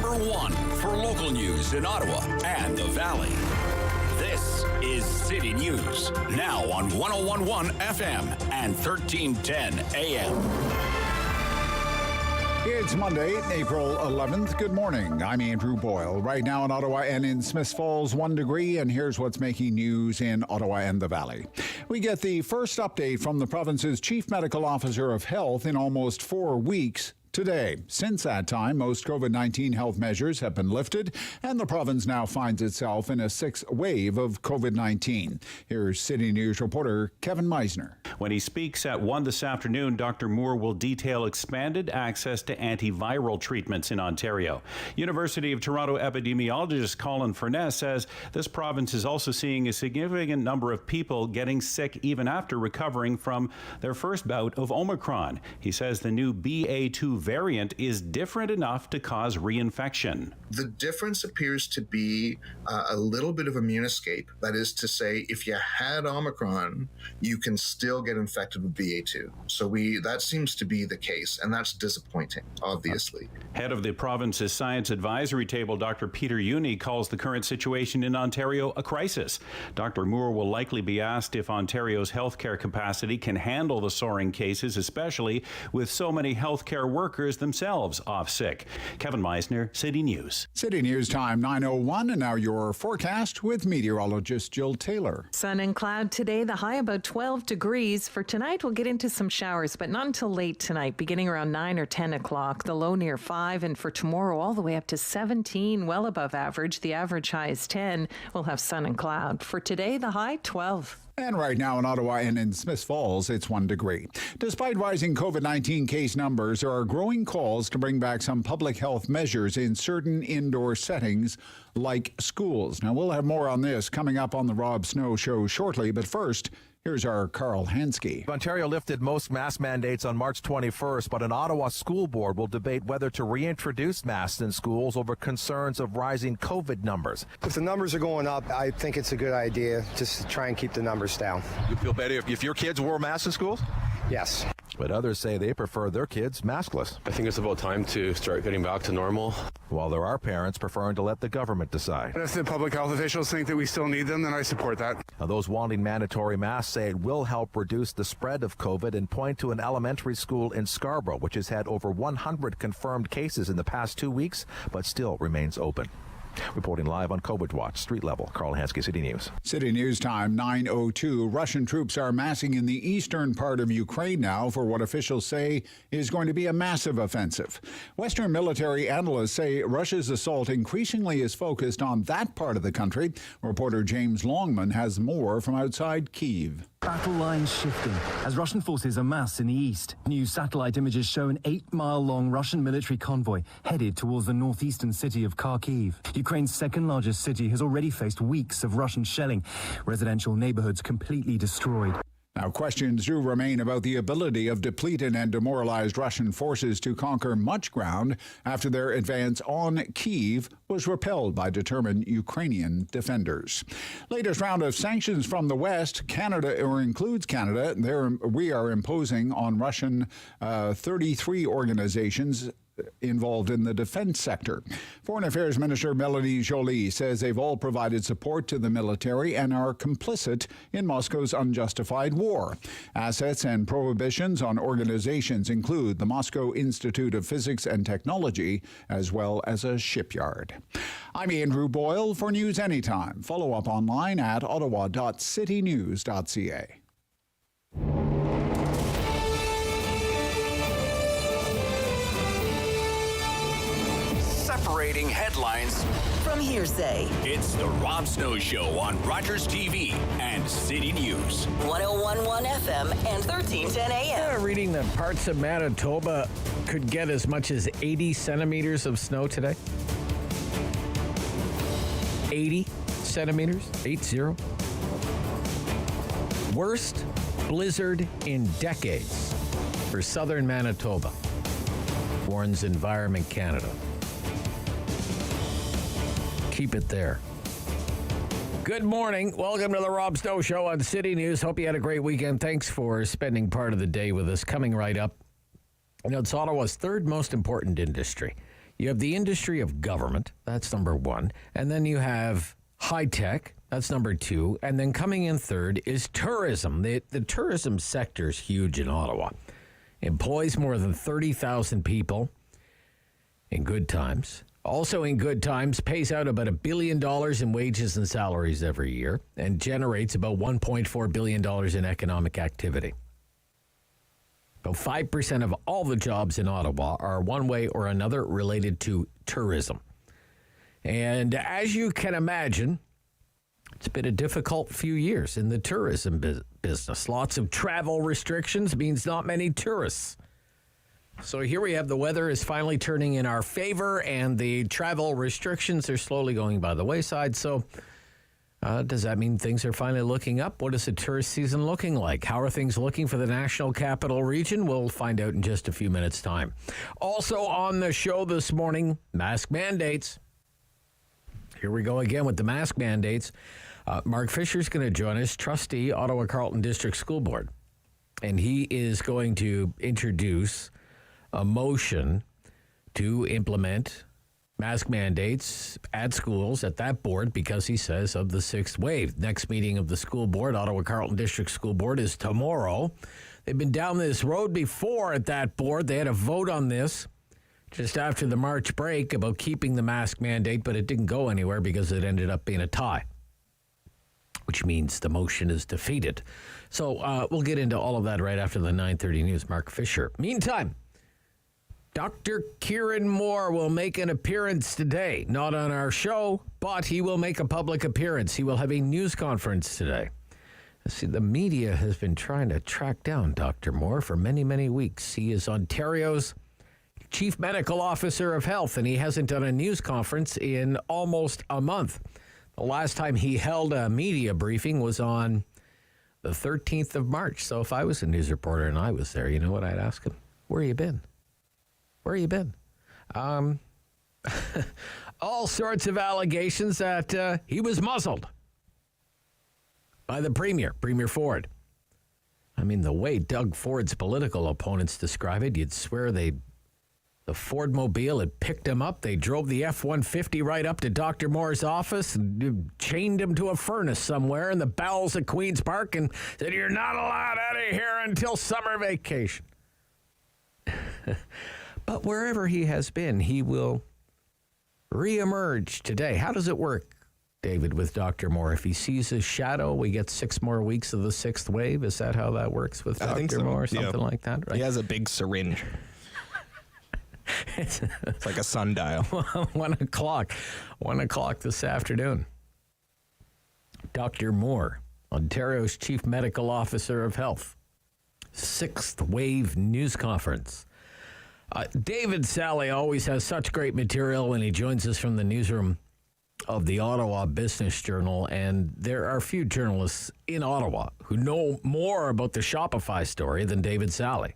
number one for local news in Ottawa and the Valley. This is City News, now on 101.1 FM and 1310 AM. It's Monday, April 11th. Good morning. I'm Andrew Boyle. Right now in Ottawa and in Smiths Falls, 1 degree, and here's what's making news in Ottawa and the Valley. We get the first update from the province's Chief Medical Officer of Health in almost 4 weeks today. Since that time, most COVID-19 health measures have been lifted, and the province now finds itself in a sixth wave of COVID-19. Here's City News reporter Kevin Meisner. When he speaks at 1 this afternoon, Dr. Moore will detail expanded access to antiviral treatments in Ontario. University of Toronto epidemiologist Colin Furness says this province is also seeing a significant number of people getting sick even after recovering from their first bout of Omicron. He says the new BA2 variant is different enough to cause reinfection. The difference appears to be a little bit of immune escape. That is to say, if you had Omicron, you can still get infected with BA2. So that seems to be the case, and that's disappointing, obviously. Head of the province's Science Advisory Table, Dr. Peter Uni, calls the current situation in Ontario a crisis. Dr. Moore will likely be asked if Ontario's healthcare capacity can handle the soaring cases, especially with so many healthcare workers themselves off sick. Kevin Meisner, City News. City News time 9:01, and now your forecast with meteorologist Jill Taylor. Sun and cloud today, the high about 12 degrees. For tonight, we'll get into some showers, but not until late tonight, beginning around 9 or 10 o'clock. The low near 5, and for tomorrow, all the way up to 17, well above average. The average high is 10. We'll have sun and cloud. For today, the high 12. And right now in Ottawa and in Smiths Falls, it's 1 degree. Despite rising COVID-19 case numbers, there are growing calls to bring back some public health measures in certain indoor settings like schools. Now, we'll have more on this coming up on the Rob Snow Show shortly, but first, here's our Carl Hansky. Ontario lifted most mask mandates on March 21st, but an Ottawa school board will debate whether to reintroduce masks in schools over concerns of rising COVID numbers. If the numbers are going up, I think it's a good idea just to try and keep the numbers down. You feel better if your kids wore masks in schools? Yes. But others say they prefer their kids maskless. I think it's about time to start getting back to normal. While there are parents preferring to let the government decide. If the public health officials think that we still need them, then I support that. Now, those wanting mandatory masks say it will help reduce the spread of COVID and point to an elementary school in Scarborough, which has had over 100 confirmed cases in the past 2 weeks, but still remains open. Reporting live on COVID Watch, street level, Carl Hansky, City News. City News time, 9:02. Russian troops are massing in the eastern part of Ukraine now for what officials say is going to be a massive offensive. Western military analysts say Russia's assault increasingly is focused on that part of the country. Reporter James Longman has more from outside Kyiv. Battle lines shifting as Russian forces amass in the east. New satellite images show an 8-mile-long Russian military convoy headed towards the northeastern city of Kharkiv. Ukraine's second-largest city has already faced weeks of Russian shelling. Residential neighborhoods completely destroyed. Now, questions do remain about the ability of depleted and demoralized Russian forces to conquer much ground after their advance on Kyiv was repelled by determined Ukrainian defenders. Latest round of sanctions from the West, Canada, or includes Canada, we are imposing on Russian 33 organizations involved in the defense sector. Foreign Affairs Minister Melanie Joly says they've all provided support to the military and are complicit in Moscow's unjustified war. Assets and prohibitions on organizations include the Moscow Institute of Physics and Technology, as well as a shipyard. I'm Andrew Boyle for News Anytime. Follow up online at ottawa.citynews.ca. Separating headlines from hearsay. It's the Rob Snow Show on Rogers TV and City News. 101.1 FM and 1310 AM. Reading that parts of Manitoba could get as much as 80 centimeters of snow today. 80 centimeters, 80. Worst blizzard in decades for southern Manitoba, warns Environment Canada. Keep it there. Good morning. Welcome to the Rob Snow Show on City News. Hope you had a great weekend. Thanks for spending part of the day with us. Coming right up, it's Ottawa's third most important industry. You have the industry of government. That's number one. And then you have high tech. That's number two. And then coming in third is tourism. The tourism sector is huge in Ottawa. Employs more than 30,000 people in good times. Also in good times, pays out about $1 billion in wages and salaries every year and generates about $1.4 billion in economic activity. About 5% of all the jobs in Ottawa are one way or another related to tourism. And as you can imagine, it's been a difficult few years in the tourism business. Lots of travel restrictions means not many tourists. So here we have the weather is finally turning in our favor, and the travel restrictions are slowly going by the wayside. So does that mean things are finally looking up? What is the tourist season looking like? How are things looking for the National Capital Region? We'll find out in just a few minutes' time. Also on the show this morning, mask mandates. Here we go again with the mask mandates. Mark Fisher's going to join us, trustee, Ottawa Carleton District School Board. And he is going to introduce a motion to implement mask mandates at schools at that board because he says of the sixth wave. Next meeting of the school board, Ottawa Carleton District School Board, is tomorrow. They've been down this road before at that board. They had a vote on this just after the March break about keeping the mask mandate, but it didn't go anywhere because it ended up being a tie, which means the motion is defeated. So we'll get into all of that right after the 9:30 news. Mark Fisher. Meantime, Dr. Kieran Moore will make an appearance today. Not on our show, but he will make a public appearance. He will have a news conference today. See, the media has been trying to track down Dr. Moore for many, many weeks. He is Ontario's Chief Medical Officer of Health, and he hasn't done a news conference in almost a month. The last time he held a media briefing was on the 13th of March. So if I was a news reporter and I was there, you know what I'd ask him? Where you been? Where you been? All sorts of allegations that he was muzzled by the Premier, Premier Ford. I mean, the way Doug Ford's political opponents describe it, you'd swear the Ford Mobile had picked him up. They drove the F-150 right up to Dr. Moore's office and chained him to a furnace somewhere in the bowels of Queen's Park and said, "You're not allowed out of here until summer vacation." But wherever he has been, he will reemerge today. How does it work, David, with Dr. Moore? If he sees his shadow, we get 6 more weeks of the sixth wave. Is that how that works with Dr. Moore? Something like that, right? He has a big syringe. It's like a sundial. 1 o'clock. 1 o'clock this afternoon. Dr. Moore, Ontario's Chief Medical Officer of Health. Sixth wave news conference. David Sali always has such great material when he joins us from the newsroom of the Ottawa Business Journal, and there are few journalists in Ottawa who know more about the Shopify story than David Sali.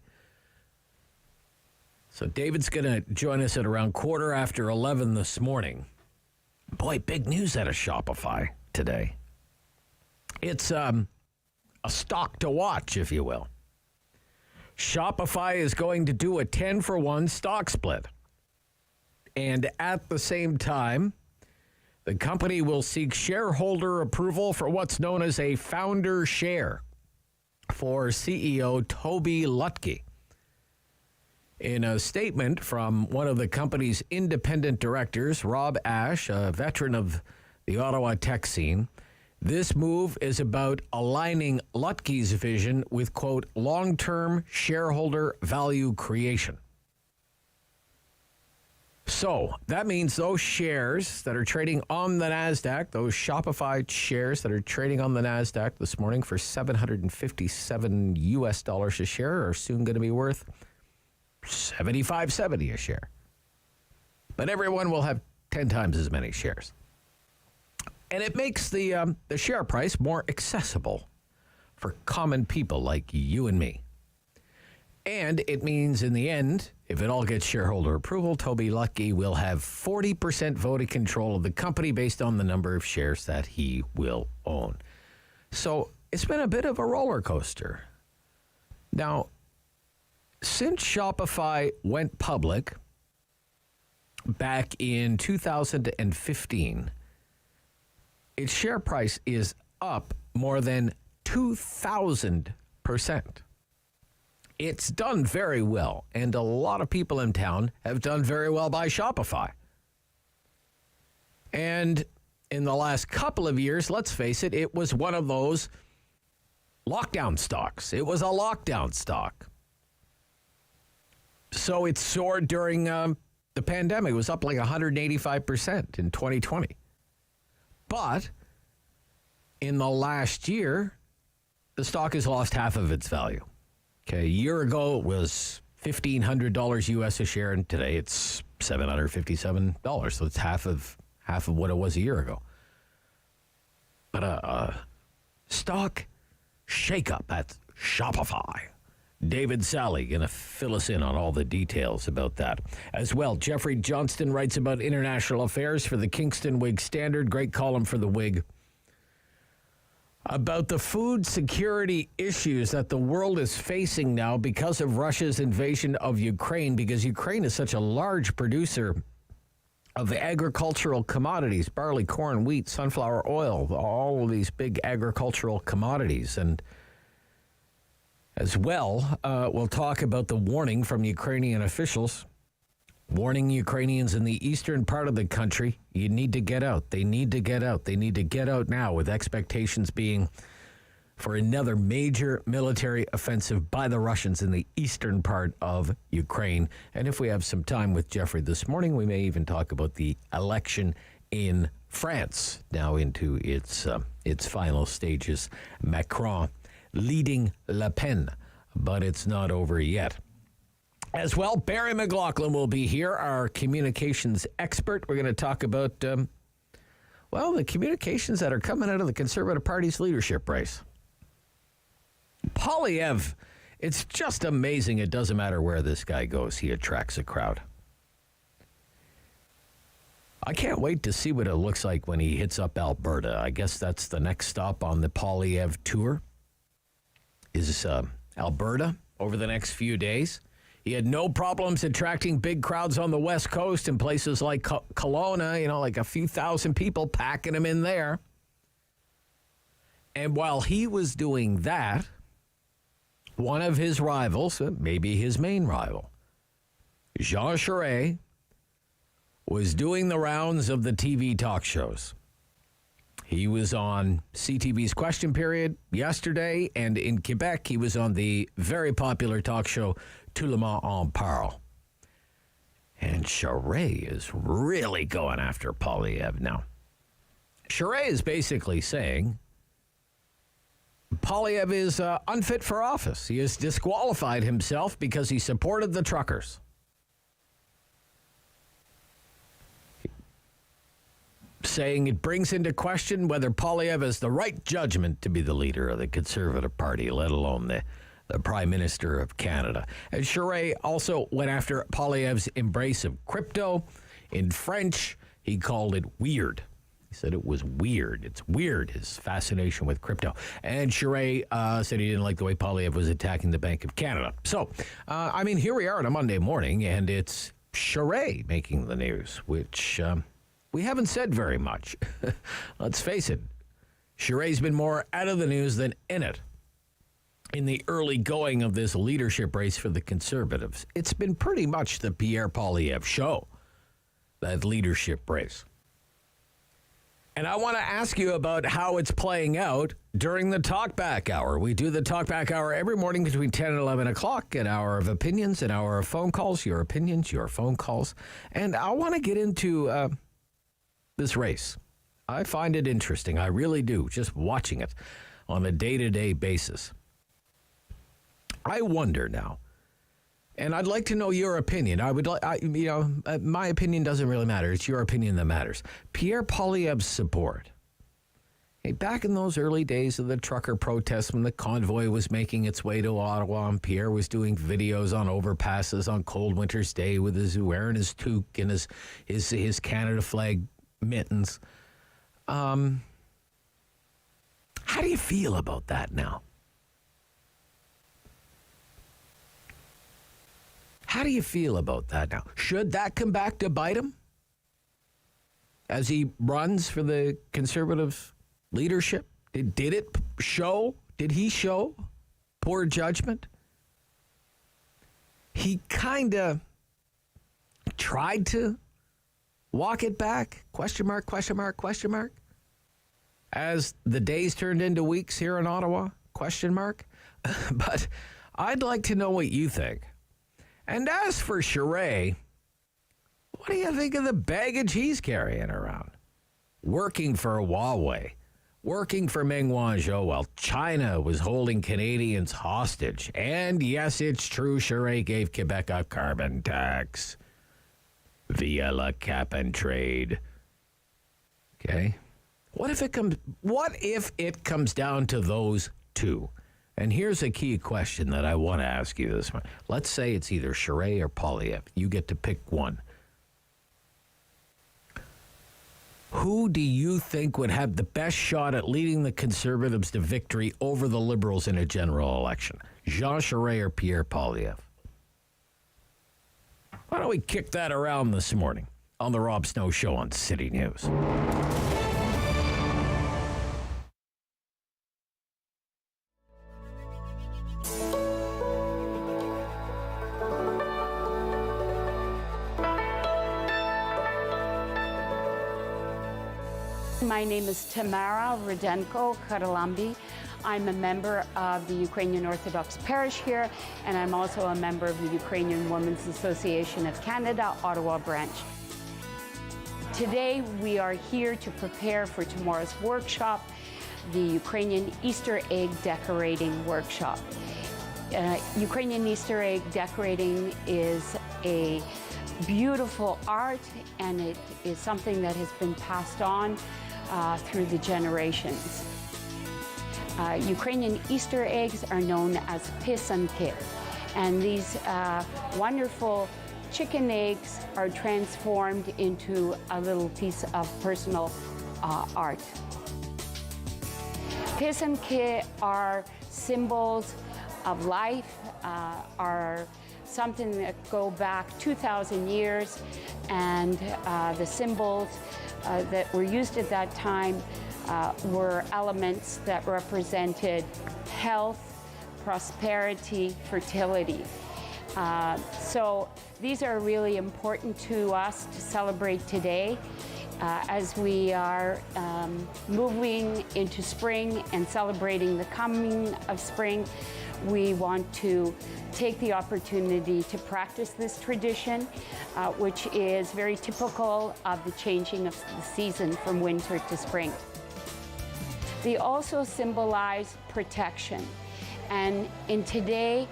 So David's going to join us at around 11:15 this morning. Boy, big news out of Shopify today. It's a stock to watch, if you will. Shopify is going to do a 10-for-1 stock split. And at the same time, the company will seek shareholder approval for what's known as a founder share for CEO Toby Lutke. In a statement from one of the company's independent directors, Rob Ash, a veteran of the Ottawa tech scene, this move is about aligning Lutke's vision with, quote, long-term shareholder value creation. So that means those shares that are trading on the NASDAQ, those Shopify shares that are trading on the NASDAQ this morning for $757 a share are soon going to be worth $75.70 a share. But everyone will have 10 times as many shares. And it makes the share price more accessible for common people like you and me. And it means in the end, if it all gets shareholder approval, Toby Lutke will have 40% voting control of the company based on the number of shares that he will own. So it's been a bit of a roller coaster. Now, since Shopify went public, back in 2015, its share price is up more than 2,000%. It's done very well, and a lot of people in town have done very well by Shopify. And in the last couple of years, let's face it, it was one of those lockdown stocks. It was a lockdown stock. So it soared during the pandemic. It was up like 185% in 2020. But in the last year, the stock has lost half of its value. Okay, a year ago it was $1,500 US a share, and today it's $757. So it's half of what it was a year ago. But a stock shakeup at Shopify. David Sali going to fill us in on all the details about that. As well, Geoffrey Johnston writes about international affairs for the Kingston Whig-Standard. Great column for the Whig. About the food security issues that the world is facing now because of Russia's invasion of Ukraine, because Ukraine is such a large producer of agricultural commodities, barley, corn, wheat, sunflower oil, all of these big agricultural commodities. And as well, we'll talk about the warning from Ukrainian officials, warning Ukrainians in the eastern part of the country, you need to get out. They need to get out. They need to get out now, with expectations being for another major military offensive by the Russians in the eastern part of Ukraine. And if we have some time with Geoffrey this morning, we may even talk about the election in France, now into its final stages. Macron leading Le Pen, but it's not over yet. As well, Barry McLoughlin will be here, our communications expert. We're going to talk about, the communications that are coming out of the Conservative Party's leadership race. Poilievre, it's just amazing. It doesn't matter where this guy goes, he attracts a crowd. I can't wait to see what it looks like when he hits up Alberta. I guess that's the next stop on the Poilievre tour, is Alberta over the next few days. He had no problems attracting big crowds on the West Coast in places like Kelowna, like a few thousand people packing him in there. And while he was doing that, one of his rivals, maybe his main rival, Jean Charest, was doing the rounds of the TV talk shows. He was on CTV's Question Period yesterday, and in Quebec, he was on the very popular talk show Tout le monde en parle. And Charest is really going after Poilievre now. Charest is basically saying Poilievre is unfit for office. He has disqualified himself because he supported the truckers. Saying it brings into question whether Poilievre has the right judgment to be the leader of the Conservative Party, let alone the Prime Minister of Canada. And Charest also went after Poilievre's embrace of crypto. In French, he called it weird. He said it was weird. It's weird, his fascination with crypto. And Charest said he didn't like the way Poilievre was attacking the Bank of Canada. So, here we are on a Monday morning, and it's Charest making the news, which we haven't said very much. Let's face it, Charest's been more out of the news than in it. In the early going of this leadership race for the Conservatives, it's been pretty much the Pierre Poilievre show, that leadership race. And I want to ask you about how it's playing out during the Talkback Hour. We do the Talkback Hour every morning between 10 and 11 o'clock, an hour of opinions, an hour of phone calls, your opinions, your phone calls. And I want to get into this race. I find it interesting. I really do, just watching it on a day-to-day basis. I wonder now, and I'd like to know your opinion. My opinion doesn't really matter. It's your opinion that matters. Pierre Poilievre's support. Hey, back in those early days of the trucker protests, when the convoy was making its way to Ottawa, and Pierre was doing videos on overpasses on cold winter's day with wearing his toque and his Canada flag mittens. How do you feel about that now? How do you feel about that now? Should that come back to bite him as he runs for the Conservative leadership? Did it show? Did he show poor judgment? He kind of tried to walk it back, question mark, question mark, question mark, as the days turned into weeks here in Ottawa, question mark. But I'd like to know what you think. And as for Charest, what do you think of the baggage he's carrying around? Working for Huawei, working for Meng Wanzhou while China was holding Canadians hostage. And yes, it's true, Charest gave Quebec a carbon tax via la cap and trade. Okay? What if it comes down to those two? And here's a key question that I want to ask you this one. Let's say it's either Charest or Poilievre. You get to pick one. Who do you think would have the best shot at leading the Conservatives to victory over the Liberals in a general election? Jean Charest or Pierre Poilievre? Why don't we kick that around this morning on the Rob Snow Show on City News? My name is Tamara Rudenko Karalambi. I'm a member of the Ukrainian Orthodox Parish here, and I'm also a member of the Ukrainian Women's Association of Canada, Ottawa branch. Today, we are here to prepare for tomorrow's workshop, the Ukrainian Easter egg decorating workshop. Ukrainian Easter egg decorating is a beautiful art, and it is something that has been passed on through the generations. Ukrainian Easter eggs are known as pisanki, and these wonderful chicken eggs are transformed into a little piece of personal art. Pisanki are symbols of life, are something that go back 2,000 years, and the symbols that were used at that time were elements that represented health, prosperity, fertility. So these are really important to us to celebrate today as we are moving into spring and celebrating the coming of spring. We want to take the opportunity to practice this tradition, which is very typical of the changing of the season from winter to spring. They also symbolize protection. And in today's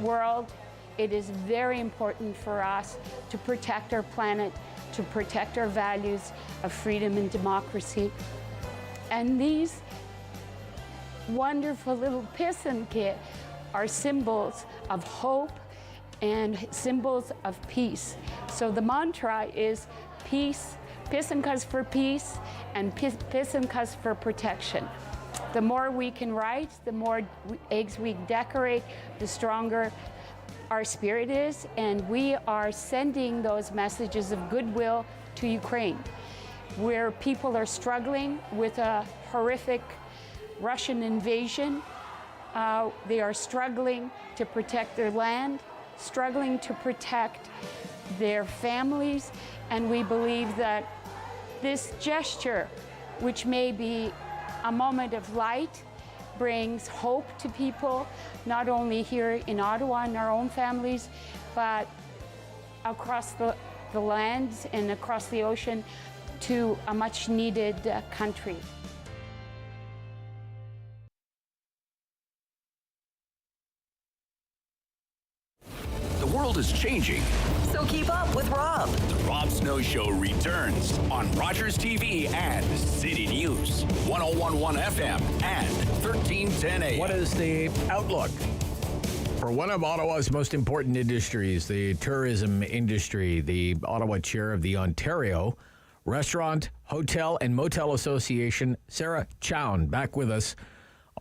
world, it is very important for us to protect our planet, to protect our values of freedom and democracy. And these wonderful little pisanki are symbols of hope and symbols of peace. So the mantra is peace, pisankas for peace, and pisankas for protection. The more we can write, the more eggs we decorate, the stronger our spirit is, and we are sending those messages of goodwill to Ukraine, where people are struggling with a horrific Russian invasion. They are struggling to protect their land, struggling to protect their families, and we believe that this gesture, which may be a moment of light, brings hope to people, not only here in Ottawa and our own families, but across the lands and across the ocean to a much needed country. The world is changing. So keep up with Rob. The Rob Snow Show returns on Rogers TV and City News, 101.1 FM and 1310 AM. What is the outlook for one of Ottawa's most important industries, the tourism industry? The Ottawa chair of the Ontario Restaurant, Hotel and Motel Association, Sarah Chown, back with us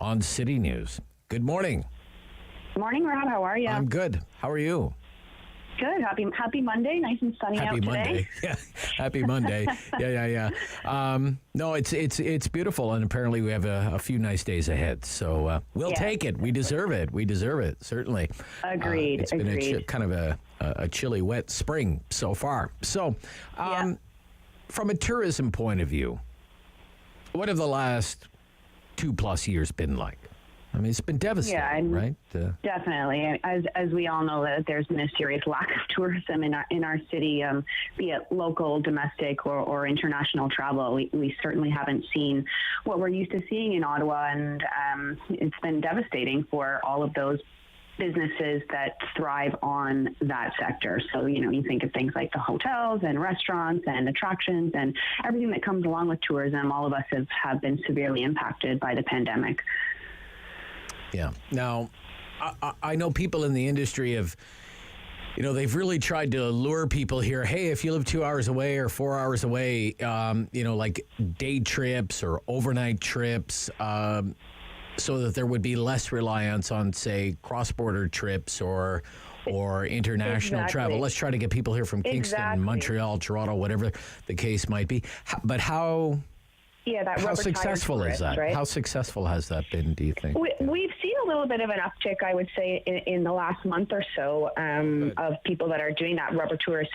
on City News. Good morning. Morning, Rob. How are you? I'm good. How are you? Good. Happy Monday. Nice and sunny Happy out Monday. today. Yeah. Happy Monday. Yeah. No, it's beautiful, and apparently we have a few nice days ahead. So we'll take it. We deserve it. Certainly. Agreed. It's been kind of a chilly, wet spring so far. So, from a tourism point of view, what have the last 2+ years been like? I mean, it's been devastating, right? Definitely. As we all know, that there's been a serious lack of tourism in our city, be it local, domestic, or international travel. We certainly haven't seen what we're used to seeing in Ottawa, and it's been devastating for all of those businesses that thrive on that sector. So, you think of things like the hotels and restaurants and attractions and everything that comes along with tourism. All of us have been severely impacted by the pandemic. Yeah. Now, I know people in the industry have, they've really tried to lure people here. Hey, if you live 2 hours away or 4 hours away, like day trips or overnight trips, so that there would be less reliance on, say, cross-border trips or international travel. Let's try to get people here from Kingston, Montreal, Toronto, whatever the case might be. But how successful is that? Right? How successful has that been, do you think? We've seen a little bit of an uptick, I would say, in the last month or so of people that are doing that rubber tourist,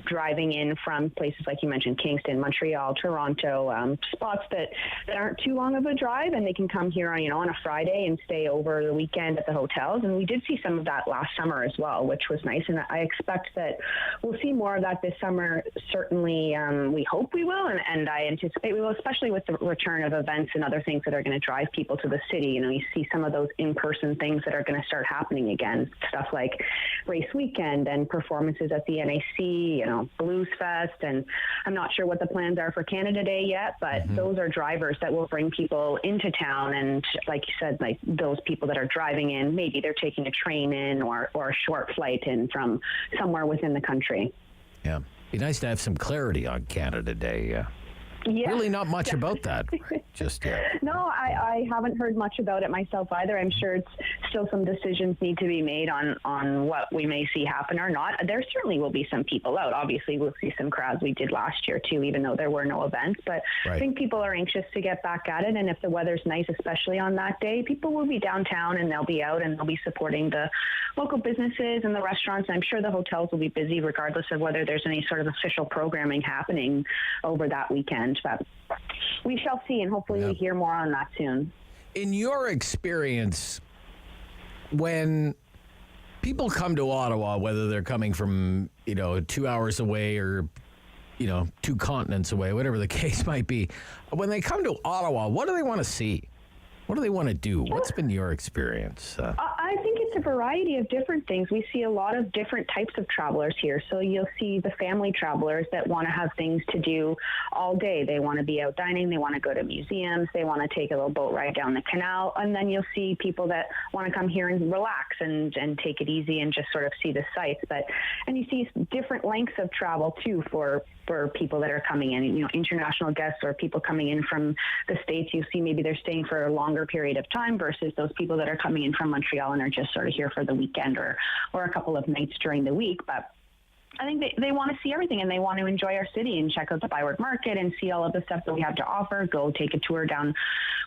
driving in from places like you mentioned, Kingston, Montreal, Toronto, spots that aren't too long of a drive, and they can come here on a Friday and stay over the weekend at the hotels. And we did see some of that last summer as well, which was nice. And I expect that we'll see more of that this summer. Certainly, we hope we will, and I anticipate we will, especially with the return of events and other things that are going to drive people to the city. You see some of those in-person things that are going to start happening again, stuff like race weekend and performances at the NAC, Blues Fest, and I'm not sure what the plans are for Canada Day yet, but those are drivers that will bring people into town. And like you said, like those people that are driving in, maybe they're taking a train in or a short flight in from somewhere within the country. Yeah. Be nice to have some clarity on Canada Day. Yeah, really not much about that just yet. No, I haven't heard much about it myself either. I'm sure it's still some decisions need to be made on what we may see happen or not. There certainly will be some people out. Obviously, we'll see some crowds. We did last year too, even though there were no events. But I think people are anxious to get back at it. And if the weather's nice, especially on that day, people will be downtown and they'll be out and they'll be supporting the local businesses and the restaurants. I'm sure the hotels will be busy regardless of whether there's any sort of official programming happening over that weekend. But we shall see, and hopefully we hear more on that soon. In your experience, when people come to Ottawa, whether they're coming from 2 hours away or 2 continents away, whatever the case might be, when they come to Ottawa, what do they want to see? What do they want to do? What's been your experience? I think it's a variety of different things. We see a lot of different types of travelers here. So you'll see the family travelers that want to have things to do all day. They want to be out dining. They want to go to museums. They want to take a little boat ride down the canal. And then you'll see people that want to come here and relax and take it easy and just sort of see the sights. And you see different lengths of travel, too, for people that are coming in, international guests or people coming in from the States. You see maybe they're staying for a longer period of time versus those people that are coming in from Montreal and are just sort of here for the weekend or a couple of nights during the week. But I think they want to see everything, and they want to enjoy our city and check out the Byward Market and see all of the stuff that we have to offer. Go take a tour down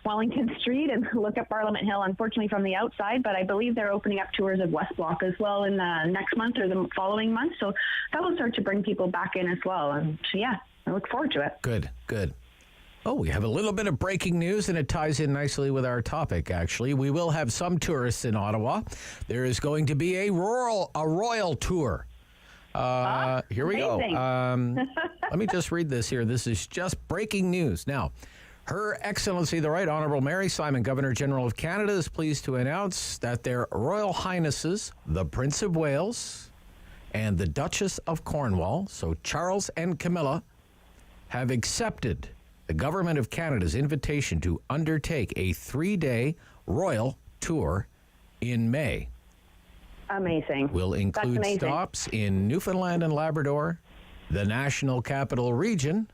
Wellington Street and look at Parliament Hill, unfortunately from the outside, but I believe they're opening up tours of West Block as well in the next month or the following month. So that will start to bring people back in as well. And so, yeah, I look forward to it. Good. Oh, we have a little bit of breaking news, and it ties in nicely with our topic, actually. We will have some tourists in Ottawa. There is going to be a royal tour. Here we go. Let me just read this here. This is just breaking news. Now, Her Excellency the Right Honourable Mary Simon, Governor-General of Canada, is pleased to announce that their Royal Highnesses, the Prince of Wales and the Duchess of Cornwall, so Charles and Camilla, have accepted the Government of Canada's invitation to undertake a 3-day royal tour in May. Amazing. Will include stops in Newfoundland and Labrador, the National Capital Region,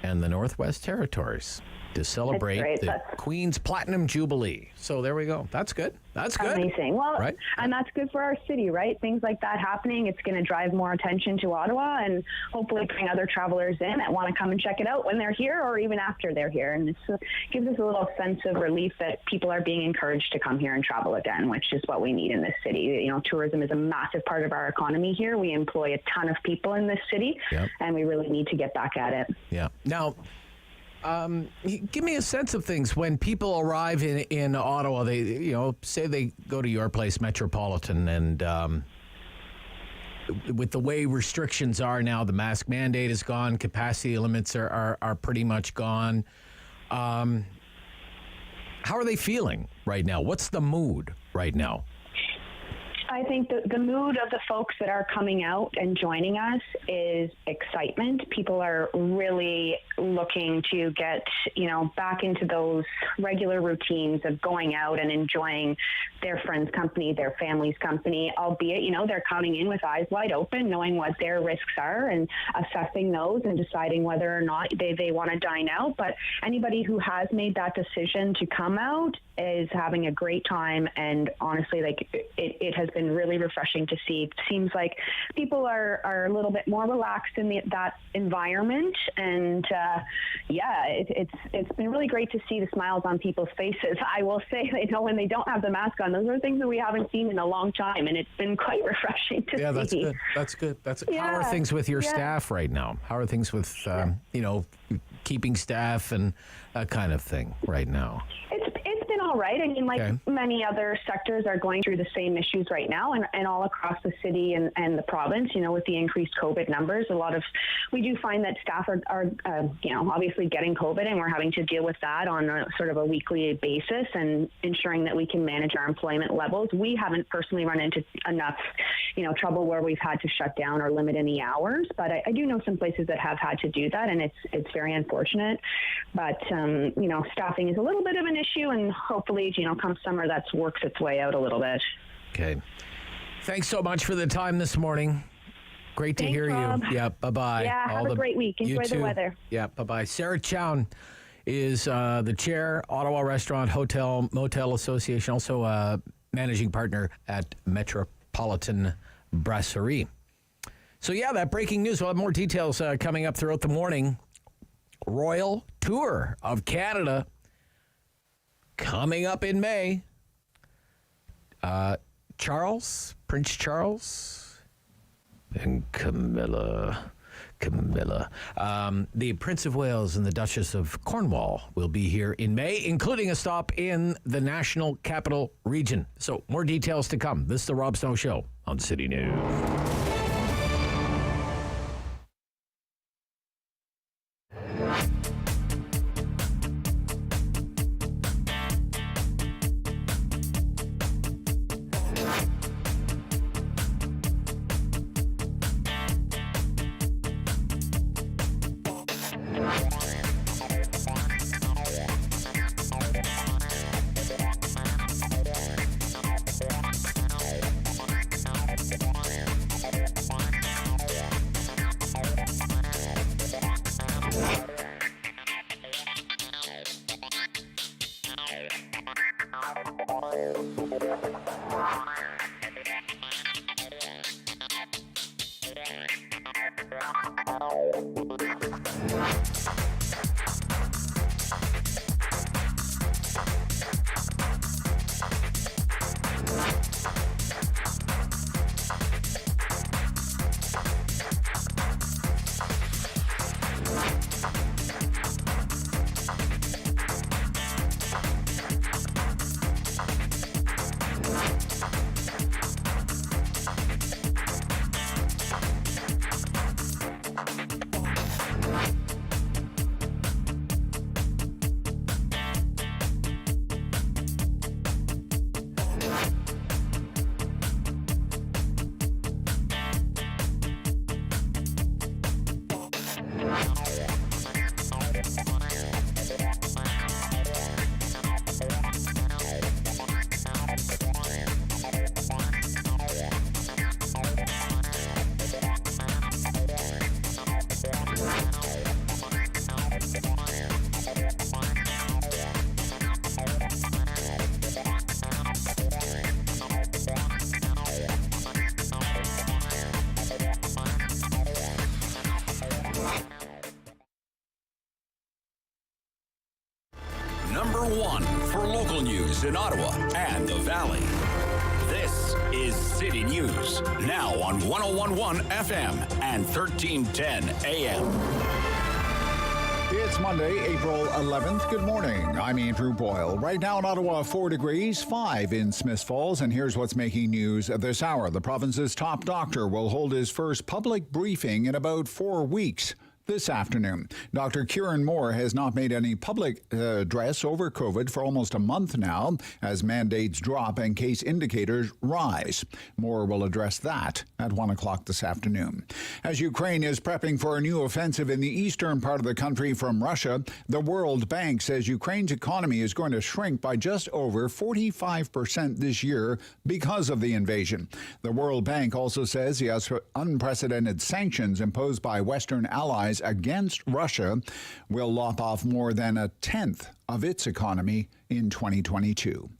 and the Northwest Territories. to celebrate the Queen's Platinum Jubilee. So there we go. That's good. That's good. Amazing. Well, right? And that's good for our city, right? Things like that happening, it's going to drive more attention to Ottawa and hopefully bring other travelers in that want to come and check it out when they're here or even after they're here. And it gives us a little sense of relief that people are being encouraged to come here and travel again, which is what we need in this city. You know, tourism is a massive part of our economy here. We employ a ton of people in this city, and we really need to get back at it. Yeah. Now, give me a sense of things. When people arrive in Ottawa, they, say they go to your place, Metropolitan, and with the way restrictions are now, the mask mandate is gone, capacity limits are pretty much gone. How are they feeling right now? What's the mood right now? I think the mood of the folks that are coming out and joining us is excitement. People are really looking to get, back into those regular routines of going out and enjoying their friends' company, their family's company, albeit, they're coming in with eyes wide open, knowing what their risks are and assessing those and deciding whether or not they want to dine out. But anybody who has made that decision to come out is having a great time, and honestly, it has been really refreshing to see. It seems like people are a little bit more relaxed in that environment, and it's been really great to see the smiles on people's faces. I will say, when they don't have the mask on, those are things that we haven't seen in a long time, and it's been quite refreshing to see. Yeah, that's good. How are things with your staff right now? How are things with keeping staff and that kind of thing right now? It's been all right. I mean, many other sectors are going through the same issues right now, and all across the city and the province, with the increased COVID numbers, we do find that staff are obviously getting COVID, and we're having to deal with that on a sort of a weekly basis and ensuring that we can manage our employment levels. We haven't personally run into enough, trouble where we've had to shut down or limit any hours, but I do know some places that have had to do that, and it's very unfortunate. But, staffing is a little bit of an issue, and hopefully, come summer, that works its way out a little bit. Okay. Thanks so much for the time this morning. Great to hear Rob. you. Yeah, bye-bye. Yeah, have a great week. Enjoy the weather. Yeah, bye-bye. Sarah Chown is the chair, Ottawa Restaurant, Hotel, Motel Association, also managing partner at Metropolitan Brasserie. So, that breaking news. We'll have more details coming up throughout the morning. Royal Tour of Canada coming up in May. Prince Charles, and Camilla. The Prince of Wales and the Duchess of Cornwall will be here in May, including a stop in the National Capital Region. So more details to come. This is the Rob Snow Show on City News. news in Ottawa and the Valley. This is City News, now on 101.1 FM and 1310 AM. It's Monday, April 11th. Good morning. I'm Andrew Boyle. Right now in Ottawa, 4 degrees, 5 in Smiths Falls, and here's what's making news this hour. The province's top doctor will hold his first public briefing in about 4 weeks. This afternoon, Dr. Kieran Moore has not made any public address over COVID for almost a month now, as mandates drop and case indicators rise. Moore will address that at 1 o'clock this afternoon. As Ukraine is prepping for a new offensive in the eastern part of the country from Russia, the World Bank says Ukraine's economy is going to shrink by just over 45% this year because of the invasion. The World Bank also says the unprecedented sanctions imposed by Western allies against Russia will lop off more than a tenth of its economy in 2022.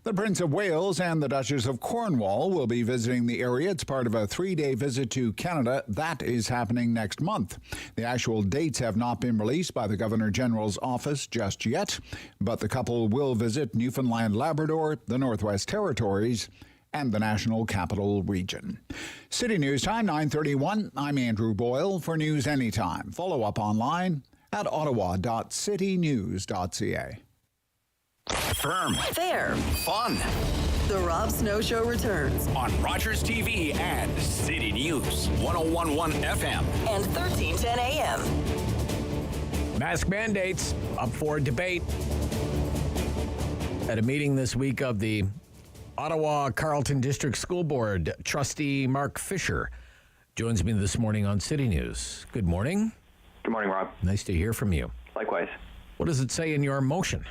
The Prince of Wales and the Duchess of Cornwall will be visiting the area. It's part of a 3-day visit to Canada. That is happening next month. The actual dates have not been released by the Governor General's office just yet, but the couple will visit Newfoundland, Labrador, the Northwest Territories, and the National Capital Region. City News Time, 9:31. I'm Andrew Boyle for News Anytime. Follow up online at ottawa.citynews.ca. Firm. Fair. Fun. The Rob Snow Show returns on Rogers TV and City News, 101.1 FM and 1310 AM. Mask mandates up for debate. At a meeting this week of the Ottawa Carleton District School Board, Trustee Mark Fisher joins me this morning on City News. Good morning. Good morning, Rob. Nice to hear from you. Likewise. What does it say in your motion?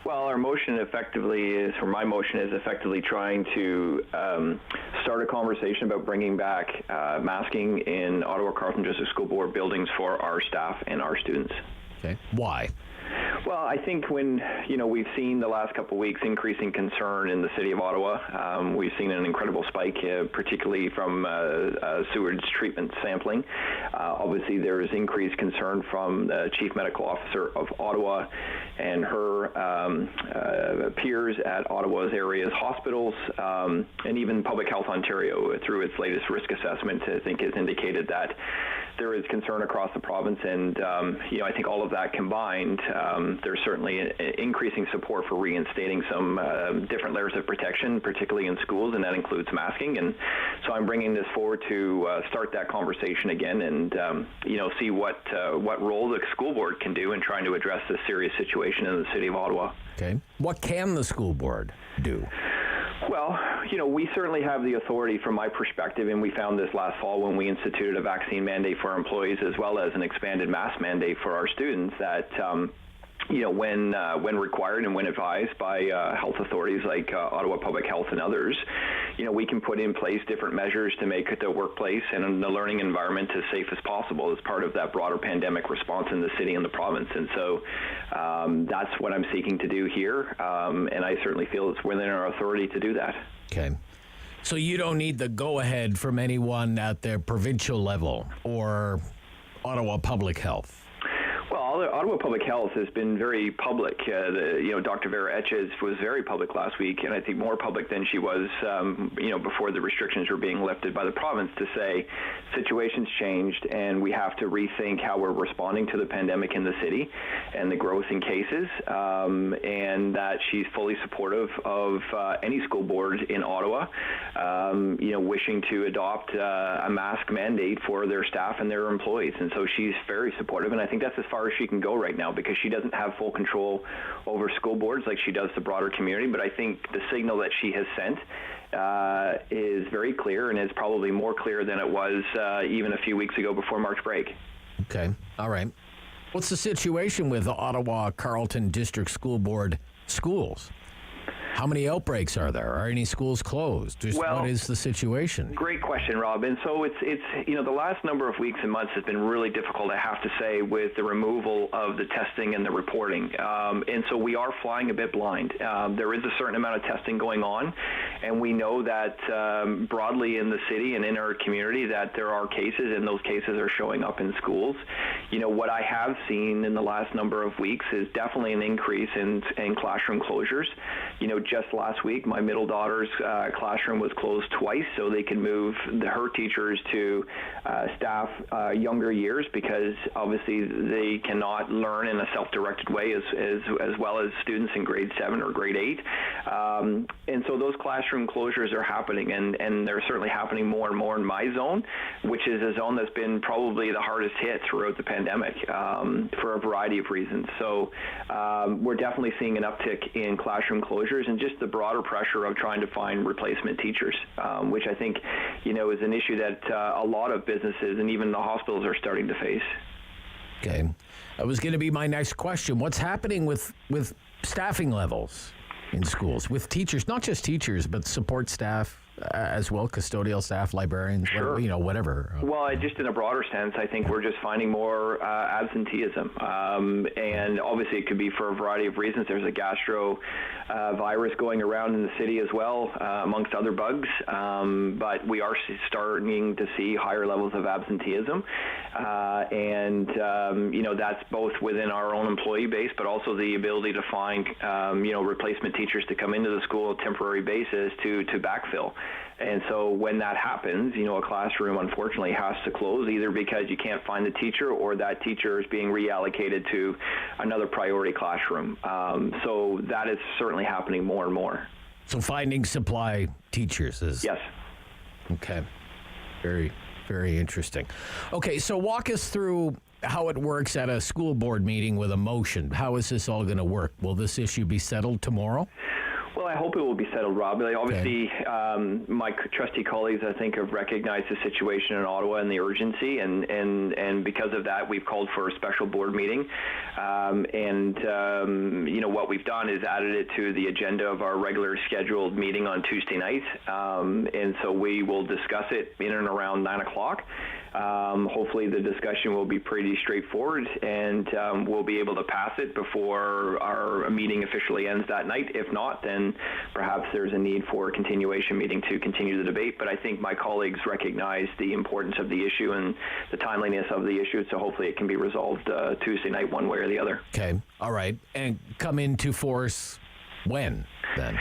Well, our motion effectively is, or my motion is effectively trying to start a conversation about bringing back masking in Ottawa Carleton District School Board buildings for our staff and our students. Okay. Why? Well, I think when, we've seen the last couple of weeks increasing concern in the city of Ottawa, we've seen an incredible spike, particularly from sewage treatment sampling. Obviously, there is increased concern from the Chief Medical Officer of Ottawa and her peers at Ottawa's area's hospitals, and even Public Health Ontario, through its latest risk assessment, I think has indicated that there is concern across the province, and I think all of that combined, there's certainly increasing support for reinstating some different layers of protection, particularly in schools, and that includes masking. And so I'm bringing this forward to start that conversation again, and see what role the school board can do in trying to address this serious situation in the city of Ottawa. Okay. What can the school board do? Well, we certainly have the authority from my perspective, and we found this last fall when we instituted a vaccine mandate for our employees as well as an expanded mask mandate for our students that, when required and when advised by health authorities like Ottawa Public Health and others, we can put in place different measures to make the workplace and the learning environment as safe as possible as part of that broader pandemic response in the city and the province. And so that's what I'm seeking to do here, and I certainly feel it's within our authority to do that. Okay. So you don't need the go-ahead from anyone at the provincial level or Ottawa Public Health? Well, Ottawa Public Health has been very public. Dr. Vera Etches was very public last week, and I think more public than she was, before the restrictions were being lifted by the province, to say situations changed and we have to rethink how we're responding to the pandemic in the city and the growth in cases, and that she's fully supportive of any school board in Ottawa, wishing to adopt a mask mandate for their staff and their employees. And so she's very supportive, and I think that's as far as she can go right now, because she doesn't have full control over school boards like she does the broader community. But I think the signal that she has sent is very clear, and is probably more clear than it was even a few weeks ago before March break. Okay. All right. What's the situation with the Ottawa Carleton District School Board schools? How many outbreaks are there? Are any schools closed? What is the situation? Great question, Rob. And so it's the last number of weeks and months has been really difficult, I have to say, with the removal of the testing and the reporting. And so we are flying a bit blind. There is a certain amount of testing going on, and we know that broadly in the city and in our community that there are cases, and those cases are showing up in schools. What I have seen in the last number of weeks is definitely an increase in classroom closures. just last week, my middle daughter's classroom was closed twice so they can move her teachers to staff younger years, because obviously they cannot learn in a self-directed way as well as students in grade 7 or grade 8. And so those classroom closures are happening, and they're certainly happening more and more in my zone, which is a zone that's been probably the hardest hit throughout the pandemic for a variety of reasons. So we're definitely seeing an uptick in classroom closures and just the broader pressure of trying to find replacement teachers, which I think, is an issue that a lot of businesses and even the hospitals are starting to face. Okay. That was going to be my next question. What's happening with staffing levels in schools, with teachers, not just teachers, but support staff as well, custodial staff, librarians, Sure. whatever. Well, just in a broader sense, I think we're just finding more absenteeism. And obviously it could be for a variety of reasons. There's a gastro virus going around in the city as well, amongst other bugs. But we are starting to see higher levels of absenteeism. That's both within our own employee base, but also the ability to find, replacement teachers to come into the school on a temporary basis to backfill. And so when that happens, a classroom unfortunately has to close, either because you can't find the teacher or that teacher is being reallocated to another priority classroom. So that is certainly happening more and more. So finding supply teachers is... Yes. Okay. Very, very interesting. Okay, so walk us through how it works at a school board meeting with a motion. How is this all going to work? Will this issue be settled tomorrow? Well, I hope it will be settled, Rob. Obviously, my trustee colleagues, I think, have recognized the situation in Ottawa and the urgency, and because of that, we've called for a special board meeting. What we've done is added it to the agenda of our regular scheduled meeting on Tuesday night, and so we will discuss it in and around 9 o'clock. Hopefully the discussion will be pretty straightforward, and we'll be able to pass it before our meeting officially ends that night. If not, then perhaps there's a need for a continuation meeting to continue the debate. But I think my colleagues recognize the importance of the issue and the timeliness of the issue, so hopefully it can be resolved Tuesday night one way or the other. Okay. All right. And come into force when, then?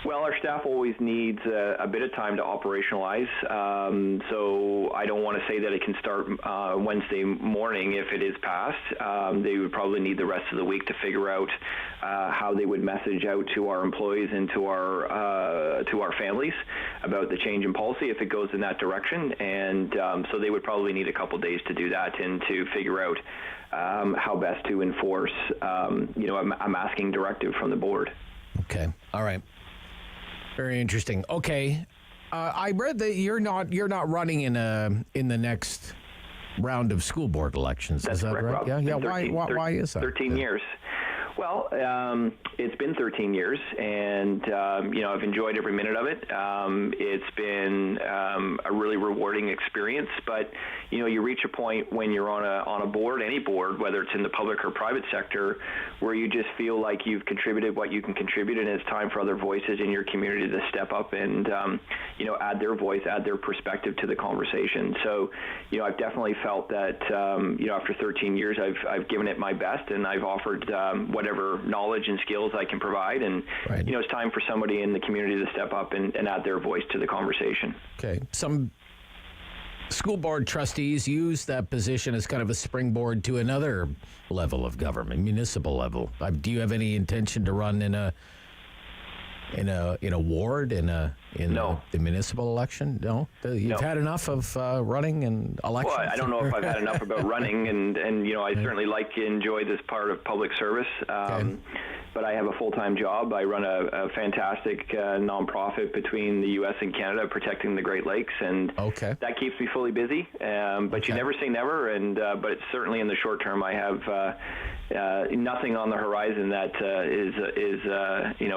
Well, our staff always needs a bit of time to operationalize, so I don't want to say that it can start Wednesday morning if it is passed. They would probably need the rest of the week to figure out how they would message out to our employees and to our families about the change in policy if it goes in that direction, and so they would probably need a couple days to do that and to figure out how best to enforce a masking directive from the board. Okay. All right. Very interesting. Okay, I read that you're not running in the next round of school board elections. That's is that correct, right? Rob. Yeah. 13, Why is that? 13 years. Well, it's been 13 years, and I've enjoyed every minute of it. It's been a really rewarding experience, but you reach a point when you're on a board, any board, whether it's in the public or private sector, where you just feel like you've contributed what you can contribute, and it's time for other voices in your community to step up and add their voice, add their perspective to the conversation. So I've definitely felt that after 13 years, I've given it my best, and I've offered whatever knowledge and skills I can provide, and right. It's time for somebody in the community to step up and add their voice to the conversation. Okay. Some school board trustees use that position as kind of a springboard to another level of government, municipal level. Do you have any intention to run in a ward in No. the municipal election? No, you've had enough of running and elections. Well, I don't know if I've had enough about running, and I certainly enjoy this part of public service. But I have a full-time job. I run a fantastic nonprofit between the U.S. and Canada, protecting the Great Lakes, and that keeps me fully busy. But you never say never, and but certainly in the short term, I have nothing on the horizon that is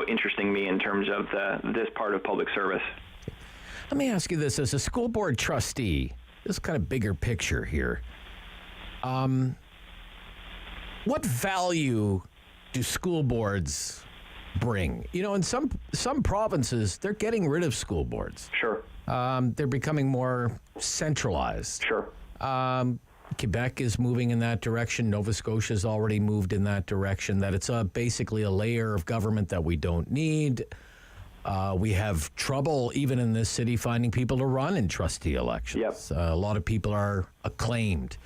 interesting me in terms of this part of public service. Let me ask you this: as a school board trustee, this kind of bigger picture here. What value do school boards bring? In some provinces, they're getting rid of school boards. Sure. They're becoming more centralized. Sure. Quebec is moving in that direction. Nova Scotia's already moved in that direction, that it's basically a layer of government that we don't need. We have trouble, even in this city, finding people to run in trustee elections. Yep. A lot of people are acclaimed.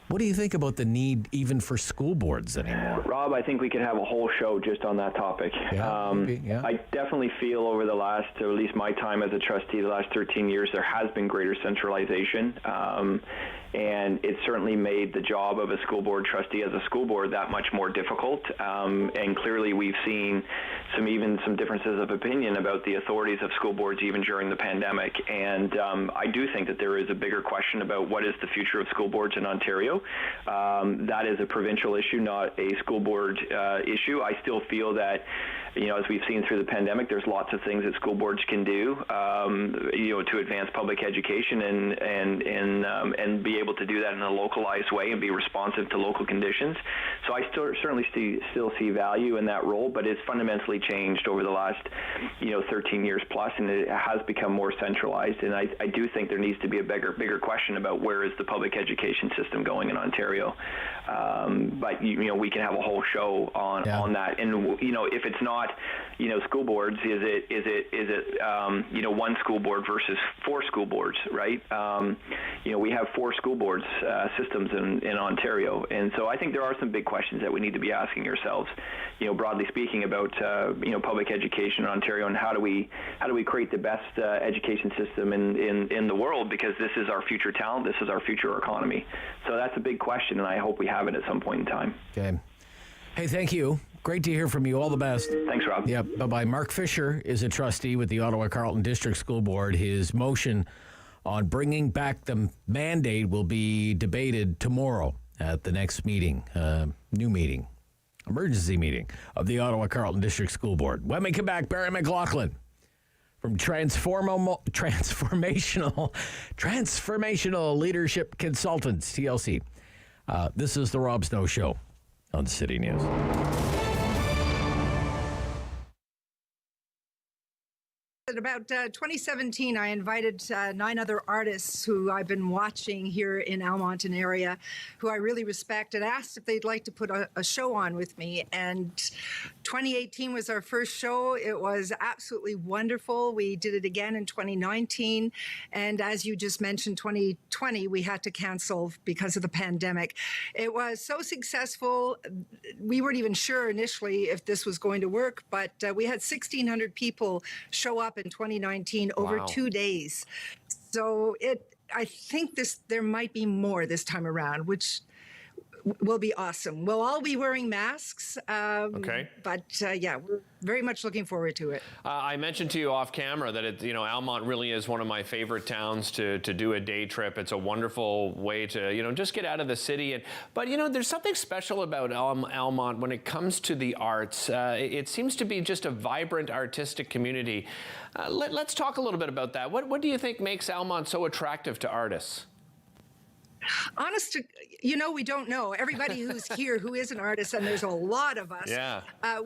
What do you think about the need even for school boards anymore? Rob, I think we could have a whole show just on that topic. Yeah. I definitely feel over the last, or at least my time as a trustee, the last 13 years, there has been greater centralization. And it certainly made the job of a school board trustee as a school board that much more difficult. And clearly we've seen some differences of opinion about the authorities of school boards even during the pandemic. And I do think that there is a bigger question about what is the future of school boards in Ontario. That is a provincial issue, not a school board issue. I still feel that, as we've seen through the pandemic, there's lots of things that school boards can do, to advance public education and be able to do that in a localized way and be responsive to local conditions. So I certainly still see value in that role, but it's fundamentally changed over the last, 13 years plus, and it has become more centralized. And I do think there needs to be a bigger question about where is the public education system going in Ontario. But we can have a whole show on that. And if it's not, school boards, is it one school board versus 4 school boards, right? We have 4 school boards systems in Ontario, and so I think there are some big questions that we need to be asking ourselves, broadly speaking, about public education in Ontario, and how do we create the best education system in the world, because this is our future talent, this is our future economy. So that's a big question, and I hope we have it at some point in time. Okay. Hey, thank you. Great to hear from you. All the best. Thanks, Rob. Yep. Bye-bye. Mark Fisher is a trustee with the Ottawa Carleton District School Board. His motion on bringing back the mandate will be debated tomorrow at the next meeting, emergency meeting of the Ottawa Carleton District School Board. When we come back, Barry McLoughlin from Transformational Leadership Consultants, TLC. This is the Rob Snow Show on City News. In about 2017, I invited 9 other artists who I've been watching here in Almonton area, who I really respect, and asked if they'd like to put a show on with me. And 2018 was our first show. It was absolutely wonderful. We did it again in 2019. And as you just mentioned, 2020, we had to cancel because of the pandemic. It was so successful. We weren't even sure initially if this was going to work, but we had 1,600 people show up in 2019 over 2 days. So I think there might be more this time around, which will be awesome. We'll all be wearing masks. Okay. But we're very much looking forward to it. I mentioned to you off camera that Almont really is one of my favorite towns to do a day trip. It's a wonderful way to just get out of the city. But there's something special about Almont when it comes to the arts. It seems to be just a vibrant artistic community. Let's talk a little bit about that. What do you think makes Almont so attractive to artists? We don't know. Everybody who's here who is an artist, and there's a lot of us,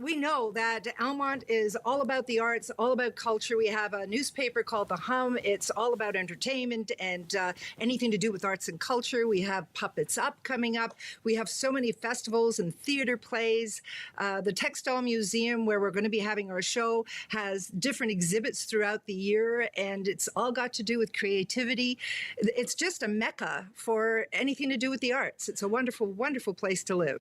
we know that Almont is all about the arts, all about culture. We have a newspaper called The Hum. It's all about entertainment and anything to do with arts and culture. We have Puppets Up coming up. We have so many festivals and theater plays. The Textile Museum, where we're going to be having our show, has different exhibits throughout the year, and it's all got to do with creativity. It's just a mecca for anything to do with the arts. It's a wonderful, wonderful place to live.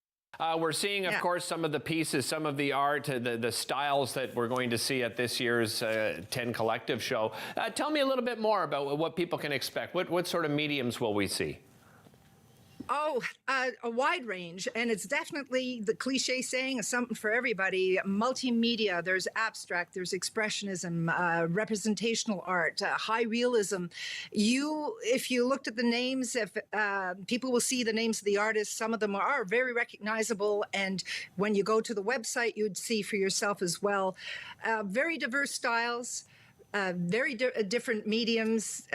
We're seeing, of course, some of the pieces, some of the art, the styles that we're going to see at this year's 10 Collective show. Tell me a little bit more about what people can expect. What sort of mediums will we see? A wide range, and it's definitely the cliche saying, something for everybody. Multimedia, there's abstract, there's expressionism, representational art, high realism. If you looked at the names, people will see the names of the artists, some of them are very recognizable, and when you go to the website, you'd see for yourself as well. Very diverse styles, very different mediums.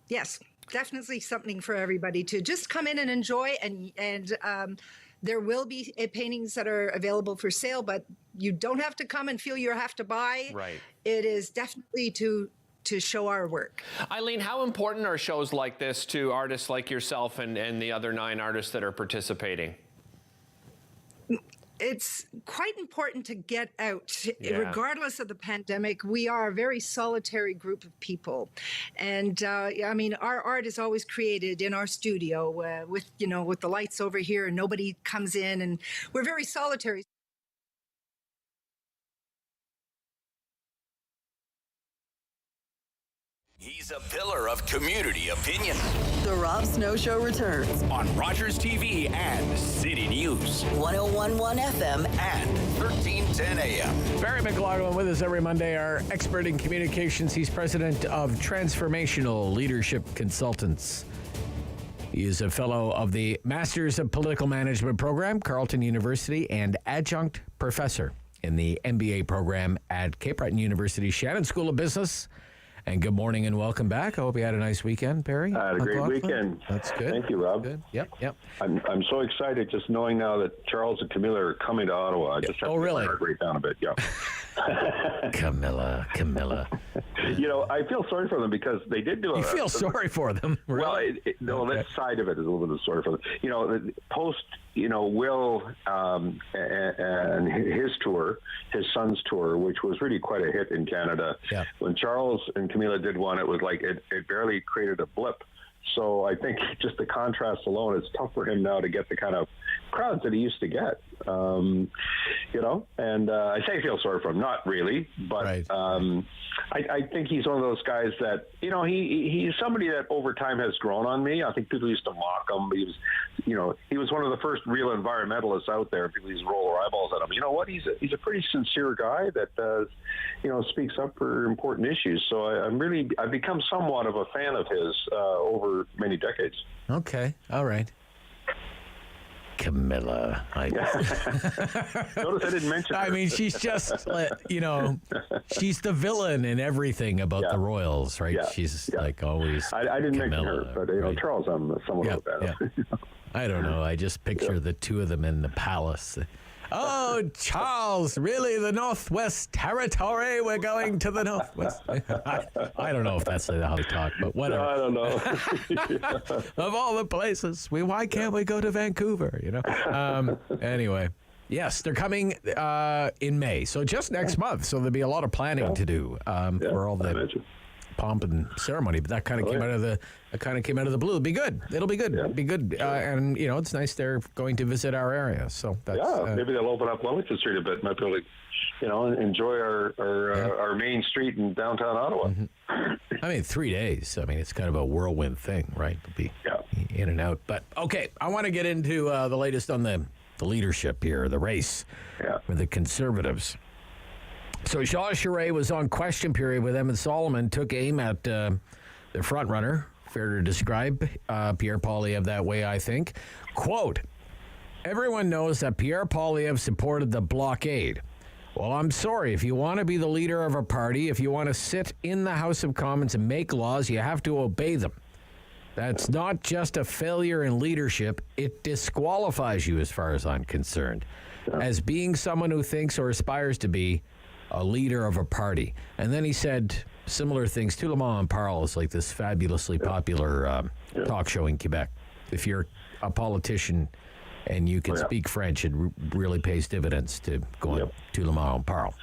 Yes. Definitely something for everybody to just come in and enjoy, and there will be paintings that are available for sale, but you don't have to come and feel you have to buy. Right. It is definitely to show our work. Eileen, how important are shows like this to artists like yourself and the other 9 artists that are participating? it's quite important to get out. Yeah. Regardless of the pandemic, we are a very solitary group of people. And I mean, our art is always created in our studio with the lights over here and nobody comes in, and we're very solitary. He's a pillar of community opinion. The Rob Snow Show returns on Rogers TV and City News. 101.1 FM and 1310 AM. Barry McLoughlin with us every Monday, our expert in communications. He's president of Transformational Leadership Consultants. He is a fellow of the Masters of Political Management program, Carleton University, and adjunct professor in the MBA program at Cape Breton University, Shannon School of Business. And good morning and welcome back. I hope you had a nice weekend, Barry. I had a great weekend. That's good. Thank you, Rob. Good. Yep. I'm so excited just knowing now that Charles and Camilla are coming to Ottawa. I just have to really? get my heart rate down a bit. Yeah. Camilla. I feel sorry for them because they did do You feel sorry for them? Really? Well, that side of it is a little bit sorry for them. Post, Will and his tour, his son's tour, which was really quite a hit in Canada. Yeah. When Charles and Camilla did one, it was like it barely created a blip. So I think just the contrast alone, it's tough for him now to get the kind of crowds that he used to get, and I say I feel sorry for him, not really, but right. I think he's one of those guys that, he's somebody that over time has grown on me. I think people used to mock him, but he was one of the first real environmentalists out there. People used to roll their eyeballs at him. You know what? He's a pretty sincere guy that, speaks up for important issues. So I've become somewhat of a fan of his over many decades. Okay. All right. Camilla. Notice I didn't mention her. I mean, she's just, she's the villain in everything about the Royals, right? Yeah. She's like always I didn't Camilla, mention her, but, right. Charles, I'm somewhat of a fan. I don't know. I just picture the two of them in the palace. Oh, Charles, really? The Northwest Territory? We're going to the Northwest. I don't know if that's how they talk, but whatever. No, I don't know. Of all the places, why can't we go to Vancouver? Anyway, yes, they're coming in May, so just next month. So there'll be a lot of planning to do for all the pomp and ceremony, but that kind of came out of the blue. It'll be good. It'll be good. Yeah. It'll be good. And it's nice they're going to visit our area. So that's, maybe they'll open up Wellington Street a bit. Might be able to, enjoy our main street in downtown Ottawa. Mm-hmm. I mean, 3 days. I mean, it's kind of a whirlwind thing, right? It'll be in and out. But okay, I want to get into the latest on the leadership here, the race for the Conservatives. So Jean Charest was on question period with Emmett Solomon, took aim at the front runner. Fair to describe Pierre Poilievre that way, I think. Quote, everyone knows that Pierre Poilievre supported the blockade. Well, I'm sorry. If you want to be the leader of a party, if you want to sit in the House of Commons and make laws, you have to obey them. That's not just a failure in leadership. It disqualifies you as far as I'm concerned. As being someone who thinks or aspires to be a leader of a party. And then he said similar things. Tout le monde en parle is like this fabulously popular talk show in Quebec. If you're a politician and you can speak French, it really pays dividends to go on Tout le monde en parle.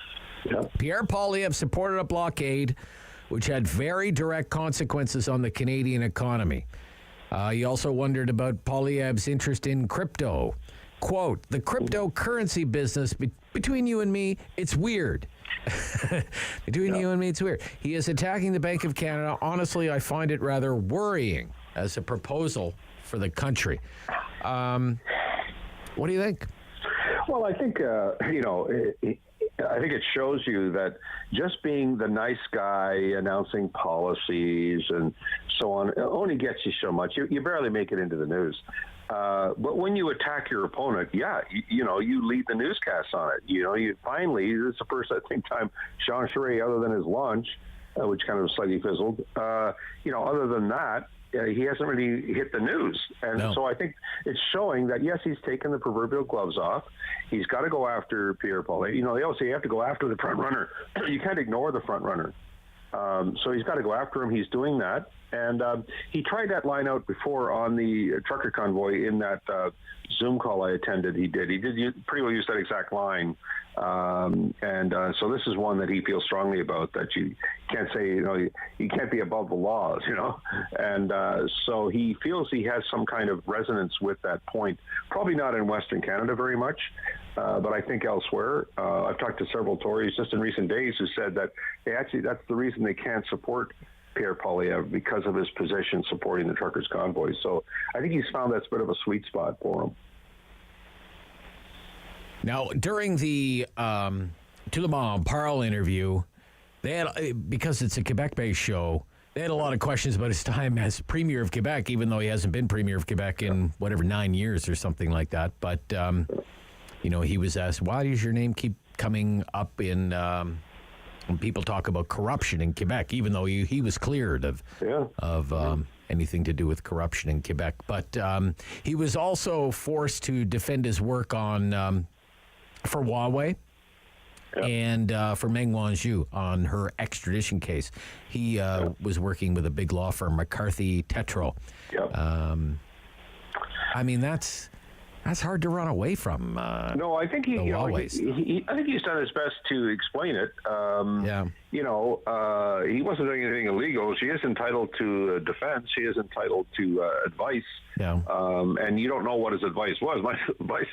Pierre Poilievre supported a blockade which had very direct consequences on the Canadian economy. He also wondered about Poilievre's interest in crypto. Quote, the cryptocurrency business, between you and me, it's weird. Between you and me, it's weird. He is attacking the Bank of Canada. Honestly, I find it rather worrying as a proposal for the country. What do you think? Well, I think, I think it shows you that just being the nice guy, announcing policies and so on, only gets you so much. You barely make it into the news. But when you attack your opponent, you lead the newscast on it. You finally, this is the first, I think, time Jean Charest, other than his lunch, which kind of slightly fizzled, other than that, he hasn't really hit the news. And so I think it's showing that, yes, he's taken the proverbial gloves off. He's got to go after Pierre Poilievre. They always say you have to go after the front runner. You can't ignore the front runner. So he's got to go after him. He's doing that. And he tried that line out before on the trucker convoy in that Zoom call I attended, he did pretty well use that exact line. So this is one that he feels strongly about, that you can't say, you can't be above the laws, And so he feels he has some kind of resonance with that point. Probably not in Western Canada very much, but I think elsewhere. I've talked to several Tories just in recent days who said that that's the reason they can't support Pierre Poilievre, because of his position supporting the truckers' convoy. So I think he's found that's a bit of a sweet spot for him. Now, during the To Le Monde Parle interview, they had, because it's a Quebec-based show, they had a lot of questions about his time as Premier of Quebec, even though he hasn't been Premier of Quebec in, 9 years or something like that. But, he was asked, why does your name keep coming up in... when people talk about corruption in Quebec, even though he was cleared of anything to do with corruption in Quebec. But he was also forced to defend his work on for Huawei and for Meng Wanzhou on her extradition case. He was working with a big law firm, McCarthy Tétrault. That's hard to run away from. No, I think he I think he's done his best to explain it. He wasn't doing anything illegal. She is entitled to defense. She is entitled to advice. And you don't know what his advice was. My advice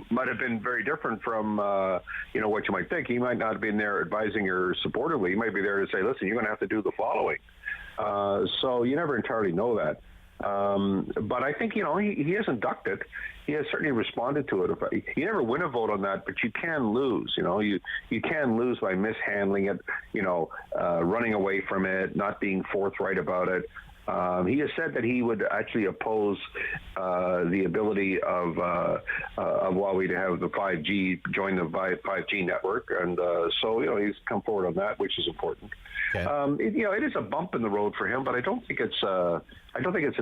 might have been very different from what you might think. He might not have been there advising her supportively. He might be there to say, listen, you're going to have to do the following. So you never entirely know that. But I think, he hasn't ducked it. He has certainly responded to it. You never win a vote on that, but you can lose. You can lose by mishandling it, running away from it, not being forthright about it. He has said that he would actually oppose the ability of Huawei to have the 5G, join the 5G network. And so, he's come forward on that, which is important. Okay. It is a bump in the road for him, but I don't think it's a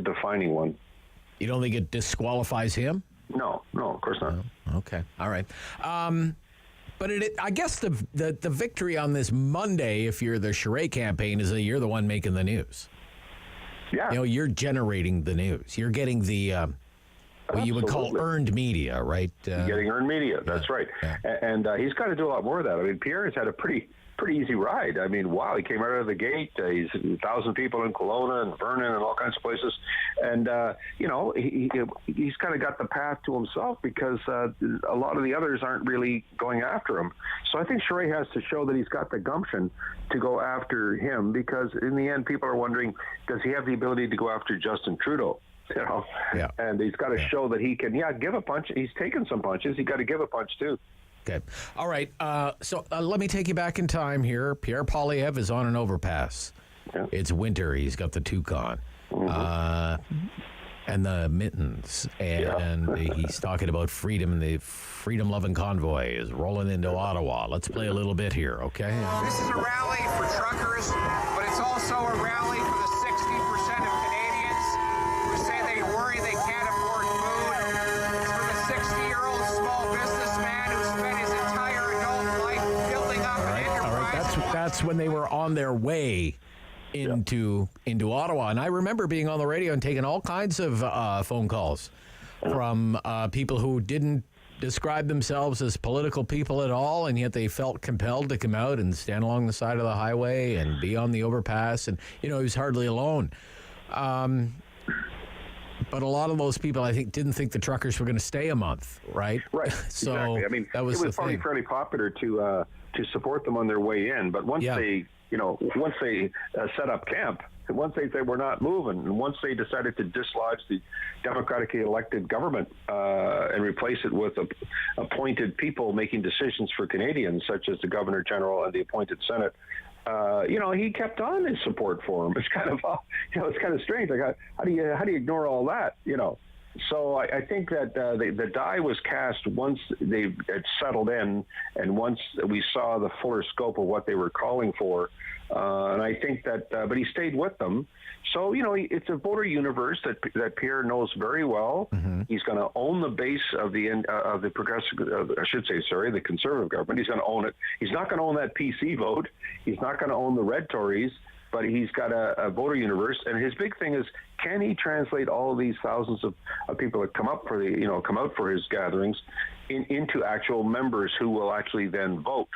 defining one. You don't think it disqualifies him? No, of course not. Oh, okay, all right. But I guess the victory on this Monday, if you're the Charest campaign, is that you're the one making the news. Yeah. You're generating the news. You're getting the what you would call earned media, right? You're getting earned media. That's right. Yeah. And he's got to do a lot more of that. I mean, Pierre has had a pretty easy ride. I mean, wow, he came out of the gate. He's 1,000 people in Kelowna and Vernon and all kinds of places. And, he's kind of got the path to himself because a lot of the others aren't really going after him. So I think Charest has to show that he's got the gumption to go after him, because in the end, people are wondering, does he have the ability to go after Justin Trudeau? And he's got to show that he can, give a punch. He's taken some punches. He's got to give a punch, too. Okay. All right. So let me take you back in time here. Pierre Poilievre is on an overpass. Yeah. It's winter. He's got the toucan and the mittens. And he's talking about freedom. The freedom-loving convoy is rolling into Ottawa. Let's play a little bit here, okay? This is a rally for truckers, but it's also a rally for the 60% of Canadians who say they worry they can't afford food. It's for the 60-year-old small businessman who spent his entire adult life building up an enterprise. All right, that's when they were on their way into Ottawa. And I remember being on the radio and taking all kinds of phone calls from people who didn't describe themselves as political people at all, and yet they felt compelled to come out and stand along the side of the highway and be on the overpass. And, he was hardly alone. But a lot of those people, I think, didn't think the truckers were going to stay a month, right? Right. So exactly. I mean, that was it was probably fairly popular to support them on their way in, but once they set up camp, once they were not moving, and once they decided to dislodge the democratically elected government and replace it with appointed people making decisions for Canadians, such as the Governor General and the appointed Senate, he kept on his support for him. It's kind of, it's kind of strange. Like, how do you ignore all that? So I think that the die was cast once they had settled in, and once we saw the fuller scope of what they were calling for. And I think that, but he stayed with them. So, it's a voter universe that Pierre knows very well. Mm-hmm. He's going to own the base of the progressive, the conservative government. He's going to own it. He's not going to own that PC vote. He's not going to own the red Tories. But he's got a voter universe, and his big thing is, can he translate all of these thousands of people that come out for his gatherings into actual members who will actually then vote?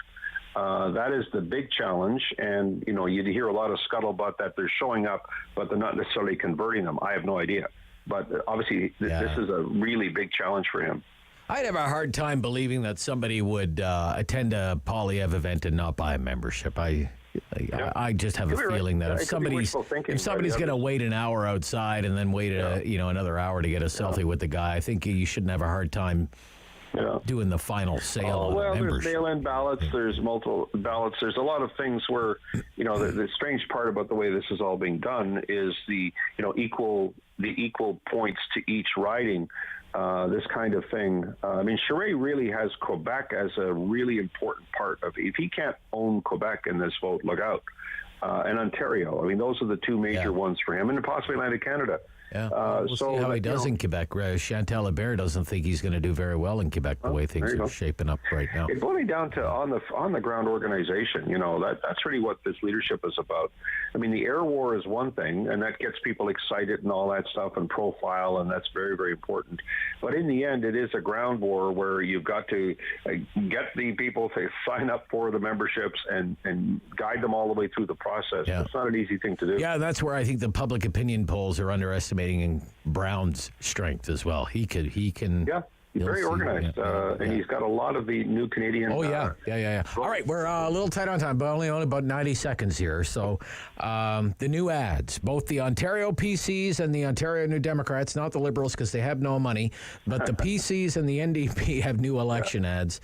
That is the big challenge, and you hear a lot of scuttlebutt that they're showing up, but they're not necessarily converting them. I have no idea, but obviously this is a really big challenge for him. I'd have a hard time believing that somebody would attend a Poilievre event and not buy a membership. I just have a feeling that if somebody's going to wait an hour outside and then wait another hour to get a selfie with the guy, I think you shouldn't have a hard time doing the final sale. There's mail-in ballots. There's multiple ballots. There's a lot of things where, the strange part about the way this is all being done is the equal points to each riding. This kind of thing. Charest really has Quebec as a really important part of it. If he can't own Quebec in this vote, look out. And Ontario. Those are the two major ones for him, and possibly Atlantic Canada. Yeah, we'll see how he does in Quebec. Chantal Hébert doesn't think he's going to do very well in Quebec the way things are shaping up right now. It's only down to on the ground organization. That's really what this leadership is about. The air war is one thing, and that gets people excited and all that stuff and profile, and that's very, very important. But in the end, it is a ground war where you've got to get the people to sign up for the memberships and guide them all the way through the process. Yeah. It's not an easy thing to do. Yeah, that's where I think the public opinion polls are underestimating Brown's strength as well. He can. Yeah, he's very organized, and he's got a lot of the new Canadian. Oh yeah. All right, we're a little tight on time, but only about 90 seconds here. So, the new ads, both the Ontario PCs and the Ontario New Democrats, not the Liberals because they have no money, but the PCs and the NDP have new election ads.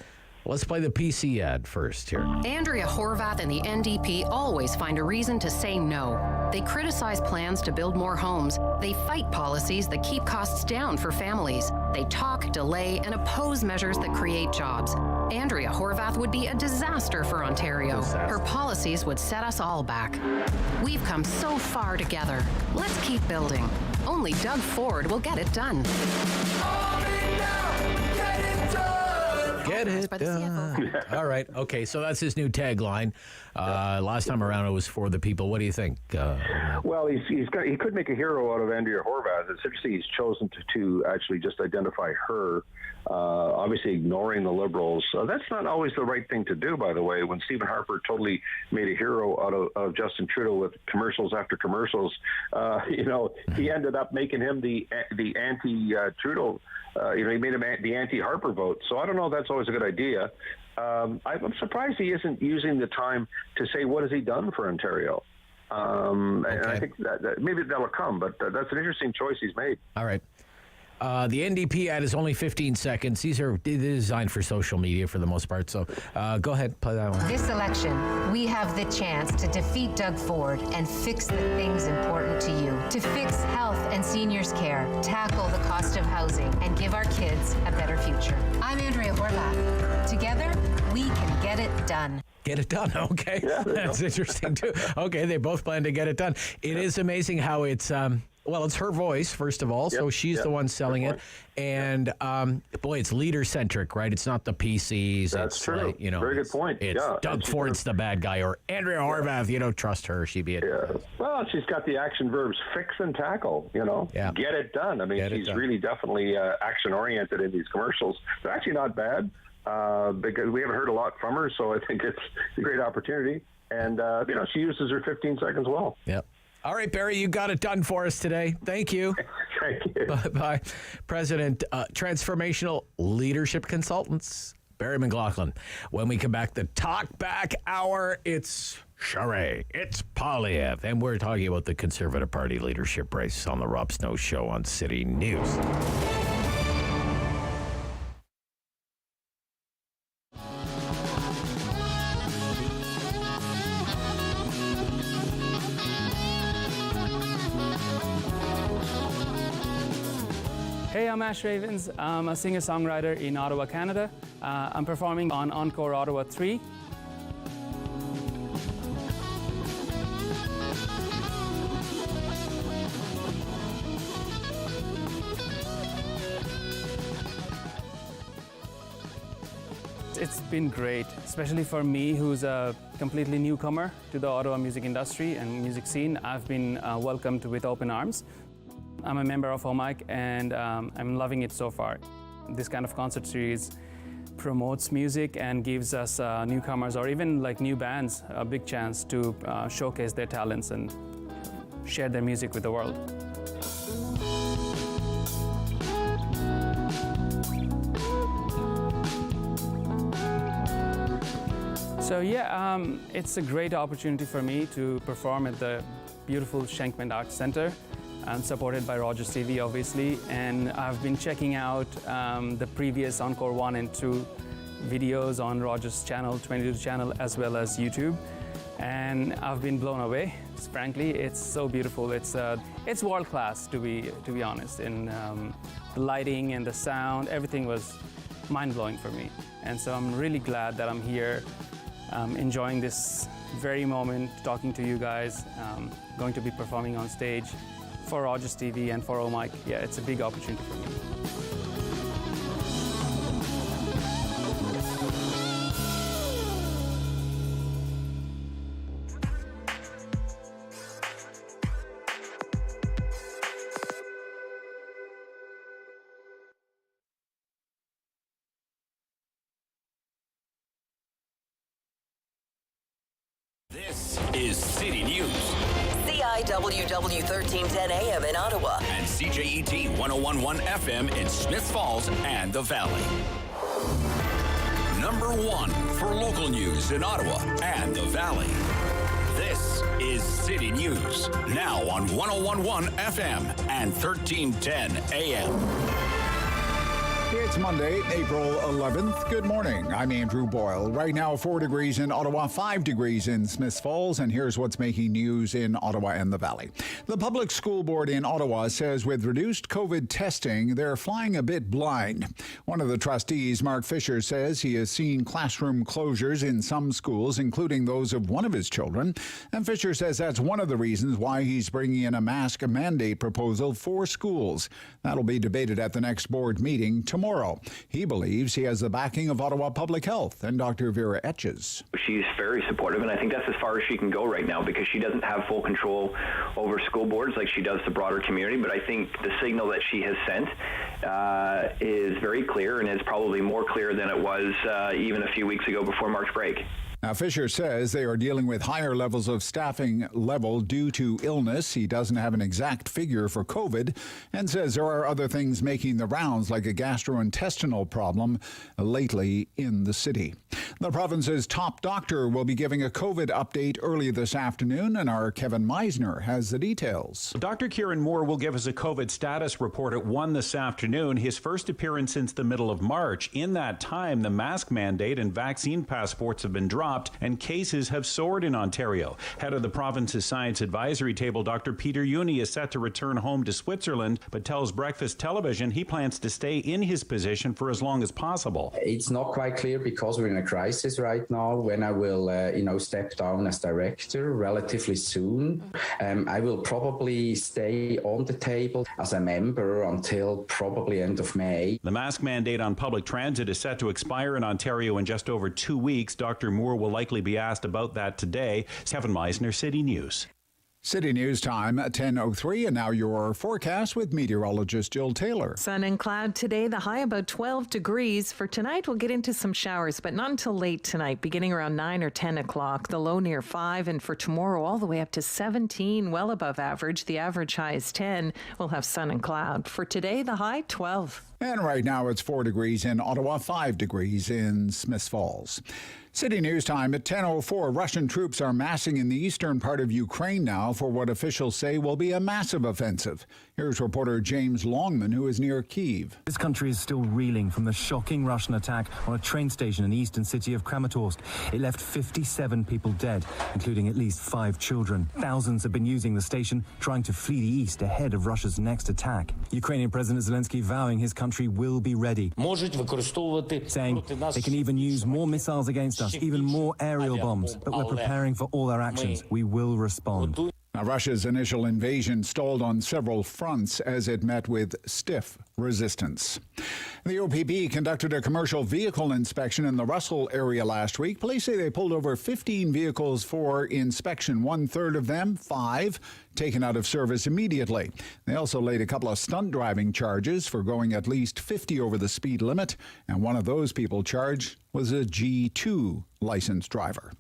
Let's play the PC ad first here. Andrea Horwath and the NDP always find a reason to say no. They criticize plans to build more homes. They fight policies that keep costs down for families. They talk, delay, and oppose measures that create jobs. Andrea Horwath would be a disaster for Ontario. Her policies would set us all back. We've come so far together. Let's keep building. Only Doug Ford will get it done. Get it done. All right. Okay. So that's his new tagline. Last time around, it was for the people. What do you think? Well, he could make a hero out of Andrea Horwath. It's interesting he's chosen to actually just identify her. Obviously ignoring the Liberals. That's not always the right thing to do, by the way. When Stephen Harper totally made a hero out of Justin Trudeau with commercials after commercials, he ended up making him the anti-Trudeau. He made him the anti-Harper vote. So I don't know if that's always a good idea. I'm surprised he isn't using the time to say what has he done for Ontario. And I think that maybe that'll come, but that's an interesting choice he's made. All right. The NDP ad is only 15 seconds. These are designed for social media for the most part. So go ahead, play that one. This election, we have the chance to defeat Doug Ford and fix the things important to you. To fix health and seniors care, tackle the cost of housing, and give our kids a better future. I'm Andrea Horwath. Together, we can get it done. Get it done. Okay. Yeah, that's interesting, too. Okay, they both plan to get it done. It is amazing how it's... Well, it's her voice, first of all, so she's the one selling it. And, boy, it's leader-centric, right? It's not the PCs. That's it's true. Like, very good point. It's Doug Ford's the bad guy, or Andrea Horwath, trust her. She'd be it. Yeah. Well, she's got the action verbs fix and tackle, Get it done. She's really definitely action-oriented in these commercials. They're actually not bad because we haven't heard a lot from her, so I think it's a great opportunity. And, she uses her 15 seconds well. Yep. All right, Barry, you got it done for us today. Thank you. Thank you. Bye-bye. President, Transformational Leadership Consultants, Barry McLoughlin. When we come back, the Talk Back Hour, it's Charest, it's Poilievre, and we're talking about the Conservative Party leadership race on the Rob Snow Show on City News. Hey, I'm Ash Ravens. I'm a singer-songwriter in Ottawa, Canada. I'm performing on Encore Ottawa 3. It's been great, especially for me, who's a completely newcomer to the Ottawa music industry and music scene. I've been welcomed with open arms. I'm a member of OMIC, and I'm loving it so far. This kind of concert series promotes music and gives us newcomers or even like new bands a big chance to showcase their talents and share their music with the world. So yeah, it's a great opportunity for me to perform at the beautiful Shenkman Arts Center. I'm supported by Rogers TV, obviously, and I've been checking out the previous Encore 1 and 2 videos on Rogers channel, 22 channel, as well as YouTube, and I've been blown away. Frankly, it's so beautiful. It's world class, to be honest. And the lighting and the sound, everything was mind-blowing for me. And so I'm really glad that I'm here, enjoying this very moment, talking to you guys, going to be performing on stage for Rogers TV and for OMIC. Yeah, it's a big opportunity for me. This is City News. CIWW 1310 AM in Ottawa. And CJET 1011 FM in Smiths Falls and the Valley. Number one for local news in Ottawa and the Valley. This is City News. Now on 1011 FM and 1310 AM. It's Monday, April 11th. Good morning. I'm Andrew Boyle. Right now, 4 degrees in Ottawa, 5 degrees in Smiths Falls, and here's what's making news in Ottawa and the Valley. The Public School Board in Ottawa says with reduced COVID testing, they're flying a bit blind. One of the trustees, Mark Fisher, says he has seen classroom closures in some schools, including those of one of his children. And Fisher says that's one of the reasons why he's bringing in a mask mandate proposal for schools. That'll be debated at the next board meeting tomorrow. He believes he has the backing of Ottawa Public Health and Dr. Vera Etches. She's very supportive, and I think that's as far as she can go right now because she doesn't have full control over school boards like she does the broader community. But I think the signal that she has sent is very clear and is probably more clear than it was even a few weeks ago before March break. Now, Fisher says they are dealing with higher levels of staffing level due to illness. He doesn't have an exact figure for COVID and says there are other things making the rounds, like a gastrointestinal problem lately in the city. The province's top doctor will be giving a COVID update early this afternoon, and our Kevin Meisner has the details. Dr. Kieran Moore will give us a COVID status report at 1 this afternoon, his first appearance since the middle of March. In that time, the mask mandate and vaccine passports have been dropped, and cases have soared in Ontario. Head of the province's science advisory table, Dr. Peter Juni, is set to return home to Switzerland, but tells Breakfast Television he plans to stay in his position for as long as possible. It's not quite clear because we're in a crisis right now when I will, step down as director relatively soon. I will probably stay on the table as a member until probably end of May. The mask mandate on public transit is set to expire in Ontario in just over 2 weeks. Dr. Moore will likely be asked about that today. Kevin Meisner, City News. City News time at 10:03, and now your forecast with meteorologist Jill Taylor. Sun and cloud today, the high about 12 degrees. For tonight, we'll get into some showers, but not until late tonight, beginning around 9 or 10 o'clock. The low near 5, and for tomorrow, all the way up to 17, well above average. The average high is 10. We'll have sun and cloud. For today, the high 12. And right now, it's 4 degrees in Ottawa, 5 degrees in Smiths Falls. City News time at 10:04. Russian troops are massing in the eastern part of Ukraine now for what officials say will be a massive offensive. Here's reporter James Longman, who is near Kyiv. This country is still reeling from the shocking Russian attack on a train station in the eastern city of Kramatorsk. It left 57 people dead, including at least 5 children. Thousands have been using the station, trying to flee the east ahead of Russia's next attack. Ukrainian President Zelensky vowing his country will be ready, saying they can even use more missiles against us, even more aerial bombs, but we're preparing for all our actions. We will respond. Now, Russia's initial invasion stalled on several fronts as it met with stiff resistance. The OPP conducted a commercial vehicle inspection in the Russell area last week. Police say they pulled over 15 vehicles for inspection. 1/3 of them, 5, taken out of service immediately. They also laid a couple of stunt driving charges for going at least 50 over the speed limit, and one of those people charged was a G2 licensed driver.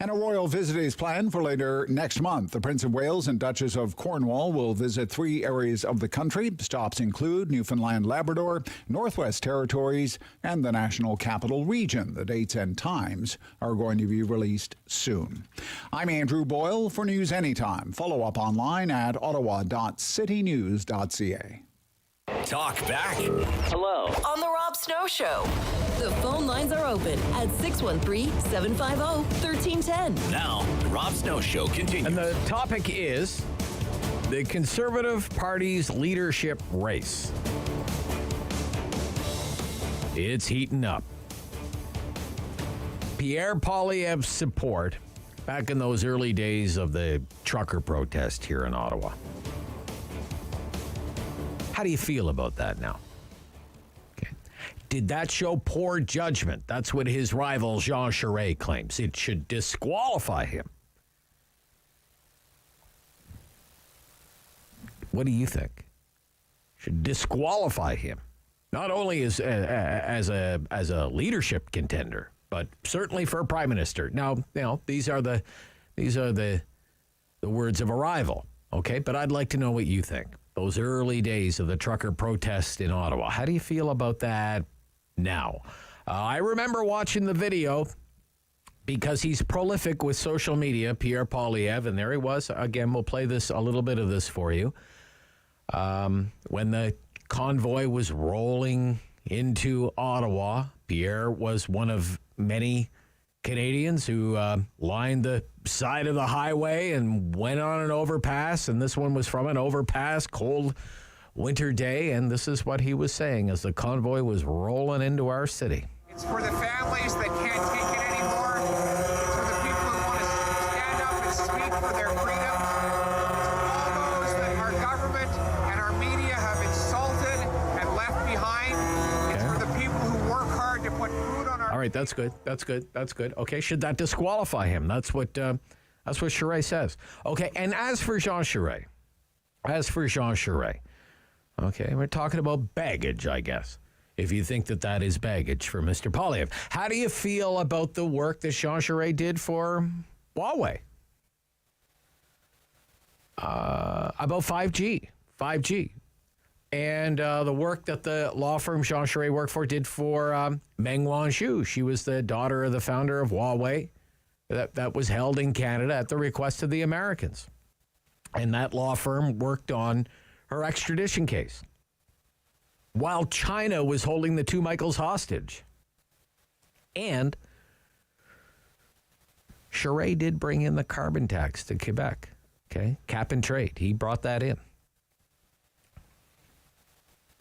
And a royal visit is planned for later next month. The Prince of Wales and Duchess of Cornwall will visit 3 areas of the country. Stops include Newfoundland, Labrador, Northwest Territories, and the National Capital Region. The dates and times are going to be released soon. I'm Andrew Boyle for News Anytime. Follow up online at ottawa.citynews.ca. Talk back. Hello. On the Rob Snow Show. The phone lines are open at 613-750-1310. Now, the Rob Snow Show continues. And the topic is the Conservative Party's leadership race. It's heating up. Pierre Poilievre's support back in those early days of the trucker protest here in Ottawa. How do you feel about that now? Okay. Did that show poor judgment? That's what his rival Jean Charest claims. It should disqualify him. What do you think? Should disqualify him, not only as a leadership contender, but certainly for a prime minister. Now, these are the words of a rival. Okay, but I'd like to know what you think. Those early days of the trucker protest in Ottawa. How do you feel about that now? I remember watching the video because he's prolific with social media, Pierre Poilievre, and there he was. Again, we'll play a little bit of this for you. When the convoy was rolling into Ottawa, Pierre was one of many Canadians who lined the side of the highway and went on an overpass, and this one was from an overpass, cold winter day, and this is what he was saying as the convoy was rolling into our city. It's for the families that can't take it anymore. It's for the people who want to stand up and speak for their freedom. It's for all those that our government and our media have insulted and left behind. It's for the people who work hard to put food on our... All right, that's good. Okay, should that disqualify him? That's what Charest says. Okay, and as for Jean Charest, okay, we're talking about baggage, I guess, if you think that is baggage for Mr. Poilievre. How do you feel about the work that Jean Charest did for Huawei? About 5G. And the work that the law firm Jean Charest worked for did for Meng Wanzhou. She was the daughter of the founder of Huawei that was held in Canada at the request of the Americans. And that law firm worked on her extradition case while China was holding the two Michaels hostage. And Charest did bring in the carbon tax to Quebec, okay? Cap and trade. He brought that in.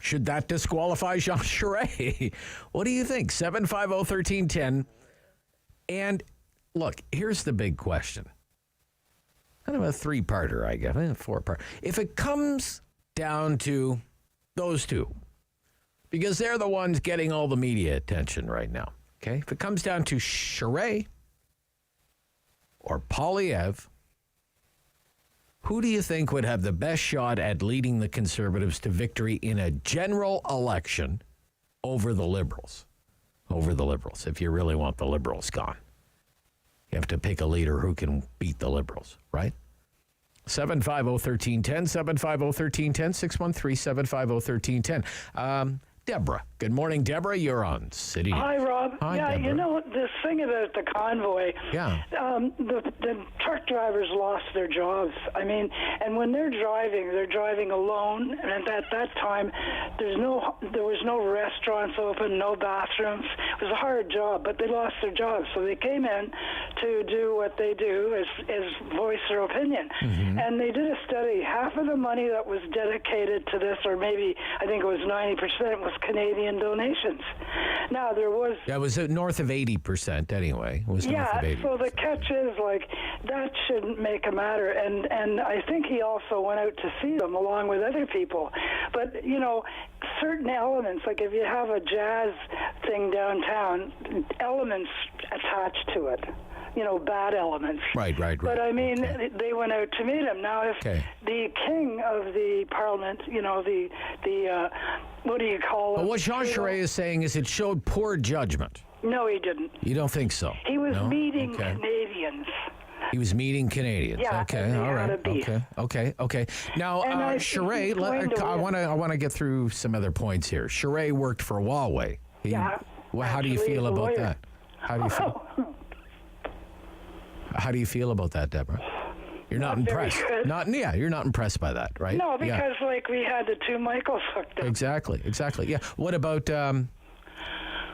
Should that disqualify Jean Charest? What do you think? 750-1310. And look, here's the big question. Kind of a three-parter, I guess. A four-part. If it comes down to those two, because they're the ones getting all the media attention right now, okay? If it comes down to Charest or Poilievre, who do you think would have the best shot at leading the Conservatives to victory in a general election over the Liberals? Over the Liberals, if you really want the Liberals gone. You have to pick a leader who can beat the Liberals, right? 750-1310, 750-1310, 613-750-1310. Deborah. Good morning, Deborah. You're on City News. Hi, Rob. Hi, yeah, Deborah. you know, this thing about the convoy, the truck drivers lost their jobs. I mean, and when they're driving alone, and at that time, there was no restaurants open, no bathrooms. It was a hard job, but they lost their jobs. So they came in to do what they do, is voice their opinion. Mm-hmm. And they did a study. Half of the money that was dedicated to this, or maybe, I think it was 90%, was Canadian donations. Now, there was... That was north of 80% anyway. It was north of 80%. So the catch is, that shouldn't make a matter. And I think he also went out to see them along with other people. But, certain elements, like if you have a jazz thing downtown, elements attached to it. bad elements. Right. But I mean, they went out to meet him. Now, if the king of the parliament, the what do you call it? But what Jean Charest is saying is it showed poor judgment. No, he didn't. You don't think so? He was meeting Canadians. He was meeting Canadians. Yeah, okay, all right. Okay. Now, Charest, I want to get through some other points here. Charest worked for Huawei. How do you feel about that? How do you feel? How do you feel about that, Deborah? You're not impressed. You're not impressed by that, right? No, because we had the two Michaels hooked up. Exactly. Yeah. What about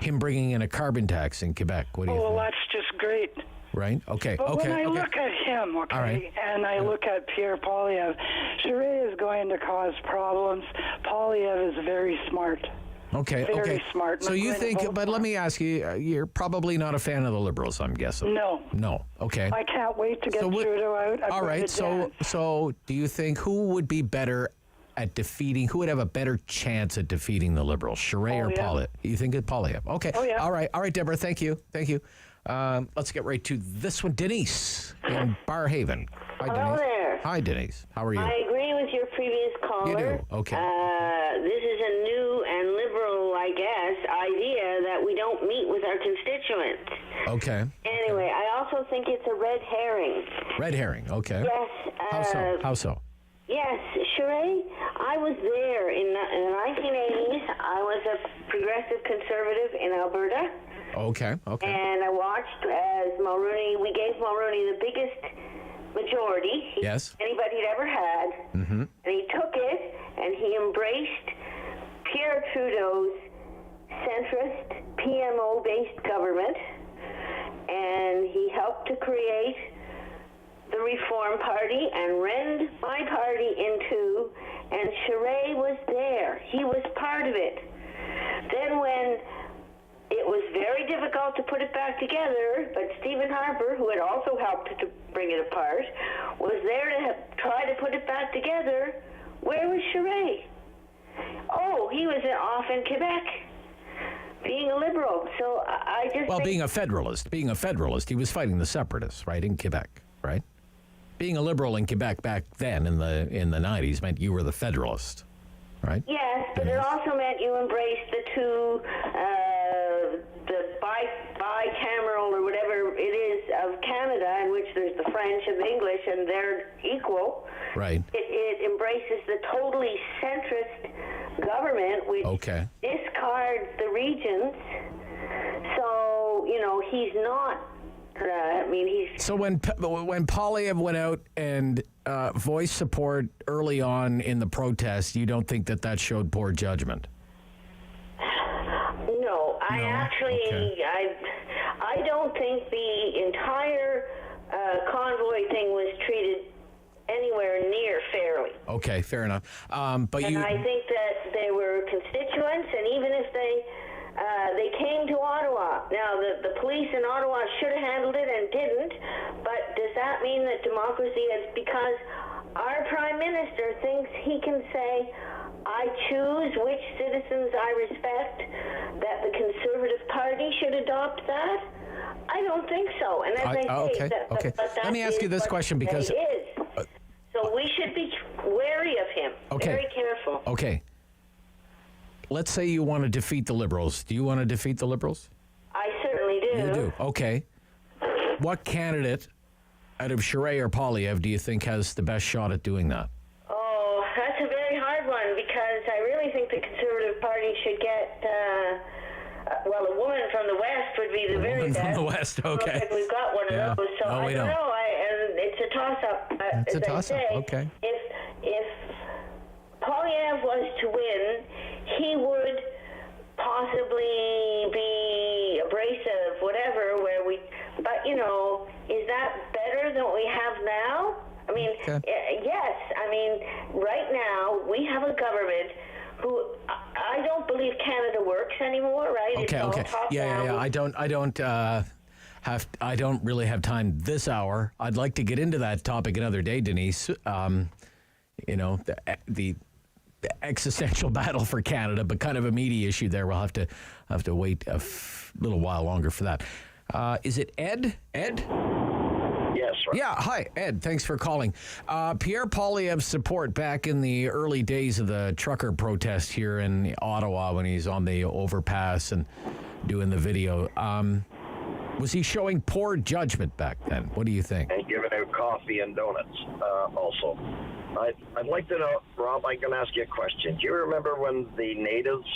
him bringing in a carbon tax in Quebec? What do you think? Well, that's just great. Right. Okay. But when I look at him, and I look at Pierre Poilievre, Charest is going to cause problems. Poilievre is very smart. Very smart. So you think, but let me ask you, you're probably not a fan of the Liberals, I'm guessing. No. Okay. I can't wait to get Trudeau out. All right. So do you think who would be better at defeating, who would have a better chance at defeating the Liberals, Charest or Poilievre? You think it's Poilievre? Okay. Oh, yeah. All right, Deborah, thank you. Let's get right to this one. Denise in Barrhaven. Hi, Denise. Hello there. Hi, Denise. How are you? I agree with your previous caller. You do? Okay. This is a new and liberal, I guess, idea that we don't meet with our constituents. Okay. Anyway, I also think it's a red herring. Red herring, okay. Yes. How so? Yes, Charest, I was there in the 1980s. I was a progressive conservative in Alberta. Okay. And I watched as we gave Mulroney the biggest majority anybody had ever had. Mm-hmm. And he took it and he embraced Pierre Trudeau's centrist, PMO-based government. And he helped to create the Reform Party and rend my party in two. And Charest was there. He was part of it. Then when it was very difficult to put it back together, but Stephen Harper, who had also helped to bring it apart, was there to try to put it back together. Where was Charest? Oh, he was off in Quebec, being a liberal. So I just being a federalist, he was fighting the separatists, right, in Quebec, right? Being a liberal in Quebec back then in the 90s meant you were the federalist, right? Yes, but it also meant you embraced the two, the bicameral or whatever it is of Canada, in which there's the French and the English, and they're equal. Right. It embraces the totally centrist government, which discards the regions. So, he's not. So when Poilievre went out and voiced support early on in the protest, you don't think that showed poor judgment? No, I don't think the entire convoy thing was treated anywhere near fairly. Okay, fair enough. I think that they were constituents, and even if they came to Ottawa. Now, the police in Ottawa should have handled it and didn't, but does that mean that democracy is because our Prime Minister thinks he can say, I choose which citizens I respect, that the Conservative Party should adopt that? I don't think so. And as I say, let me ask you this question because... So we should be wary of him, very careful. Okay. Let's say you want to defeat the Liberals. Do you want to defeat the Liberals? I certainly do. You do? Okay. What candidate out of Charest or Poilievre do you think has the best shot at doing that? Oh, that's a very hard one because I really think the Conservative Party should get, a woman from the West would be the very best. From the West, okay. We've got one of those, so I don't know. And it's a toss-up. It's a toss-up, okay. If Poilievre was to win, he would possibly be abrasive, whatever, but is that better than what we have now? I mean, yes. I mean, right now, we have a government who, I don't believe Canada works anymore, right? Okay. Yeah. I don't really have time this hour. I'd like to get into that topic another day, Denise. The existential battle for Canada, but kind of a meaty issue there. We'll have to wait a little while longer for that. Is it Ed? Ed? Yes, right. Yeah, hi, Ed. Thanks for calling. Pierre Poilievre's support back in the early days of the trucker protest here in Ottawa when he's on the overpass and doing the video. Was he showing poor judgment back then? What do you think? And giving out coffee and donuts also. I'd like to know, Rob, I can ask you a question. Do you remember when the natives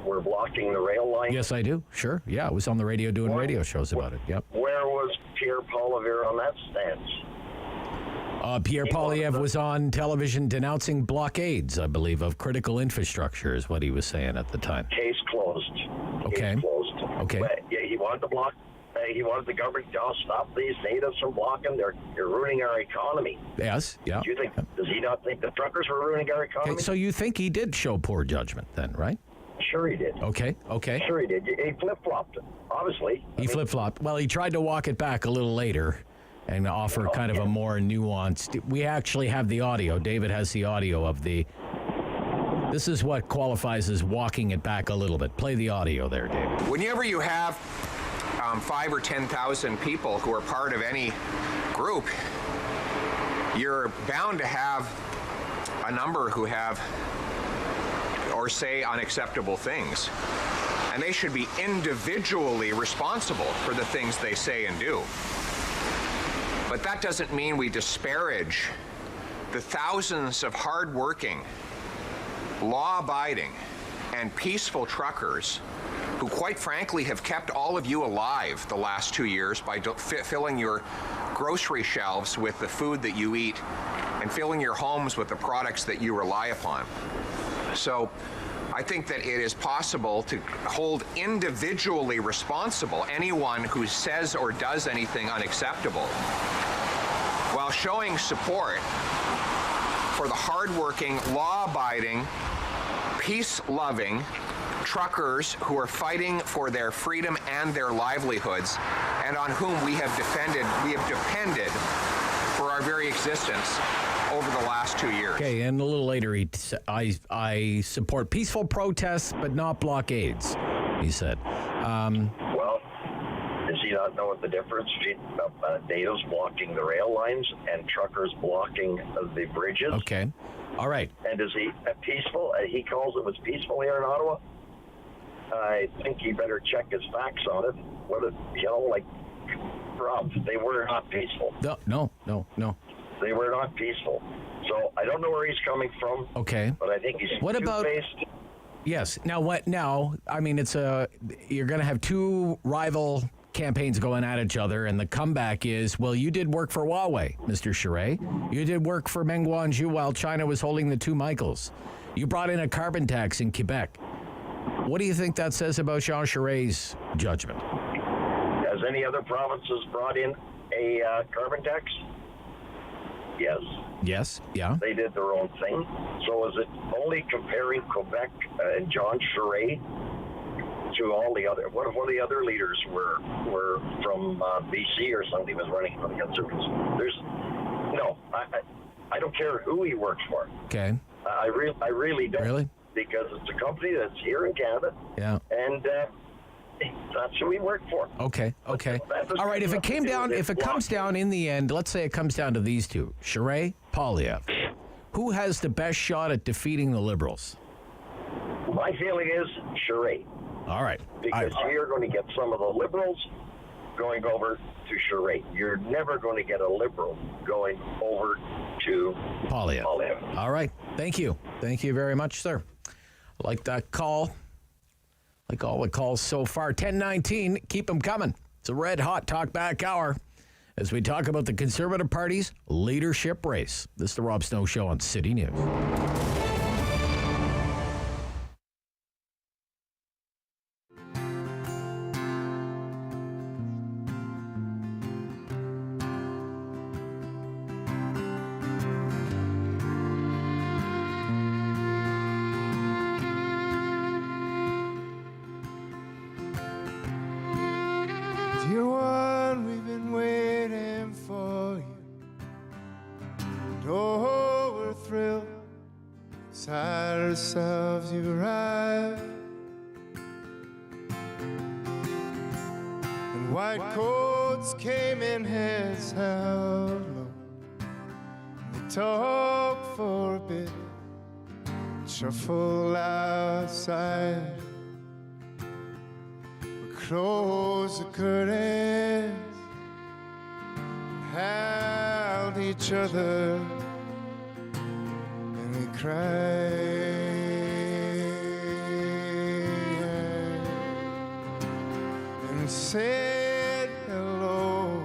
were blocking the rail line? Yes, I do. Sure. Yeah, I was on the radio doing radio shows about it. Yep. Where was Pierre Poilievre on that stance? Pierre Poilievre was on television denouncing blockades, I believe, of critical infrastructure is what he was saying at the time. Case closed. Okay. Case closed. Okay. Yeah, he wanted to block. He wanted the government to stop these natives from blocking. They're ruining our economy. Yes. Yeah. Do you think? Does he not think the truckers were ruining our economy? Okay, so you think he did show poor judgment then, right? Sure he did. Okay. Sure he did. He flip-flopped, obviously. He flip-flopped. Well, he tried to walk it back a little later and offer kind of a more nuanced. We actually have the audio. David has the audio of the. This is what qualifies as walking it back a little bit. Play the audio there, David. Whenever you have 5,000 or 10,000 people who are part of any group, you're bound to have a number who have or say unacceptable things. And they should be individually responsible for the things they say and do. But that doesn't mean we disparage the thousands of hardworking, law-abiding, and peaceful truckers who quite frankly have kept all of you alive the last 2 years by filling your grocery shelves with the food that you eat and filling your homes with the products that you rely upon. So I think that it is possible to hold individually responsible anyone who says or does anything unacceptable while showing support for the hardworking, law-abiding, peace-loving truckers who are fighting for their freedom and their livelihoods and on whom we have depended for our very existence over the last 2 years. Okay, and a little later, I support peaceful protests, but not blockades, he said. Well, does he not know what the difference between natives blocking the rail lines and truckers blocking the bridges? Okay, all right. And is he peaceful? He calls it was peaceful here in Ottawa. I think he better check his facts on it. Whether, like Rob, they were not peaceful. No. They were not peaceful. So I don't know where he's coming from. Okay. But I think he's two-faced. Yes. Now what? Now, I mean, you're going to have two rival campaigns going at each other, and the comeback is, well, you did work for Huawei, Mr. Charest. You did work for Meng Wanzhou while China was holding the two Michaels. You brought in a carbon tax in Quebec. What do you think that says about Jean Charest's judgment? Has any other provinces brought in a carbon tax? Yes. Yes, yeah. They did their own thing. So is it only comparing Quebec and John Charest to all the other, what if one of the other leaders were from BC or something, was running for the Conservatives? I don't care who he works for. Okay. I really don't. Really? Because it's a company that's here in Canada. Yeah. And that's who we work for. Okay. All right, if it comes down in the end, let's say it comes down to these two, Charest, Poilievre, who has the best shot at defeating the Liberals? My feeling is Charest. All right. Because you're going to get some of the Liberals going over to Charest. You're never going to get a Liberal going over to Poilievre. All right. Thank you. Thank you very much, sir. I like that call. Like all the calls so far. 1019, keep them coming. It's a red hot talk back hour as we talk about the Conservative Party's leadership race. This is the Rob Snow Show on City News. Dear one, we've been waiting for you. And oh, we're thrilled. Beside ourselves, you've arrived. White coats came in heads held low. They talked for a bit, shuffle outside. We closed the curtains, held each other, and we cried. And said hello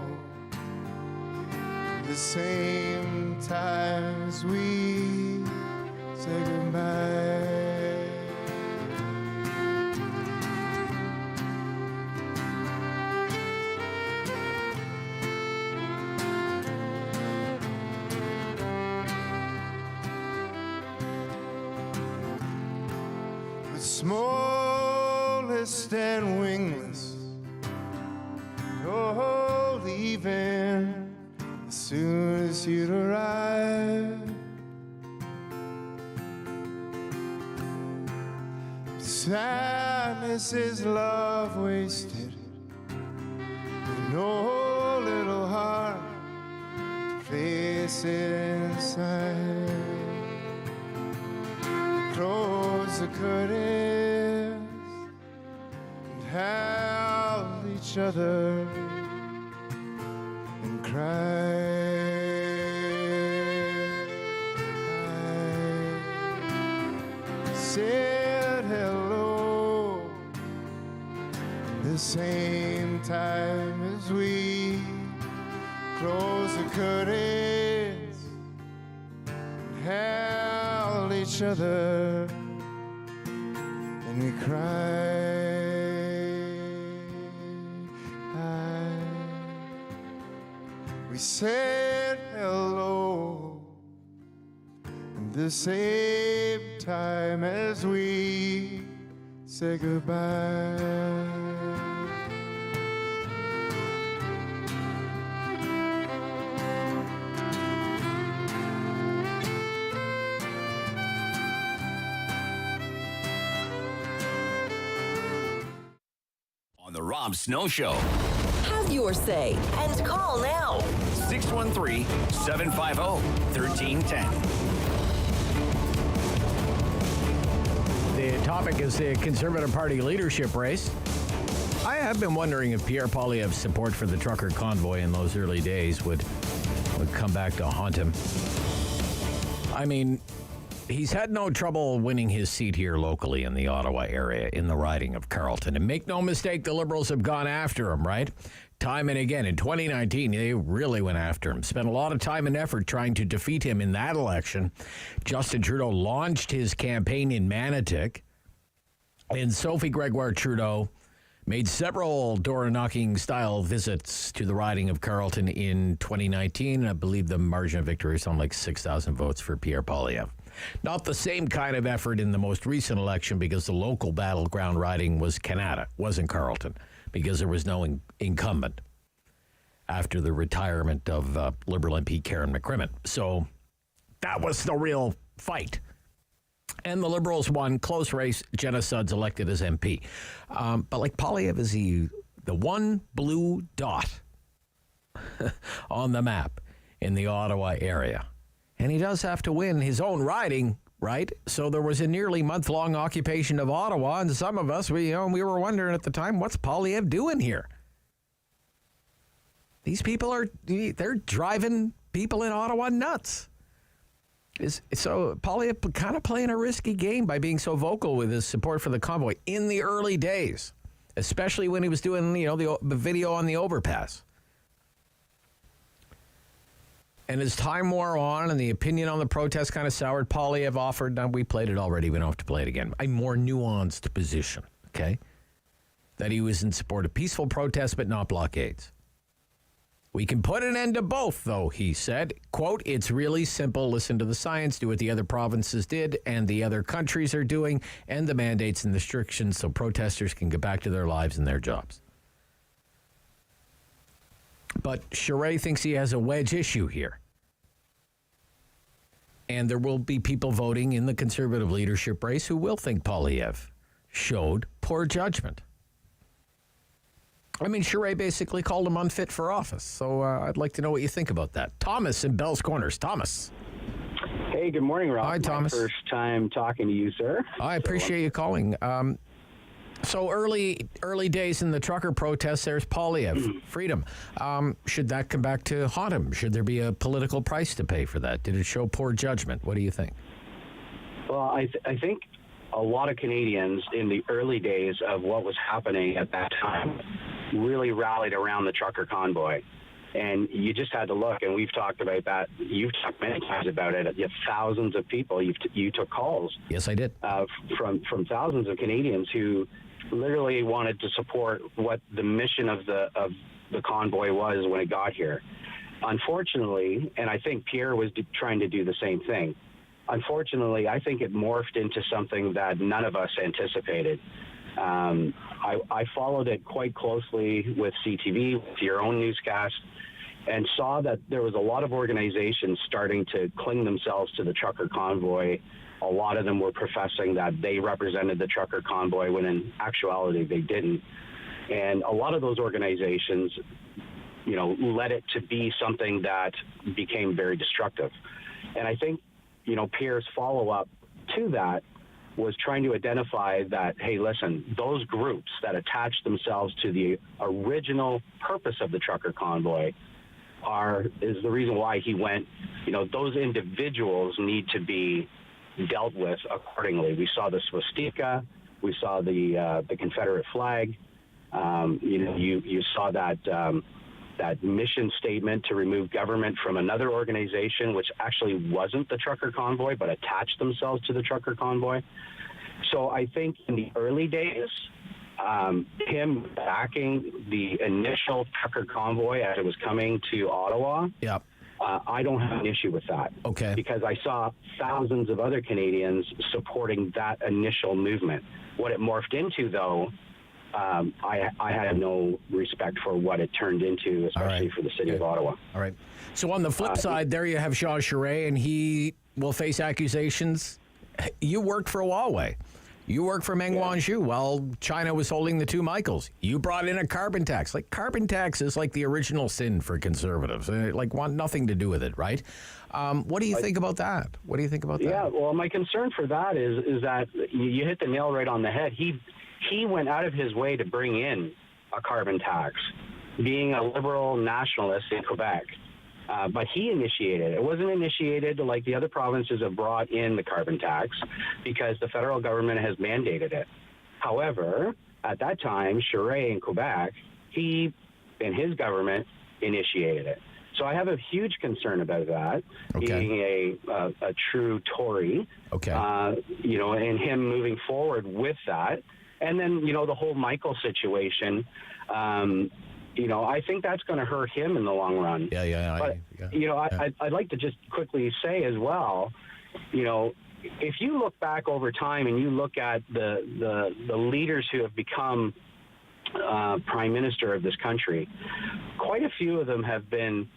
the same time as we said goodbye. But smallest and wingless, oh, leaving as soon as you'd arrive. Sadness is love wasted, with no little heart to place it inside. Close the curtains and held each other and cried. Said hello the same time as we closed the curtains and held each other and we cried. We said hello at the same time as we said goodbye. On the Rob Snow Show. Have your say and call now. 613-750-1310. The topic is the Conservative Party leadership race. I have been wondering if Pierre Poilievre's support for the trucker convoy in those early days would come back to haunt him. I mean, he's had no trouble winning his seat here locally in the Ottawa area in the riding of Carleton. And make no mistake, the Liberals have gone after him, right? Time and again. In 2019, they really went after him. Spent a lot of time and effort trying to defeat him in that election. Justin Trudeau launched his campaign in Manotick. And Sophie Gregoire Trudeau made several door-knocking style visits to the riding of Carleton in 2019. I believe the margin of victory is something like 6,000 votes for Pierre Poilievre. Not the same kind of effort in the most recent election because the local battleground riding was Canada, wasn't Carleton, because there was no incumbent after the retirement of Liberal MP Karen McCrimmon. So that was the real fight. And the Liberals won. Close race. Jenna Sudds elected as MP. But like Poilievre is the one blue dot on the map in the Ottawa area. And he does have to win his own riding, right? So there was a nearly month-long occupation of Ottawa, and some of us, we were wondering at the time, what's Poilievre doing here? These people they're driving people in Ottawa nuts. So Poilievre kind of playing a risky game by being so vocal with his support for the convoy in the early days, especially when he was doing, the video on the overpass. And as time wore on and the opinion on the protest kind of soured, Poilievre offered, we played it already, we don't have to play it again, a more nuanced position, okay? That he was in support of peaceful protests but not blockades. We can put an end to both, though, he said. Quote, it's really simple. Listen to the science, do what the other provinces did and the other countries are doing, and the mandates and restrictions so protesters can get back to their lives and their jobs. But Charest thinks he has a wedge issue here. And there will be people voting in the Conservative leadership race who will think Poilievre showed poor judgment. I mean, Charest basically called him unfit for office. So I'd like to know what you think about that. Thomas in Bell's Corners. Thomas. Hey, good morning, Rob. Hi, Thomas. My first time talking to you, sir. I appreciate you calling. So early days in the trucker protests, there's Poilievre, freedom. Should that come back to haunt him? Should there be a political price to pay for that? Did it show poor judgment? What do you think? Well, I think a lot of Canadians in the early days of what was happening at that time really rallied around the trucker convoy. And you just had to look, and we've talked about that. You've talked many times about it. You have thousands of people. You took calls. Yes, I did. From thousands of Canadians who literally wanted to support what the mission of the convoy was when it got here. Unfortunately, and I think Pierre was trying to do the same thing. Unfortunately, I think it morphed into something that none of us anticipated. I followed it quite closely with CTV, with your own newscast, and saw that there was a lot of organizations starting to cling themselves to the trucker convoy. A lot of them were professing that they represented the trucker convoy when in actuality they didn't. And a lot of those organizations, led it to be something that became very destructive. And I think, Pierre's follow-up to that was trying to identify that, hey, listen, those groups that attached themselves to the original purpose of the trucker convoy is the reason why he went, those individuals need to be dealt with accordingly. We saw the swastika, we saw the Confederate flag, you saw that mission statement to remove government from another organization, which actually wasn't the trucker convoy, but attached themselves to the trucker convoy. So I think in the early days, him backing the initial trucker convoy as it was coming to Ottawa, I don't have an issue with that. Okay. Because I saw thousands of other Canadians supporting that initial movement. What it morphed into, though, I had no respect for what it turned into, especially for the city of Ottawa. All right. So on the flip side, there you have Jean Charest, and he will face accusations. You worked for Huawei. You worked for Meng Wanzhou while China was holding the two Michaels. You brought in a carbon tax. Like, carbon tax is like the original sin for conservatives. Want nothing to do with it, right? What do you think about that? What do you think about that? Yeah, well, my concern for that is that you hit the nail right on the head. He went out of his way to bring in a carbon tax, being a liberal nationalist in Quebec. But he initiated it. It wasn't initiated like the other provinces have brought in the carbon tax because the federal government has mandated it. However, at that time, Charest in Quebec, he and his government initiated it. So I have a huge concern about that, being a true Tory, and him moving forward with that. And then, the whole Michael situation, I think that's going to hurt him in the long run. I'd like to just quickly say as well, if you look back over time and you look at the leaders who have become prime minister of this country, quite a few of them have been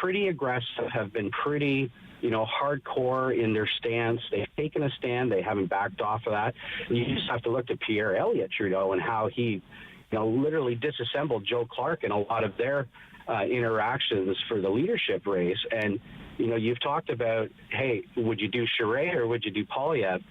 pretty aggressive, have been pretty hardcore in their stance. They've taken a stand. They haven't backed off of that. You just have to look at Pierre Elliott Trudeau and how he literally disassembled Joe Clark in a lot of their interactions for the leadership race. And, you've talked about, hey, would you do Charest or would you do Poilievre?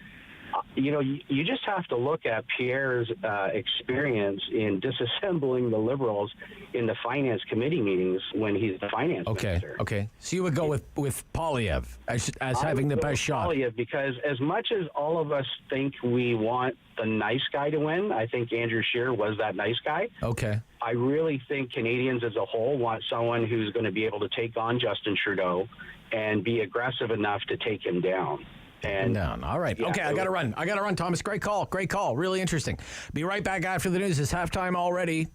You just have to look at Pierre's experience in disassembling the Liberals in the finance committee meetings when he's the finance minister. Okay. So you would go with Poilievre as having the best shot. Poilievre, because as much as all of us think we want the nice guy to win, I think Andrew Scheer was that nice guy. Okay. I really think Canadians as a whole want someone who's going to be able to take on Justin Trudeau and be aggressive enough to take him down. All right. Okay, I got to run. Thomas, great call. Really interesting. Be right back after the news. It's halftime already.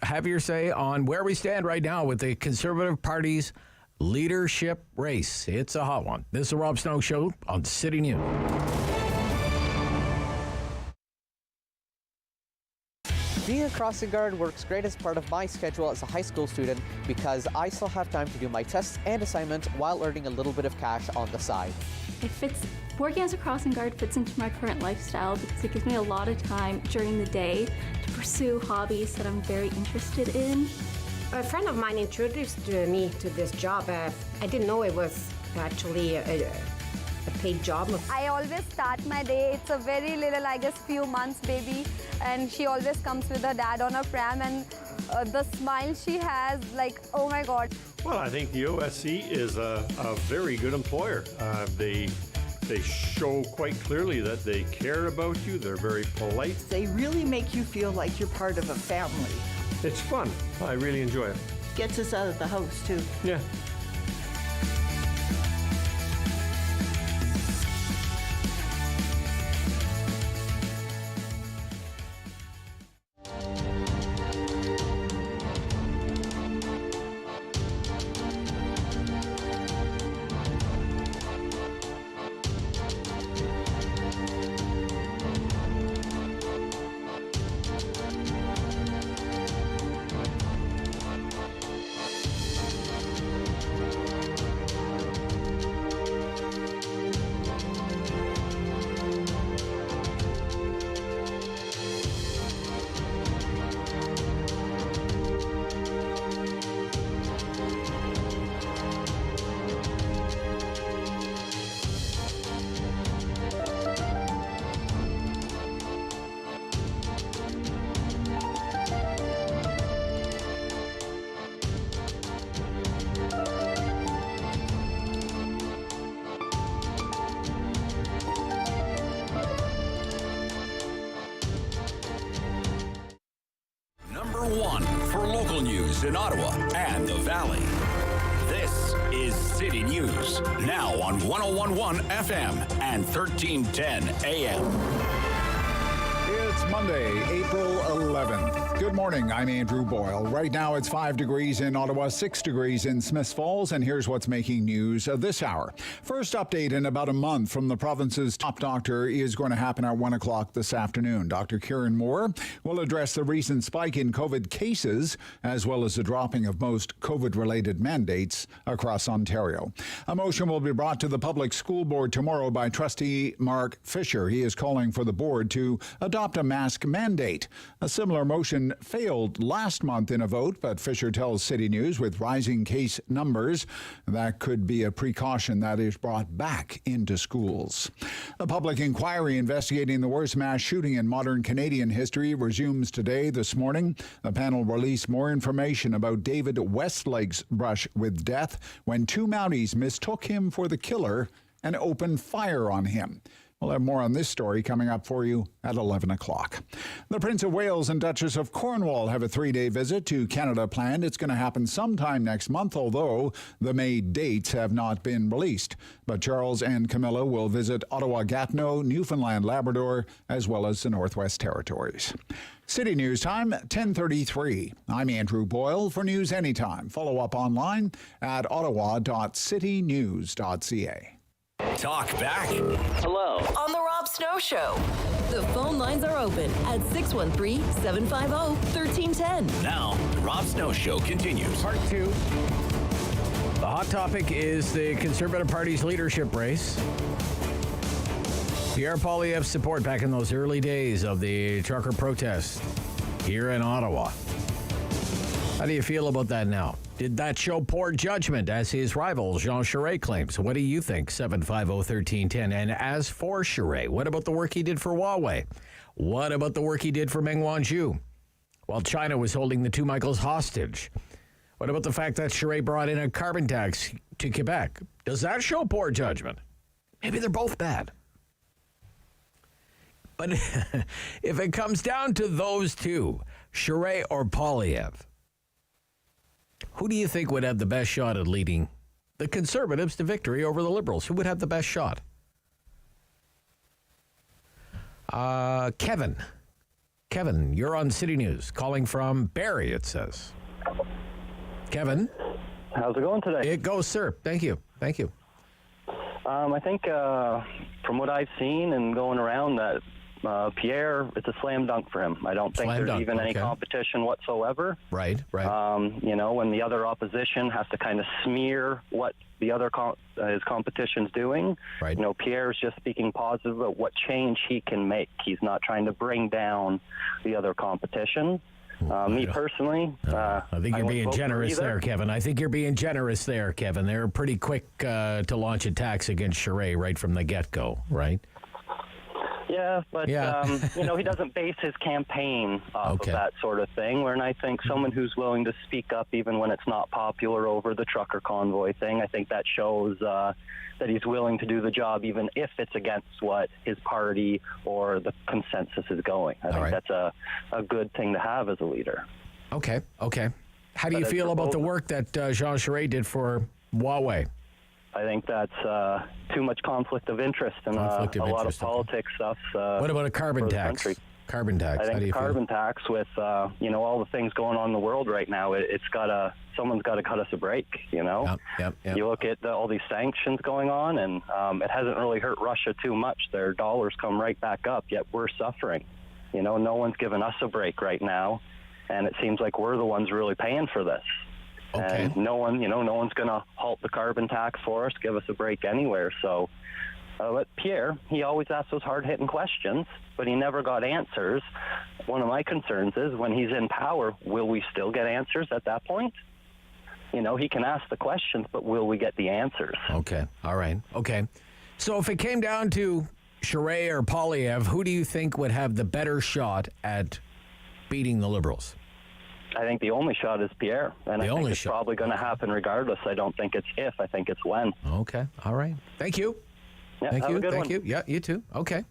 Have your say on where we stand right now with the Conservative Party's leadership race. It's a hot one. This is the Rob Snow Show on City News. Being a crossing guard works great as part of my schedule as a high school student because I still have time to do my tests and assignments while earning a little bit of cash on the side. Working as a crossing guard fits into my current lifestyle because it gives me a lot of time during the day to pursue hobbies that I'm very interested in. A friend of mine introduced me to this job. I didn't know it was actually a paid job. I always start my day. It's a very little, I guess, few months baby, and she always comes with her dad on her pram, and the smile she has, like, oh my God. Well, I think the OSC is a very good employer. They show quite clearly that they care about you. They're very polite. They really make you feel like you're part of a family. It's fun. I really enjoy it. Gets us out of the house, too. Yeah. One for local news in Ottawa and the Valley. This is City News, now on 101.1 FM and 1310 AM. It's Monday, April 11th. Good morning, I'm Andrew Boyle. Right now it's 5 degrees in Ottawa, 6 degrees in Smiths Falls, and here's what's making news this hour. First update in about a month from the province's top doctor is going to happen at 1 o'clock this afternoon. Dr. Kieran Moore will address the recent spike in COVID cases, as well as the dropping of most COVID-related mandates across Ontario. A motion will be brought to the Public School Board tomorrow by Trustee Mark Fisher. He is calling for the board to adopt a mask mandate. A similar motion failed last month in a vote, but Fisher tells City News with rising case numbers, that could be a precaution that is brought back into schools. A public inquiry investigating the worst mass shooting in modern Canadian history resumes today. This morning, the panel released more information about David Westlake's brush with death when two Mounties mistook him for the killer and opened fire on him. We'll have more on this story coming up for you at 11 o'clock. The Prince of Wales and Duchess of Cornwall have a 3-day visit to Canada planned. It's going to happen sometime next month, although the May dates have not been released. But Charles and Camilla will visit Ottawa, Gatineau, Newfoundland, Labrador, as well as the Northwest Territories. City News Time, 10:33. I'm Andrew Boyle for News Anytime. Follow up online at ottawa.citynews.ca. Talk back. Hello. On the Rob Snow Show. The phone lines are open at 613-750-1310. Now, the Rob Snow Show continues. Part 2. The hot topic is the Conservative Party's leadership race. Pierre Poilievre's support back in those early days of the trucker protest here in Ottawa. How do you feel about that now? Did that show poor judgment, as his rival Jean Charest claims? What do you think? 750-1310. And as for Charest, what about the work he did for Huawei? What about the work he did for Meng Wanzhou while China was holding the two Michaels hostage? What about the fact that Charest brought in a carbon tax to Quebec? Does that show poor judgment? Maybe they're both bad. But if it comes down to those two, Charest or Poilievre, who do you think would have the best shot at leading the Conservatives to victory over the Liberals? Who would have the best shot? Kevin, you're on City News, calling from Barrie, it says. Kevin? How's it going today? It goes, sir. Thank you. I think from what I've seen and going around that Pierre, it's a slam dunk for him. I don't think there's even any competition whatsoever. Right. When the other opposition has to kind of smear what the other his competition's doing, Pierre's just speaking positive about what change he can make. He's not trying to bring down the other competition. Me personally, I think you're being generous there, Kevin. I think you're being generous there, Kevin. They're pretty quick to launch attacks against Charest right from the get-go, right? Yeah, but he doesn't base his campaign off of that sort of thing. And I think someone who's willing to speak up even when it's not popular over the trucker convoy thing, I think that shows that he's willing to do the job even if it's against what his party or the consensus is going. I think that's a good thing to have as a leader. Okay. How do you feel about the work that Jean Charest did for Huawei? I think that's too much conflict of interest and a lot of politics stuff. What about a carbon tax? Carbon tax. I think carbon tax with all the things going on in the world right now. Someone's got to cut us a break. Yep. You look at all these sanctions going on, and it hasn't really hurt Russia too much. Their dollars come right back up, yet we're suffering. No one's giving us a break right now, and it seems like we're the ones really paying for this. Okay. And no one's going to halt the carbon tax for us, give us a break anywhere. So, but Pierre, he always asks those hard-hitting questions, but he never got answers. One of my concerns is when he's in power, will we still get answers at that point? He can ask the questions, but will we get the answers? Okay. All right. Okay. So if it came down to Charest or Poilievre, who do you think would have the better shot at beating the Liberals? I think the only shot is Pierre, and I think it's probably going to happen regardless. I don't think it's if, I think it's when. Okay, all right. Thank you. Yeah, Thank have you. a good Thank one. you. Yeah, you too. Okay.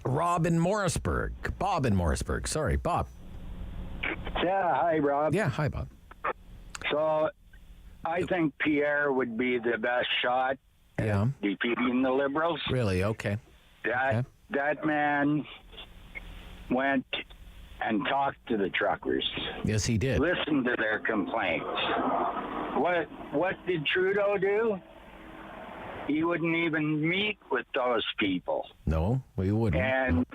Rob in Morrisburg. Bob in Morrisburg. Sorry, Bob. Yeah, hi, Rob. Yeah, hi, Bob. So, I think Pierre would be the best shot at defeating the Liberals. Really? Okay. That man went and talked to the truckers. Yes, he did. Listened to their complaints. What did Trudeau do? He wouldn't even meet with those people. No, we wouldn't.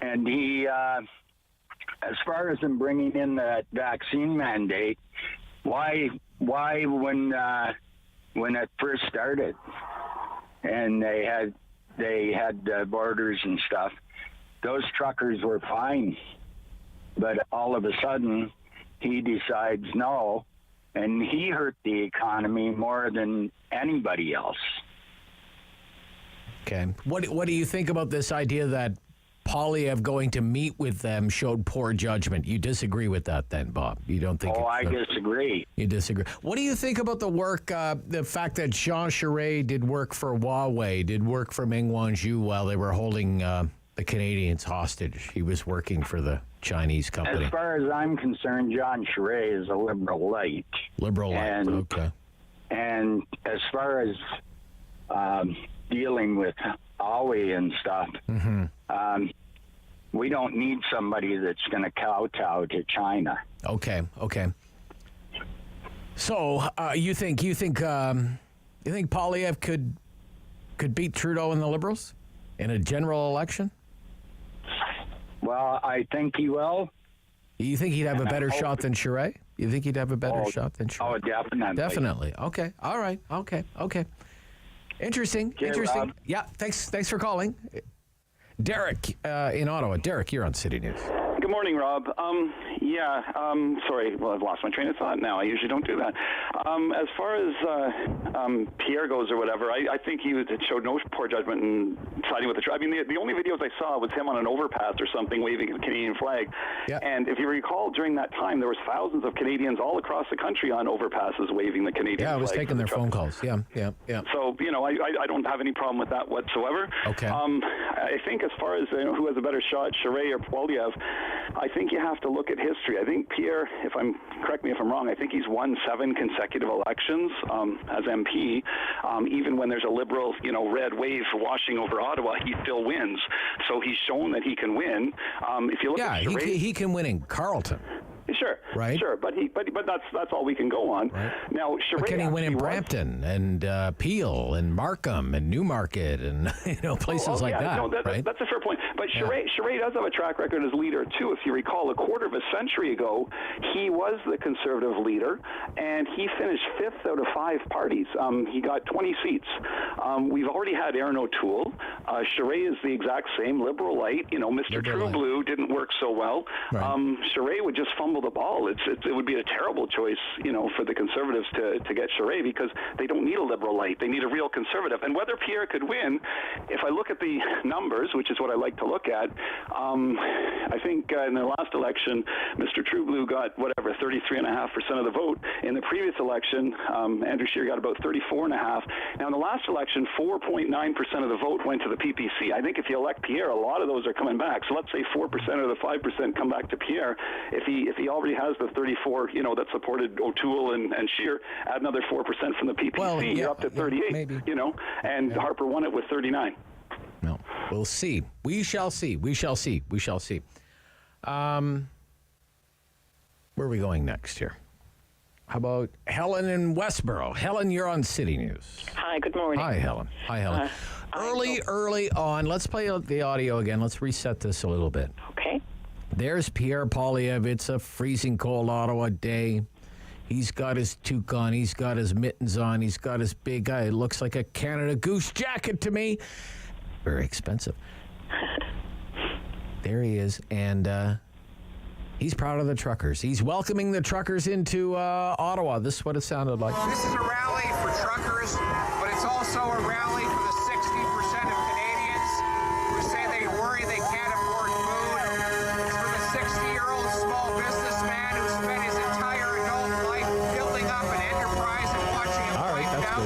And he, as far as him bringing in that vaccine mandate, why when it first started, and they had borders and stuff, those truckers were fine, but all of a sudden he decides no, and he hurt the economy more than anybody else. Okay. What do you think about this idea that Poilievre going to meet with them showed poor judgment? You disagree with that then, Bob? You don't think? I disagree. You disagree. What do you think about the work, the fact that Jean Charest did work for Huawei, did work for Meng Wanzhou while they were holding the Canadians hostage? He was working for the Chinese company. As far as I'm concerned, John Charest is a liberal light. Liberal light, okay. And as far as dealing with Huawei and stuff, we don't need somebody that's going to kowtow to China. Okay. So you think Poilievre could beat Trudeau and the Liberals in a general election? Well, I think he will. You think he'd have a better shot than Charest? You think he'd have a better shot than Charest? Oh, definitely. Definitely. Okay. All right. Okay. Interesting. Rob. Yeah. Thanks for calling. Derek in Ottawa. Derek, you're on City News. Good morning, Rob. Sorry, well, I've lost my train of thought now. I usually don't do that. As far as Pierre goes or whatever, I think he showed no poor judgment in siding with the tribe. I mean, the only videos I saw was him on an overpass or something waving the Canadian flag. Yeah. And if you recall, during that time, there was thousands of Canadians all across the country on overpasses waving the Canadian flag. Yeah, I was taking their phone calls. Yeah. So, I don't have any problem with that whatsoever. Okay. I think as far as who has a better shot, Charest or Poilievre, I think you have to look at history. I think Pierre, correct me if I'm wrong, I think he's won 7 consecutive elections as MP. Even when there's a Liberal, red wave washing over Ottawa, he still wins. So he's shown that he can win. If you look at Charest, he can win in Carleton. Sure, Sure. Right. Sure. But that's all we can go on. Right. Now, Charest, but can he win in Brampton and Peel and Markham and Newmarket and places like that? No, right? That's a fair point. But Charest does have a track record as leader too. If you recall, a quarter of a century ago, he was the Conservative leader, and he finished 5th out of 5 parties. He got 20 seats. We've already had Aaron O'Toole. Charest is the exact same liberal light. Mr. True Blue didn't work so well. Right. Charest would just fumble the ball. It would be a terrible choice, for the Conservatives to get Charest, because they don't need a liberal light. They need a real Conservative. And whether Pierre could win, if I look at the numbers, which is what I like to look at, I think in the last election, Mr. True Blue got 33.5% of the vote. In the previous election, Andrew Scheer got about 34.5%. Now, in the last election, 4.9% of the vote went to the PPC. I think if you elect Pierre, a lot of those are coming back. So let's say 4% or the 5% come back to Pierre. If he already has the 34, that supported O'Toole and Scheer, add another 4% from the PPC, you're up to 38. Maybe. And Harper won it with 39. No, we'll see. We shall see. We shall see. We shall see. Where are we going next here? How about Helen in Westboro? Helen, you're on City News. Hi, good morning. Hi, Helen. Early on. Let's play the audio again. Let's reset this a little bit. Okay. There's Pierre Poilievre. It's a freezing cold Ottawa day. He's got his toque on. He's got his mittens on. He's got his big guy. It looks like a Canada Goose jacket to me. Very expensive. There he is. And he's proud of the truckers. He's welcoming the truckers into Ottawa. This is what it sounded like. This is a rally for truckers, but it's also a rally for the 60% of Canadians who say they worry they can't afford food. It's for the 60-year-old small businessman who spent his entire adult life building up an enterprise and watching it break down.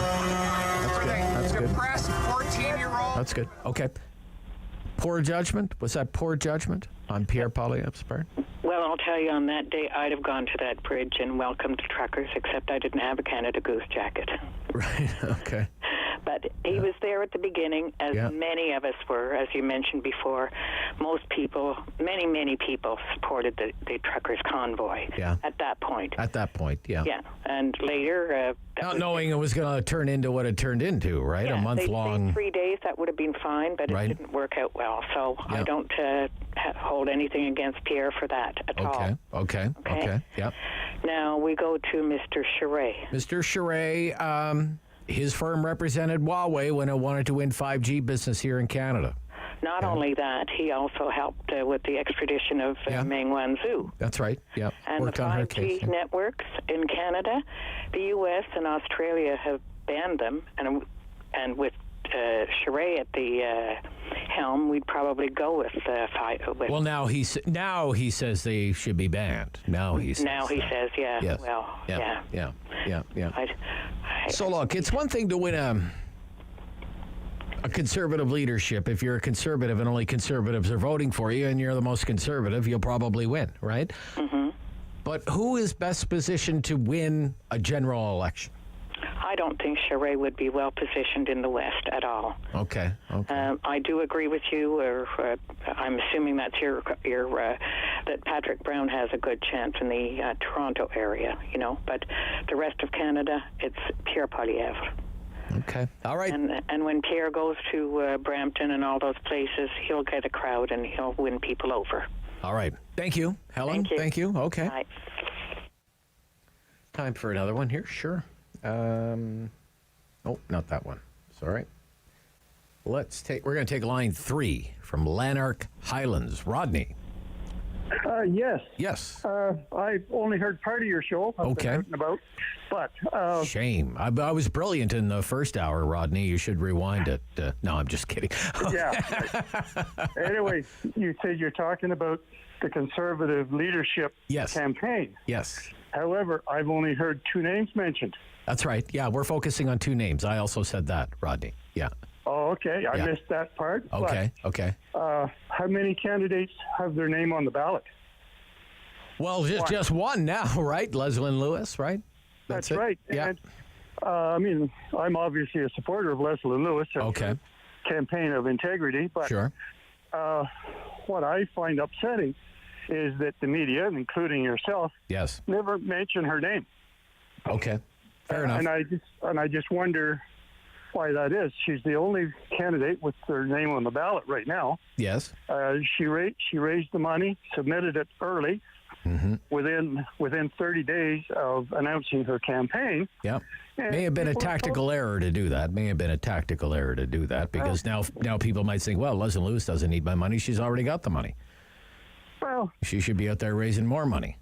It's for the depressed 14-year-old. That's good. Okay. Poor judgment? Was that poor judgment on Pierre Poilievre's part? Well, I'll tell you, on that day, I'd have gone to that bridge and welcomed the truckers, except I didn't have a Canada Goose jacket. Right, okay. But he was there at the beginning, as many of us were, as you mentioned before. Most people, many people supported the truckers' convoy at that point. At that point, yeah. Yeah, and later... not knowing it was going to turn into what it turned into, right? Yeah, a month-long... 3 days, that would have been fine, but it didn't work out well. So I don't hold anything against Pierre for that at all. Okay, yep. Now we go to Mr. Charest. Mr. Charest, his firm represented Huawei when it wanted to win 5G business here in Canada. Not only that, he also helped with the extradition of Meng Wanzhou. That's right, yeah. And worked the on her 5G case. networks in Canada, the U.S. and Australia have banned them, and with Charest at the helm, we'd probably go with 5. Well, now he says they should be banned. Now he says. Yes. Well, yeah. So look, it's one thing to win a conservative leadership. If you're a conservative and only conservatives are voting for you, and you're the most conservative, you'll probably win, right? Mm-hmm. But who is best positioned to win a general election? I don't think Charest would be well positioned in the West at all. Okay. I do agree with you, or I'm assuming that's your that Patrick Brown has a good chance in the Toronto area, but the rest of Canada, it's Pierre Poilievre. Okay. All right. And when Pierre goes to Brampton and all those places, he'll get a crowd and he'll win people over. All right. Thank you, Helen. Thank you. Okay. Bye. Time for another one here. Sure. Oh, not that one. Sorry. We're going to take line 3 from Lanark Highlands. Rodney. Yes. Yes. I only heard part of your show. I've been out and about, but shame. I was brilliant in the first hour, Rodney. You should rewind it. No, I'm just kidding. Yeah. Anyway, you said you're talking about the Conservative leadership campaign. Yes. However, I've only heard 2 names mentioned. That's right. Yeah, we're focusing on 2 names. I also said that, Rodney. Yeah. Oh, okay. I missed that part. Okay. How many candidates have their name on the ballot? Well, just one now, right? Leslie Lewis, right? That's right. Yeah. And, I mean, I'm obviously a supporter of Leslie Lewis. Okay. Campaign of integrity, but what I find upsetting is that the media, including yourself, never mention her name. Okay, fair enough. And I just wonder why that is. She's the only candidate with her name on the ballot right now. Yes. She raised the money, submitted it early, within 30 days of announcing her campaign. Yeah. May have been a tactical error to do that. Because now people might think, well, Leslie Lewis doesn't need my money. She's already got the money. Well, she should be out there raising more money.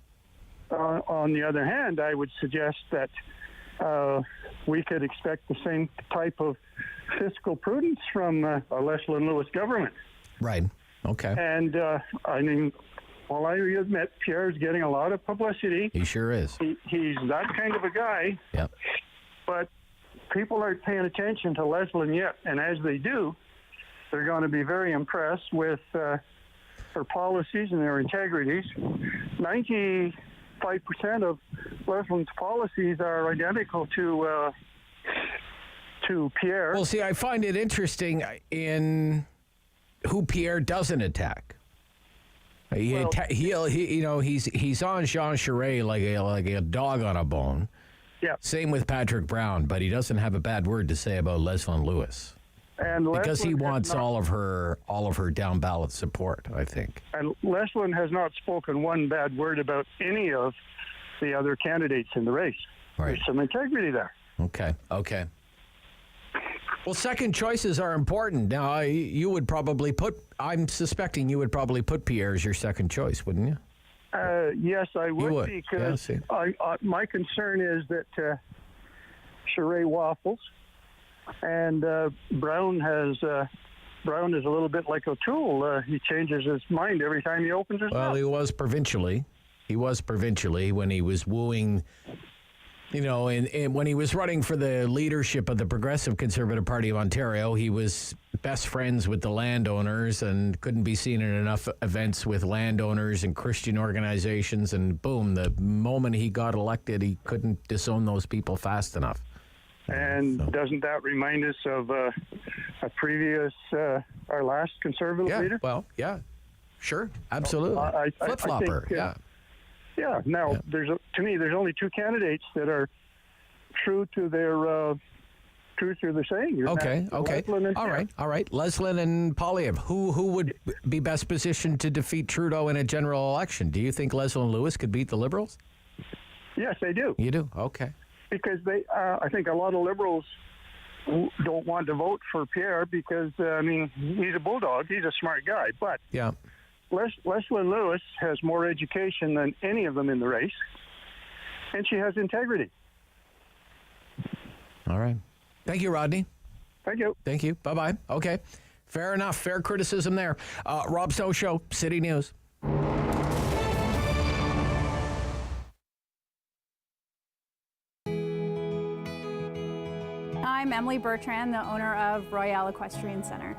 On the other hand, I would suggest that we could expect the same type of fiscal prudence from a Leslie Lewis government. Right. Okay. And I mean, well, I admit Pierre's getting a lot of publicity. He sure is. He's that kind of a guy. Yep. But people aren't paying attention to Leslyn yet, and as they do, they're going to be very impressed with her policies and their integrities. 95% of Leslyn's policies are identical to Pierre. Well, see, I find it interesting in who Pierre doesn't attack. He's on Jean Charest like a dog on a bone. Yeah. Same with Patrick Brown, but he doesn't have a bad word to say about Leslie Lewis. And because he wants all of her down ballot support, I think. And Leslyn has not spoken one bad word about any of the other candidates in the race. Right. There's some integrity there. Okay. Well, second choices are important. Now, I'm suspecting you would probably put Pierre as your second choice, wouldn't you? Yes, I would, because my concern is that Charest waffles, and Brown is a little bit like O'Toole. He changes his mind every time he opens his mouth. Well, he was provincially when he was wooing, and when he was running for the leadership of the Progressive Conservative Party of Ontario, he was best friends with the landowners and couldn't be seen in enough events with landowners and Christian organizations. And boom, the moment he got elected, he couldn't disown those people fast enough. And doesn't that remind us of a previous, our last Conservative leader? Well, yeah, sure, absolutely. Flip-flopper, yeah. Yeah. Now, to me, there's only two candidates that are true to their saying. Okay. All right. Leslyn and Poilievre. Who would be best positioned to defeat Trudeau in a general election? Do you think Leslyn Lewis could beat the Liberals? Yes, I do. You do? Okay. Because I think a lot of Liberals don't want to vote for Pierre because, he's a bulldog. He's a smart guy. But yeah. Leslie Lewis has more education than any of them in the race, and she has integrity. All right. Thank you, Rodney. Thank you. Thank you. Bye-bye. Okay. Fair enough. Fair criticism there. Rob Snow Show, City News. I'm Emily Bertrand, the owner of Royale Equestrian Center.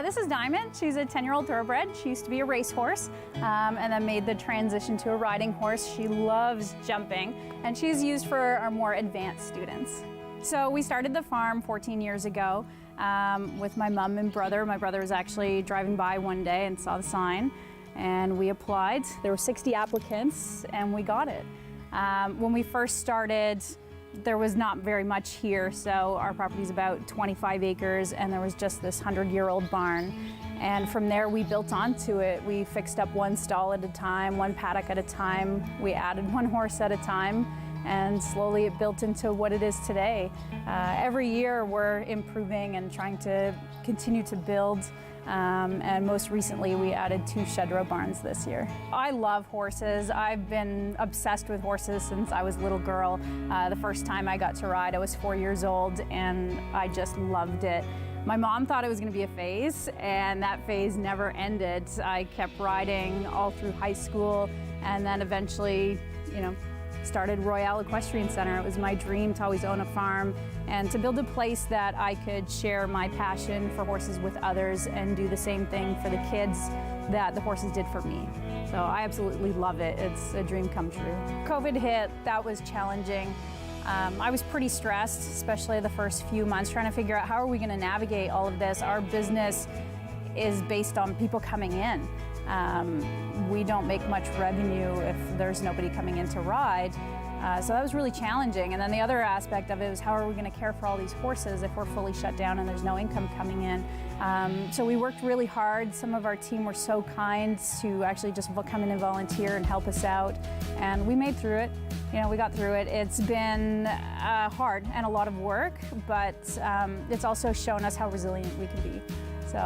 This is Diamond. She's a 10-year-old thoroughbred. She used to be a racehorse and then made the transition to a riding horse. She loves jumping, and she's used for our more advanced students. So we started the farm 14 years ago with my mom and brother. My brother was actually driving by one day and saw the sign, and we applied. There were 60 applicants, and we got it. When we first started, there was not very much here, so our property's about 25 acres, and there was just this 100-year-old barn. And from there, we built onto it. We fixed up one stall at a time, one paddock at a time. We added one horse at a time, and slowly it built into what it is today. Every year, we're improving and trying to continue to build. And most recently, we added 2 shed row barns this year. I love horses. I've been obsessed with horses since I was a little girl. The first time I got to ride, I was 4 years old, and I just loved it. My mom thought it was going to be a phase, and that phase never ended. I kept riding all through high school, and then eventually, started Royale Equestrian Center. It was my dream to always own a farm and to build a place that I could share my passion for horses with others and do the same thing for the kids that the horses did for me. So I absolutely love it. It's a dream come true. COVID hit, that was challenging. I was pretty stressed, especially the first few months, trying to figure out how are we going to navigate all of this. Our business is based on people coming in. we don't make much revenue if there's nobody coming in to ride. So that was really challenging. And then the other aspect of it was, how are we going to care for all these horses if we're fully shut down and there's no income coming in? So we worked really hard. Some of our team were so kind to actually just come in and volunteer and help us out. And we made through it. You know, we got through it. It's been hard and a lot of work, but it's also shown us how resilient we can be. So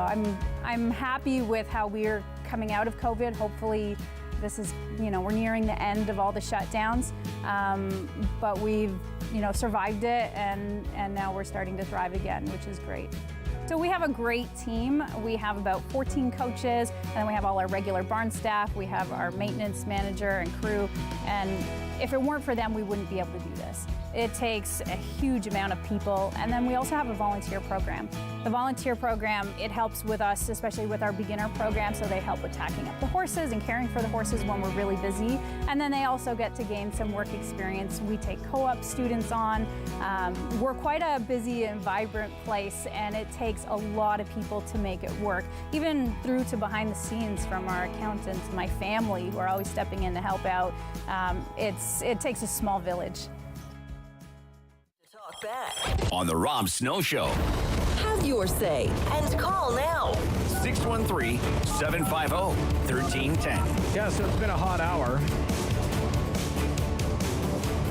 I'm happy with how we're coming out of COVID. Hopefully, this is, you know, we're nearing the end of all the shutdowns, but we've, you know, survived it, and now we're starting to thrive again, which is great. So we have a great team. We have about 14 coaches, and then we have all our regular barn staff. We have our maintenance manager and crew, and if it weren't for them, we wouldn't be able to do this. It takes a huge amount of people, and then we also have a volunteer program. The volunteer program, it helps with us, especially with our beginner program, so they help with tacking up the horses and caring for the horses when we're really busy, and then they also get to gain some work experience. We take co-op students on. We're quite a busy and vibrant place, and it takes a lot of people to make it work, even through to behind the scenes, from our accountants, my family, who are always stepping in to help out. It takes a small village. Talk back On the Rob Snow Show. Have your say and call now. 613-750-1310. Yeah, so it's been a hot hour.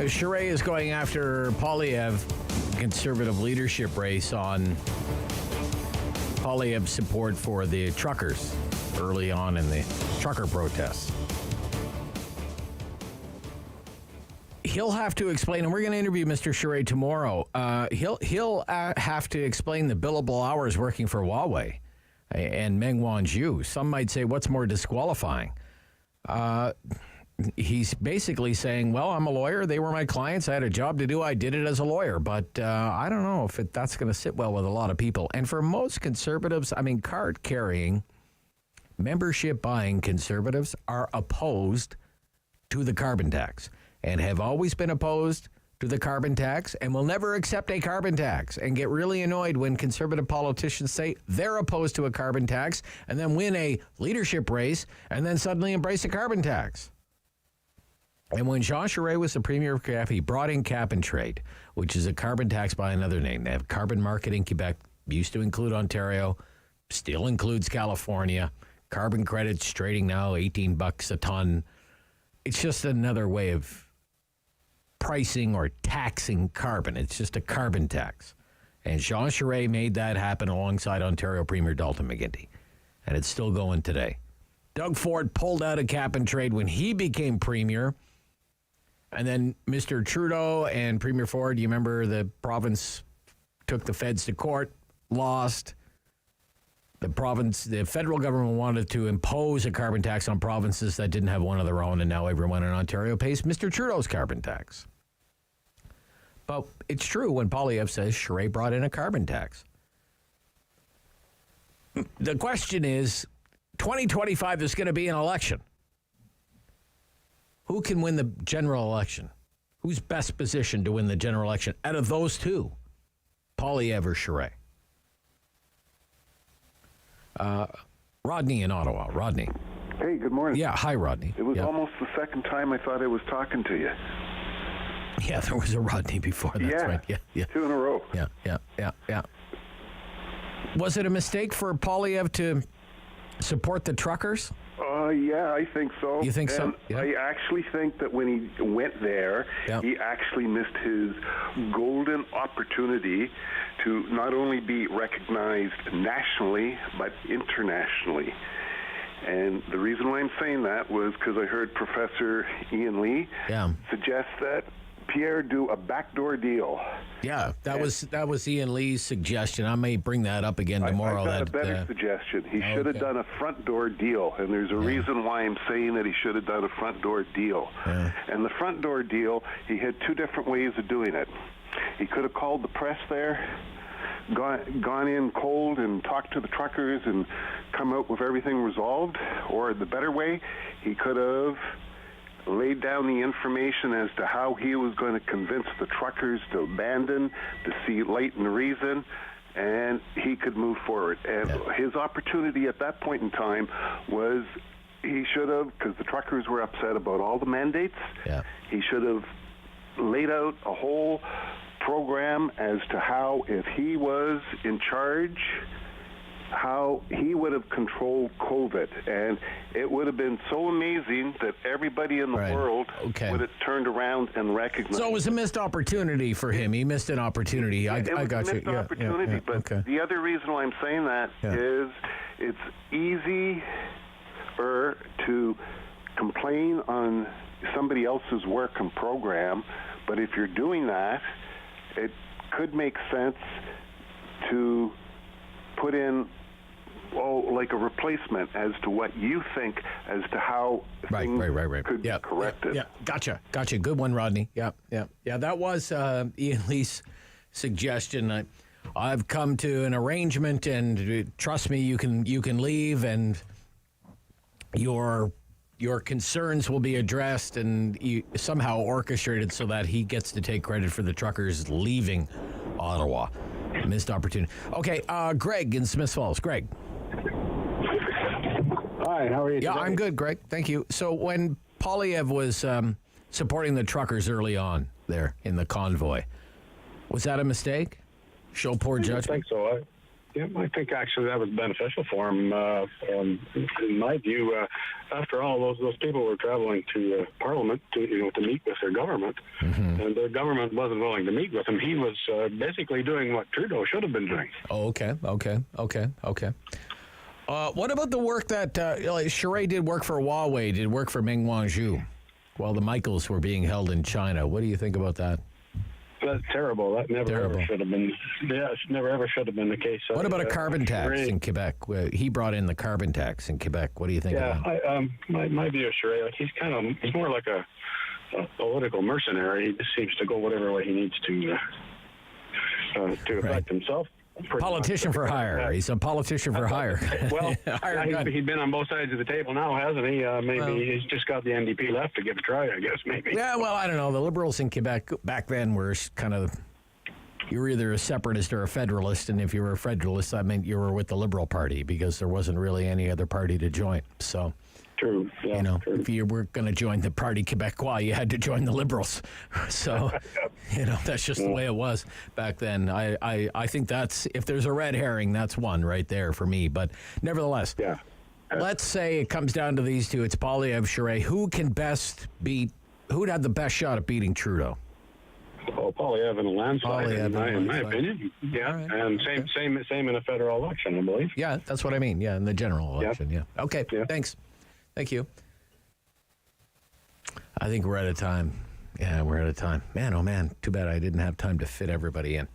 Charest is going after Poilievre, Conservative leadership race, on Poilievre's support for the truckers early on in the trucker protests. He'll have to explain, and we're going to interview Mr. Charest tomorrow. He'll have to explain the billable hours working for Huawei and Meng Wanzhou. Some might say, what's more disqualifying? He's basically saying, well, I'm a lawyer. They were my clients. I had a job to do. I did it as a lawyer. But I don't know if that's going to sit well with a lot of people. And for most conservatives, I mean, card-carrying, membership-buying conservatives are opposed to the carbon tax, and have always been opposed to the carbon tax, and will never accept a carbon tax, and get really annoyed when conservative politicians say they're opposed to a carbon tax and then win a leadership race and then suddenly embrace a carbon tax. And when Jean Charest was the Premier of Quebec, he brought in cap and trade, which is a carbon tax by another name. They have carbon market in Quebec, used to include Ontario, still includes California. Carbon credits trading now $18 a ton. It's just another way of pricing or taxing carbon. It's just a carbon tax. And Jean Charest made that happen alongside Ontario Premier Dalton McGuinty. And it's still going today. Doug Ford pulled out of cap and trade when he became Premier. And then Mr. Trudeau and Premier Ford, you remember the province took the feds to court, lost. The federal government wanted to impose a carbon tax on provinces that didn't have one of their own, and now everyone in Ontario pays Mr. Trudeau's carbon tax. But it's true when Poilievre says Charest brought in a carbon tax. The question is, 2025, there's going to be an election. Who can win the general election? Who's best positioned to win the general election out of those two, Poilievre or Charest? Rodney in Ottawa. Rodney. Hey, good morning. Yeah, hi, Rodney. It was almost the second time I thought I was talking to you. Yeah, there was a Rodney before. That's right. Yeah. 2 in a row. Yeah. Was it a mistake for Poilievre to support the truckers? Yeah, I think so. You think so? And yeah. I actually think that when he went there, he actually missed his golden opportunity to not only be recognized nationally, but internationally. And the reason why I'm saying that was because I heard Professor Ian Lee suggest that Pierre do a backdoor deal. Yeah, that was Ian Lee's suggestion. I may bring that up again tomorrow. I've got a better suggestion. He should have done a front door deal, and there's a reason why I'm saying that he should have done a front door deal. Yeah. And the front door deal, he had 2 different ways of doing it. He could have called the press there, gone in cold and talked to the truckers and come out with everything resolved, or the better way, he could have laid down the information as to how he was going to convince the truckers to abandon, to see light and reason, and he could move forward. And his opportunity at that point in time was he should have, because the truckers were upset about all the mandates. Yeah. He should have laid out a whole program as to how, if he was in charge, how he would have controlled COVID. And it would have been so amazing that everybody in the world would have turned around and recognized. So it was a missed opportunity for him. He missed an opportunity. I got you. It was a missed opportunity, but the other reason why I'm saying that is it's easy to complain on somebody else's work and program, but if you're doing that, it could make sense to put in like a replacement as to what you think as to how things could be corrected. Yeah, gotcha. Good one, Rodney. Yeah. That was Ian Lee's suggestion. I've come to an arrangement, and trust me, you can leave, and your concerns will be addressed and somehow orchestrated so that he gets to take credit for the truckers leaving Ottawa. Missed opportunity. Okay, Greg in Smiths Falls. Greg. Hi, how are you today? Yeah, I'm good, Greg. Thank you. So when Poilievre was supporting the truckers early on there in the convoy, was that a mistake? Show poor judgment? I think so. I think actually that was beneficial for him. In my view, after all, those people were traveling to Parliament to meet with their government, and their government wasn't willing to meet with him. He was basically doing what Trudeau should have been doing. Oh, okay. What about the work that Charest did work for Huawei, did work for Meng Wanzhou, while the Michaels were being held in China? What do you think about that? That's terrible. That never ever should have been. Yeah, it never ever should have been the case. What about a carbon tax in Quebec? He brought in the carbon tax in Quebec. What do you think of that? My view of Charest, he's more like a political mercenary. He just seems to go whatever way he needs to affect himself. Politician for hire. He's a politician for hire. Well, he's been on both sides of the table now, hasn't he? Maybe he's just got the NDP left to give a try, I guess, maybe. Yeah, well, I don't know. The Liberals in Quebec back then were kind of, you were either a separatist or a federalist, and if you were a federalist, that meant you were with the Liberal Party because there wasn't really any other party to join. So, true. Yeah, if you were going to join the Parti Québécois, you had to join the Liberals. So, that's just the way it was back then. I think that's, if there's a red herring, that's one right there for me. But nevertheless, let's say it comes down to these two. It's Poilievre, Charest. Who would have the best shot at beating Trudeau? Oh, Poilievre in a landslide, in my opinion. Yeah, right. And same in a federal election, I believe. Yeah, that's what I mean. Yeah, in the general election. Yeah. Okay. Yeah. Thanks. Thank you. I think we're out of time. Yeah, we're out of time. Man, oh man, too bad I didn't have time to fit everybody in.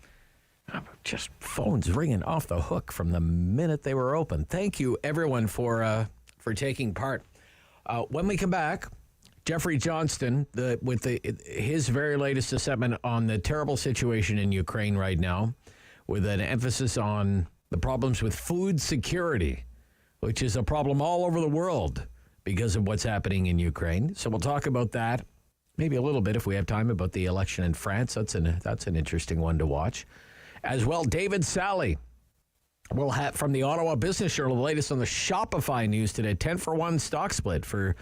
Just phones ringing off the hook from the minute they were open. Thank you, everyone, for taking part. When we come back, Geoffrey Johnston, his very latest assessment on the terrible situation in Ukraine right now, with an emphasis on the problems with food security, which is a problem all over the world because of what's happening in Ukraine. So we'll talk about that, maybe a little bit if we have time, about the election in France. That's an interesting one to watch. As well, David Sali will have from the Ottawa Business Journal the latest on the Shopify news today. 10-for-1 stock split for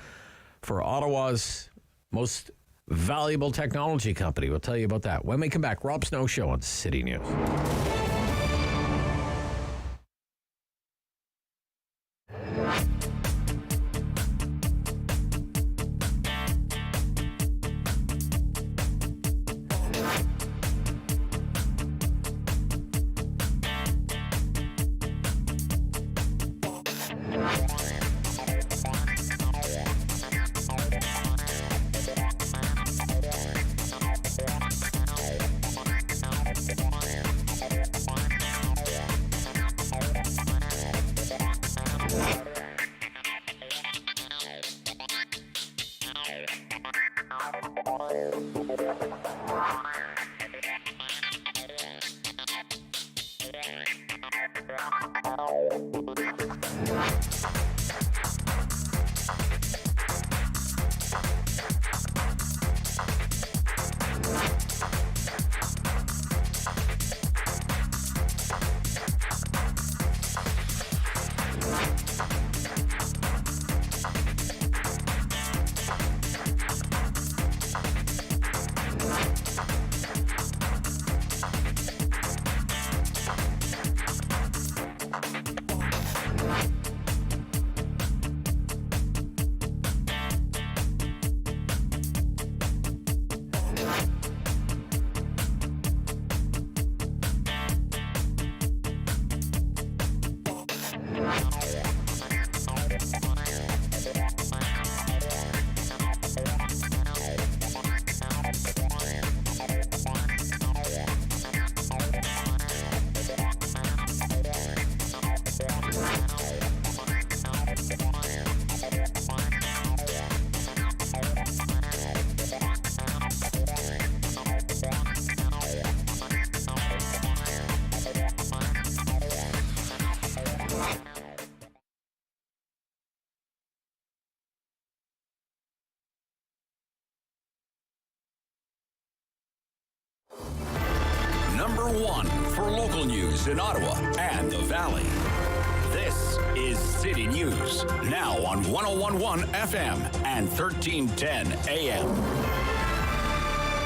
Ottawa's most valuable technology company. We'll tell you about that when we come back. Rob Snow Show on City News. Number one for local news in Ottawa and the Valley. This is City News, now on 101.1 FM and 1310 AM.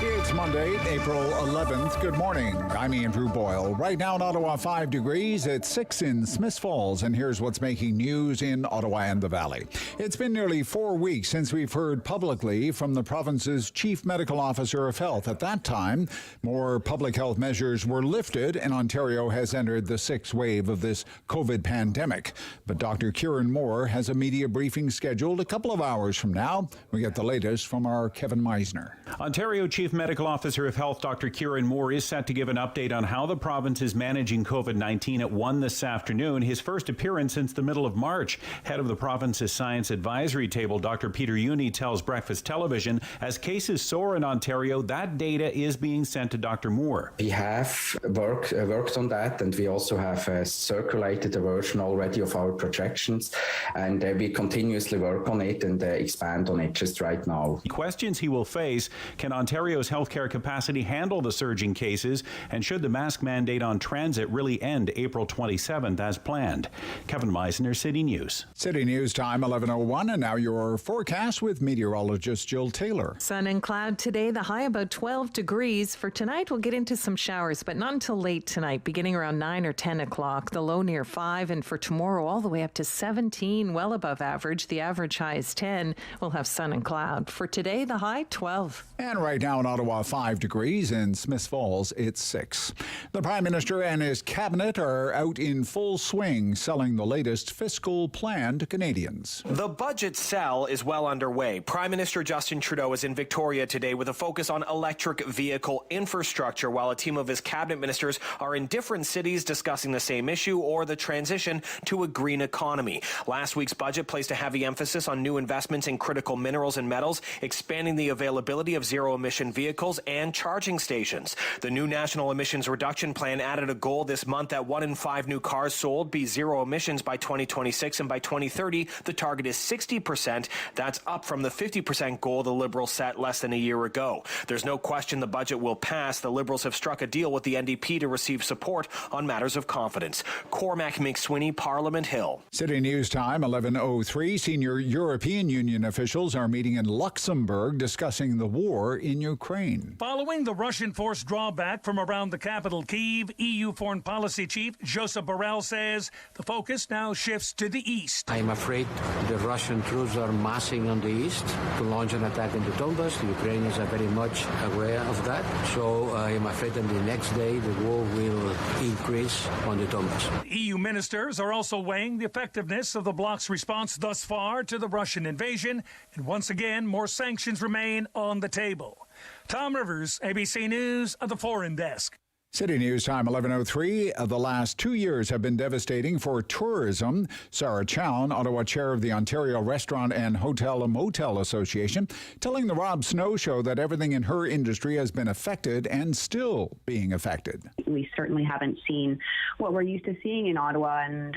It's Monday, April 11th. Good morning. I'm Andrew Boyle. Right now in Ottawa, 5 degrees. It's 6 in Smiths Falls. And here's what's making news in Ottawa and the Valley. It's been nearly 4 weeks since we've heard publicly from the province's Chief Medical Officer of Health. At that time, more public health measures were lifted, and Ontario has entered the 6th wave of this COVID pandemic. But Dr. Kieran Moore has a media briefing scheduled a couple of hours from now. We get the latest from our Kevin Meisner. Ontario Chief Medical Officer of Health Dr. Kieran Moore is set to give an update on how the province is managing COVID-19 at 1 this afternoon, his first appearance since the middle of March. Head of the province's Science Advisory Table, Dr. Peter Uni, tells Breakfast Television, as cases soar in Ontario, that data is being sent to Dr. Moore. We have worked on that, and we also have circulated a version already of our projections, and we continuously work on it and expand on it just right now. Questions he will face: can Ontario's healthcare capacity handle the surging cases, and should the mask mandate on transit really end April 27th as planned? Kevin Meisner, City News. City News time, 11:01, and now your forecast with meteorologist Jill Taylor. Sun and cloud today, the high about 12 degrees. For tonight, we'll get into some showers, but not until late tonight, beginning around 9 or 10 o'clock. The low near 5, and for tomorrow, all the way up to 17, well above average. The average high is 10. We'll have sun and cloud. For today, the high 12. And right now in Ottawa, 5 degrees. In Smiths Falls, it's 6. The Prime Minister and his cabinet are out in full swing selling the latest fiscal plan to Canadians. The budget sell is well underway. Prime Minister Justin Trudeau is in Victoria today with a focus on electric vehicle infrastructure, while a team of his cabinet ministers are in different cities discussing the same issue or the transition to a green economy. Last week's budget placed a heavy emphasis on new investments in critical minerals and metals, expanding the availability of zero-emission vehicles and charging stations. The new National Emissions Reduction Plan added a goal this month that 1 in 5 new cars sold be zero emissions by 2026, and by 2030, the target is 60%. That's up from the 50% goal the Liberals set less than a year ago. There's no question the budget will pass. The Liberals have struck a deal with the NDP to receive support on matters of confidence. Cormac McSweeney, Parliament Hill. City News time, 11:03. Senior European Union officials are meeting in Luxembourg discussing the war in Ukraine. Following the Russian forced drawback from around the capital, Kyiv, EU Foreign Policy Chief Josep Borrell says the focus now shifts to the east. I'm afraid the Russian troops are massing on the east to launch an attack in the Donbass. The Ukrainians are very much aware of that. So I am afraid that the next day the war will increase on the Donbass. EU ministers are also weighing the effectiveness of the bloc's response thus far to the Russian invasion. And once again, more sanctions remain on the table. Tom Rivers, ABC News at the Foreign Desk. City News time, 11:03. The last 2 years have been devastating for tourism. Sarah Chown, Ottawa chair of the Ontario Restaurant and Hotel and Motel Association, telling the Rob Snow Show that everything in her industry has been affected and still being affected. We certainly haven't seen what we're used to seeing in Ottawa, and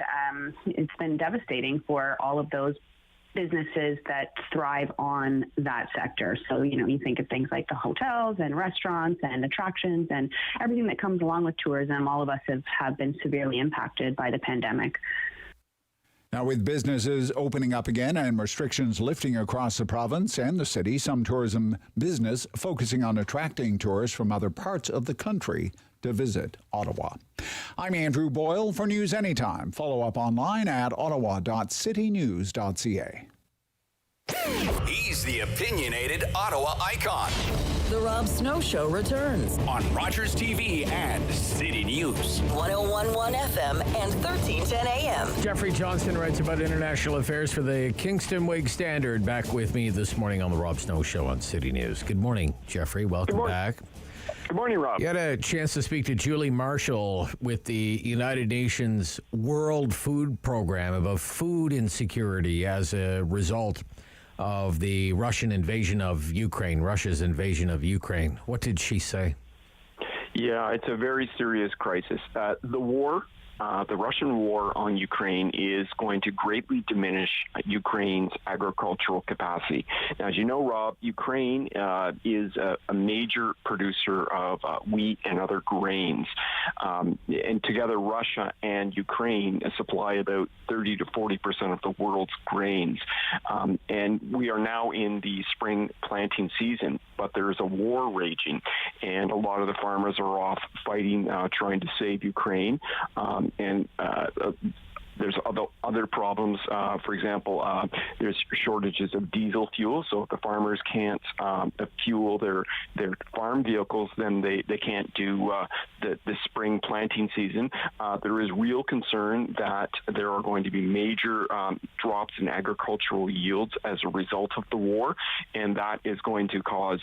it's been devastating for all of those businesses that thrive on that sector. So, you think of things like the hotels and restaurants and attractions and everything that comes along with tourism. All of us have been severely impacted by the pandemic. Now, with businesses opening up again and restrictions lifting across the province and the city, some tourism business focusing on attracting tourists from other parts of the country to visit Ottawa. I'm Andrew Boyle for News Anytime. Follow up online at ottawa.citynews.ca. He's the opinionated Ottawa icon. The Rob Snow Show returns on Rogers TV and City News. 101.1 FM and 1310 AM. Geoffrey Johnston writes about international affairs for the Kingston Whig-Standard. Back with me this morning on the Rob Snow Show on City News. Good morning, Geoffrey. Welcome back. Good morning, Rob. You had a chance to speak to Julie Marshall with the United Nations World Food Program about food insecurity as a result of the Russia's invasion of Ukraine. What did she say? Yeah, it's a very serious crisis. The Russian war on Ukraine is going to greatly diminish Ukraine's agricultural capacity. Now, as you know, Rob, Ukraine is a major producer of wheat and other grains. And together, Russia and Ukraine supply about 30 to 40% of the world's grains. And we are now in the spring planting season, but there's a war raging, and a lot of the farmers are off fighting, trying to save Ukraine. There's other problems. For example, there's shortages of diesel fuel. So if the farmers can't fuel their farm vehicles, then they can't do the spring planting season. There is real concern that there are going to be major drops in agricultural yields as a result of the war, and that is going to cause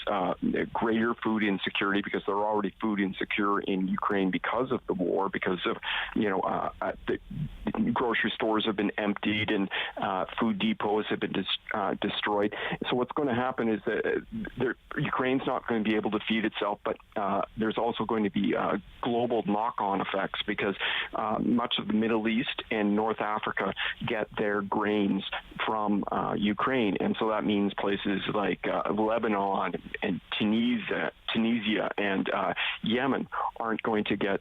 greater food insecurity, because they're already food insecure in Ukraine because of the war, because of the grocery stores have been emptied and food depots have been destroyed. So what's going to happen is that Ukraine's not going to be able to feed itself, but there's also going to be global knock-on effects, because much of the Middle East and North Africa get their grains from Ukraine, and so that means places like Lebanon and Tunisia and Yemen aren't going to get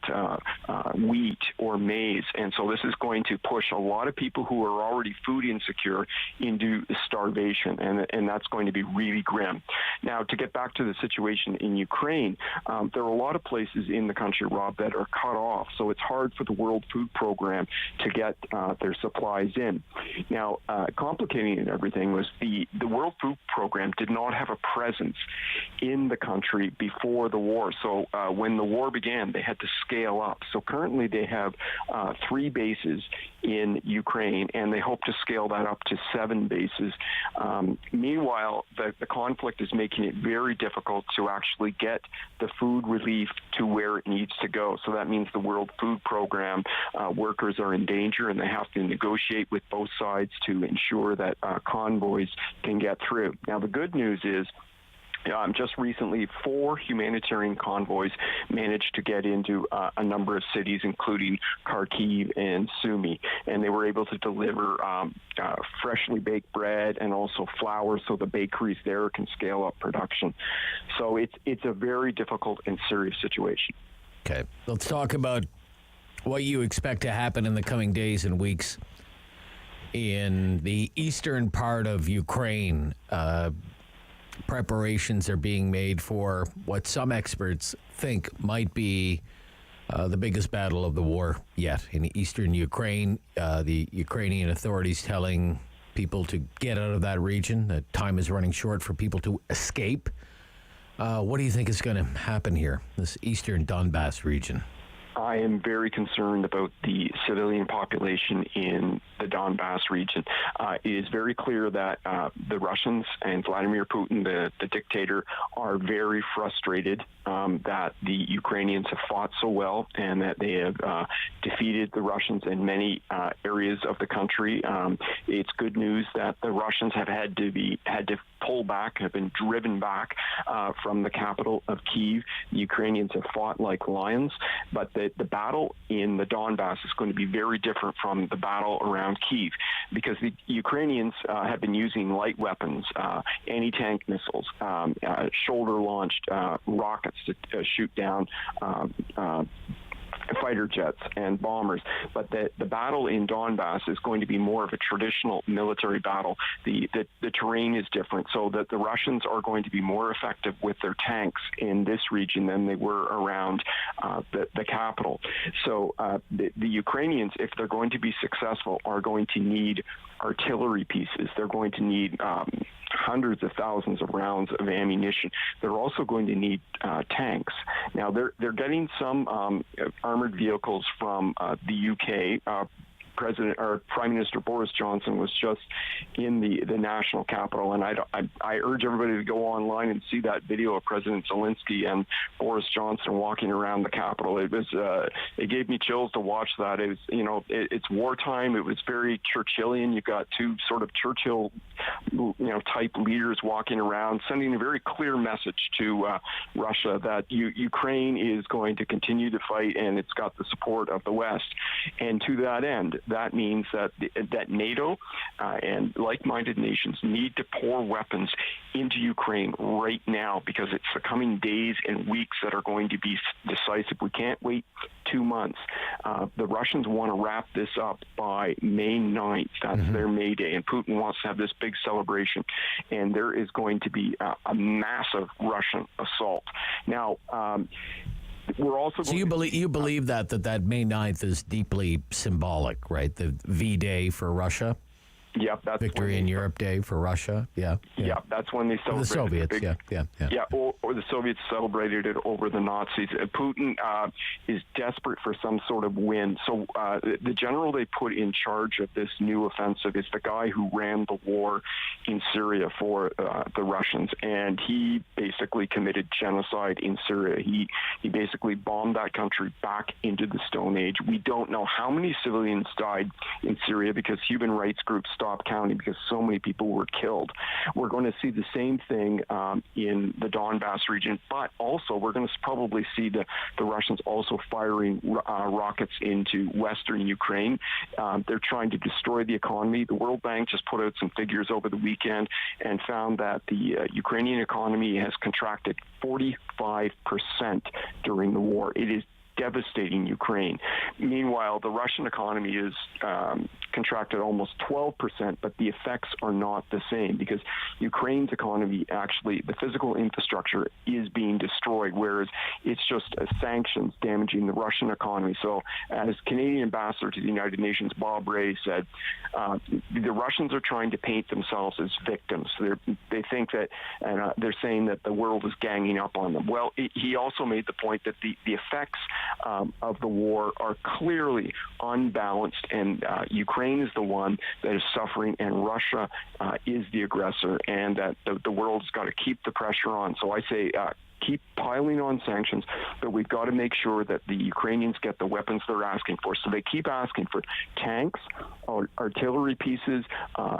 wheat or maize, and so this is going to push a lot of people who are already food insecure into starvation, and that's going to be really grim. Now, to get back to the situation in Ukraine, there are a lot of places in the country, Rob, that are cut off, so it's hard for the World Food Program to get their supplies in. Now, complicating everything was the World Food Program did not have a presence in the country before the war, so when the war began, they had to scale up. So currently they have 3 bases in Ukraine, and they hope to scale that up to 7 bases. Meanwhile, the conflict is making it very difficult to actually get the food relief to where it needs to go. So that means the World Food Program workers are in danger, and they have to negotiate with both sides to ensure that convoys can get through. Now, the good news is just recently, 4 humanitarian convoys managed to get into a number of cities, including Kharkiv and Sumy, and they were able to deliver freshly baked bread and also flour, so the bakeries there can scale up production. So it's a very difficult and serious situation. Okay, let's talk about what you expect to happen in the coming days and weeks in the eastern part of Ukraine. Preparations are being made for what some experts think might be the biggest battle of the war yet. In eastern Ukraine, the Ukrainian authorities telling people to get out of that region, that time is running short for people to escape. What do you think is going to happen here, this eastern Donbass region? I am very concerned about the civilian population in the Donbass region. It is very clear that the Russians and Vladimir Putin, the dictator, are very frustrated that the Ukrainians have fought so well and that they have defeated the Russians in many areas of the country. It's good news that the Russians have had to pull back, have been driven back from the capital of Kyiv. The Ukrainians have fought like lions, but the battle in the Donbass is going to be very different from the battle around Kyiv, because the Ukrainians have been using light weapons, anti-tank missiles, shoulder-launched rockets to shoot down fighter jets and bombers. But the battle in Donbass is going to be more of a traditional military battle. The terrain is different, so that the Russians are going to be more effective with their tanks in this region than they were around the capital. So the Ukrainians, if they're going to be successful, are going to need artillery pieces. They're going to need hundreds of thousands of rounds of ammunition. They're also going to need tanks. Now, they're getting some armored vehicles from the UK. Prime Minister Boris Johnson was just in the national capital, and I urge everybody to go online and see that video of President Zelensky and Boris Johnson walking around the capital. It was it gave me chills to watch that. It was it's wartime. It was very Churchillian. You've got two sort of Churchill type leaders walking around, sending a very clear message to Russia that Ukraine is going to continue to fight, and it's got the support of the West. And to that end, that means that NATO and like-minded nations need to pour weapons into Ukraine right now, because it's the coming days and weeks that are going to be decisive. We can't wait 2 months. The Russians want to wrap this up by May 9th. That's their May Day, and Putin wants to have this big celebration, and there is going to be a massive Russian assault. Now, we're also so you believe that May 9th is deeply symbolic, right? The V-Day for Russia. Yep, that's Victory in Europe Day for Russia. Yeah, that's when they celebrated the Soviets. Yeah, or the Soviets celebrated it over the Nazis. Putin is desperate for some sort of win. So the general they put in charge of this new offensive is the guy who ran the war in Syria for the Russians, and he basically committed genocide in Syria. He basically bombed that country back into the Stone Age. We don't know how many civilians died in Syria because human rights groups stopped counting because so many people were killed. We're going to see the same thing in the Donbass region, but also we're going to probably see the Russians also firing rockets into western Ukraine. They're trying to destroy the economy. The World Bank just put out some figures over the weekend and found that the Ukrainian economy has contracted 45% during the war. It is devastating Ukraine. Meanwhile, the Russian economy is contracted almost 12%, but the effects are not the same because Ukraine's economy, actually, the physical infrastructure is being destroyed, whereas it's just sanctions damaging the Russian economy. So as Canadian ambassador to the United Nations, Bob Ray, said, the Russians are trying to paint themselves as victims. They think that, and they're saying that the world is ganging up on them. Well, he also made the point that the effects of the war are clearly unbalanced, and Ukraine is the one that is suffering, and Russia is the aggressor, and that the world's got to keep the pressure on. So I say keep piling on sanctions, but we've got to make sure that the Ukrainians get the weapons they're asking for. So they keep asking for tanks, artillery pieces,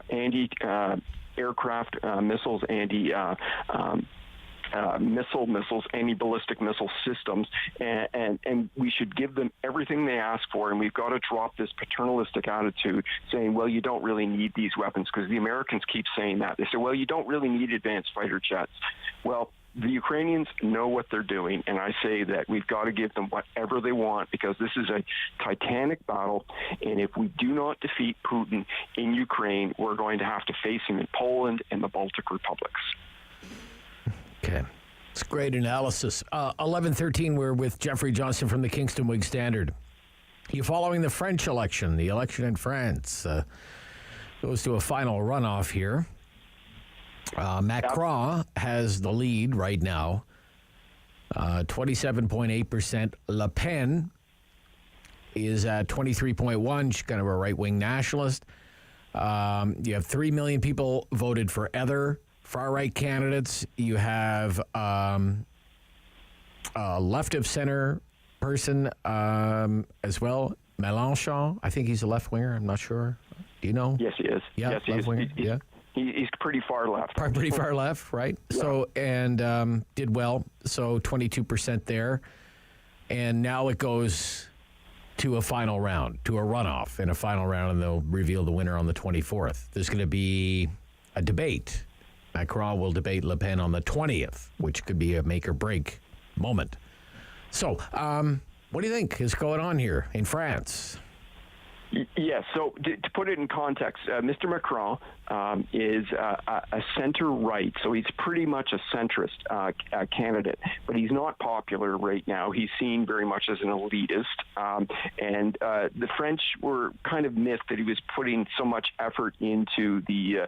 anti-aircraft missiles, missiles, anti-ballistic missile systems, and we should give them everything they ask for, and we've got to drop this paternalistic attitude saying, well, you don't really need these weapons, because the Americans keep saying that. They say, well, you don't really need advanced fighter jets. Well, the Ukrainians know what they're doing, and I say that we've got to give them whatever they want, because this is a titanic battle, and if we do not defeat Putin in Ukraine, we're going to have to face him in Poland and the Baltic republics. Okay. It's great analysis. 11:13, we're with Geoffrey Johnston from the Kingston Whig-Standard. You following the French election, the election in France goes to a final runoff here. Macron has the lead right now, 27.8%. Le Pen is at 23.1%. She's kind of a right-wing nationalist. You have 3 million people voted for other far-right candidates. You have a left-of-center person as well, Mélenchon. I think he's a left-winger. I'm not sure. Do you know? Yes, he is. Yeah, yes, he left-winger. is. He's pretty far left. Pretty far left, right? Yeah. So, and did well. So 22% there. And now it goes to a final round, to a runoff in a final round, and they'll reveal the winner on the 24th. There's going to be a debate. Macron will debate Le Pen on the 20th, which could be a make-or-break moment. So, what do you think is going on here in France? Yes. So to put it in context, Mr. Macron is a center-right, so he's pretty much a centrist candidate, but he's not popular right now. He's seen very much as an elitist, and the French were kind of miffed that he was putting so much effort into the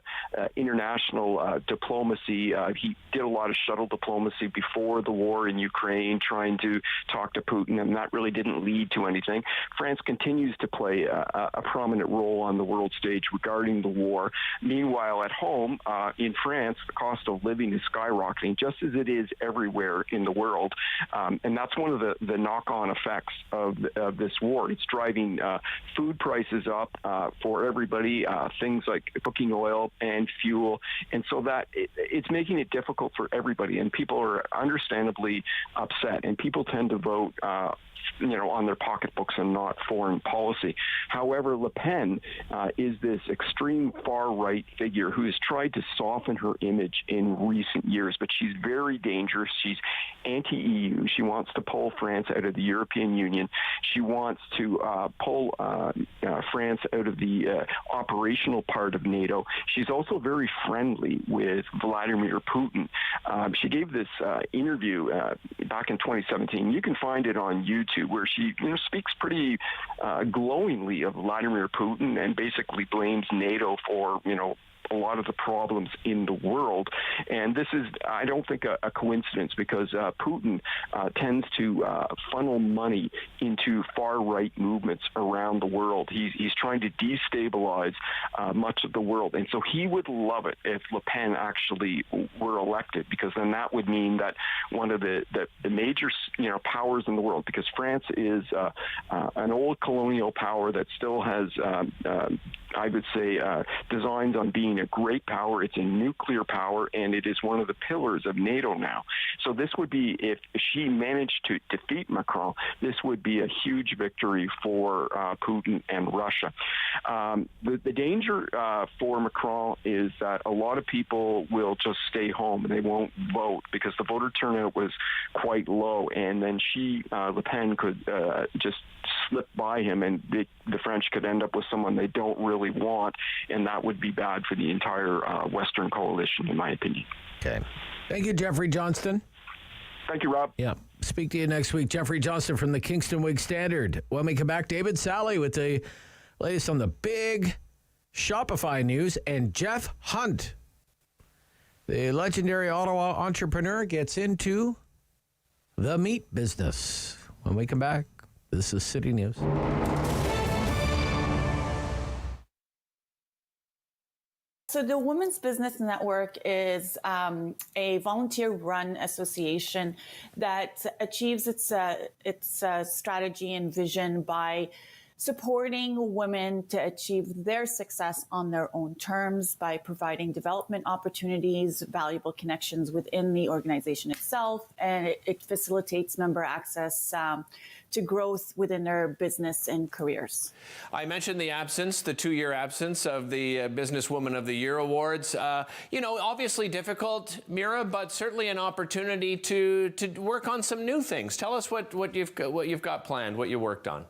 international diplomacy. He did a lot of shuttle diplomacy before the war in Ukraine, trying to talk to Putin, and that really didn't lead to anything. France continues to play a prominent role on the world stage regarding the war. Meanwhile, at home in France, the cost of living is skyrocketing, just as it is everywhere in the world. And that's one of the knock-on effects of this war. It's driving food prices up for everybody, things like cooking oil and fuel. And so that it's making it difficult for everybody. And people are understandably upset. And people tend to vote on their pocketbooks and not foreign policy. However, Le Pen is this extreme far-right figure who has tried to soften her image in recent years, but she's very dangerous. She's anti-EU. She wants to pull France out of the European Union. She wants to pull France out of the operational part of NATO. She's also very friendly with Vladimir Putin. She gave this interview back in 2017. You can find it on YouTube, where she speaks pretty glowingly of Vladimir Putin and basically blames NATO for a lot of the problems in the world. And this is, I don't think, a coincidence, because Putin tends to funnel money into far-right movements around the world. He's trying to destabilize much of the world. And so he would love it if Le Pen actually were elected, because then that would mean that one of the major powers in the world, because France is an old colonial power that still has I would say designs on being a great power. It's a nuclear power, and it is one of the pillars of NATO now. So this would be, if she managed to defeat Macron, this would be a huge victory for Putin and Russia. The danger for Macron is that a lot of people will just stay home and they won't vote, because the voter turnout was quite low, and then Le Pen could just slip by him, and the French could end up with someone they don't really want, and that would be bad for the entire Western coalition, in my opinion. Okay. Thank you, Geoffrey Johnston. Thank you, Rob. Yeah. Speak to you next week. Geoffrey Johnston from the Kingston Whig-Standard. When we come back, David Sali with the latest on the big Shopify news, and Jeff Hunt, the legendary Ottawa entrepreneur, gets into the meat business. When we come back, this is City News. So the Women's Business Network is a volunteer-run association that achieves its strategy and vision by supporting women to achieve their success on their own terms by providing development opportunities, valuable connections within the organization itself, and it facilitates member access to growth within their business and careers. I mentioned the 2-year absence of the Businesswoman of the Year awards. Obviously difficult, Mira, but certainly an opportunity to work on some new things. Tell us what you've got planned, what you worked on.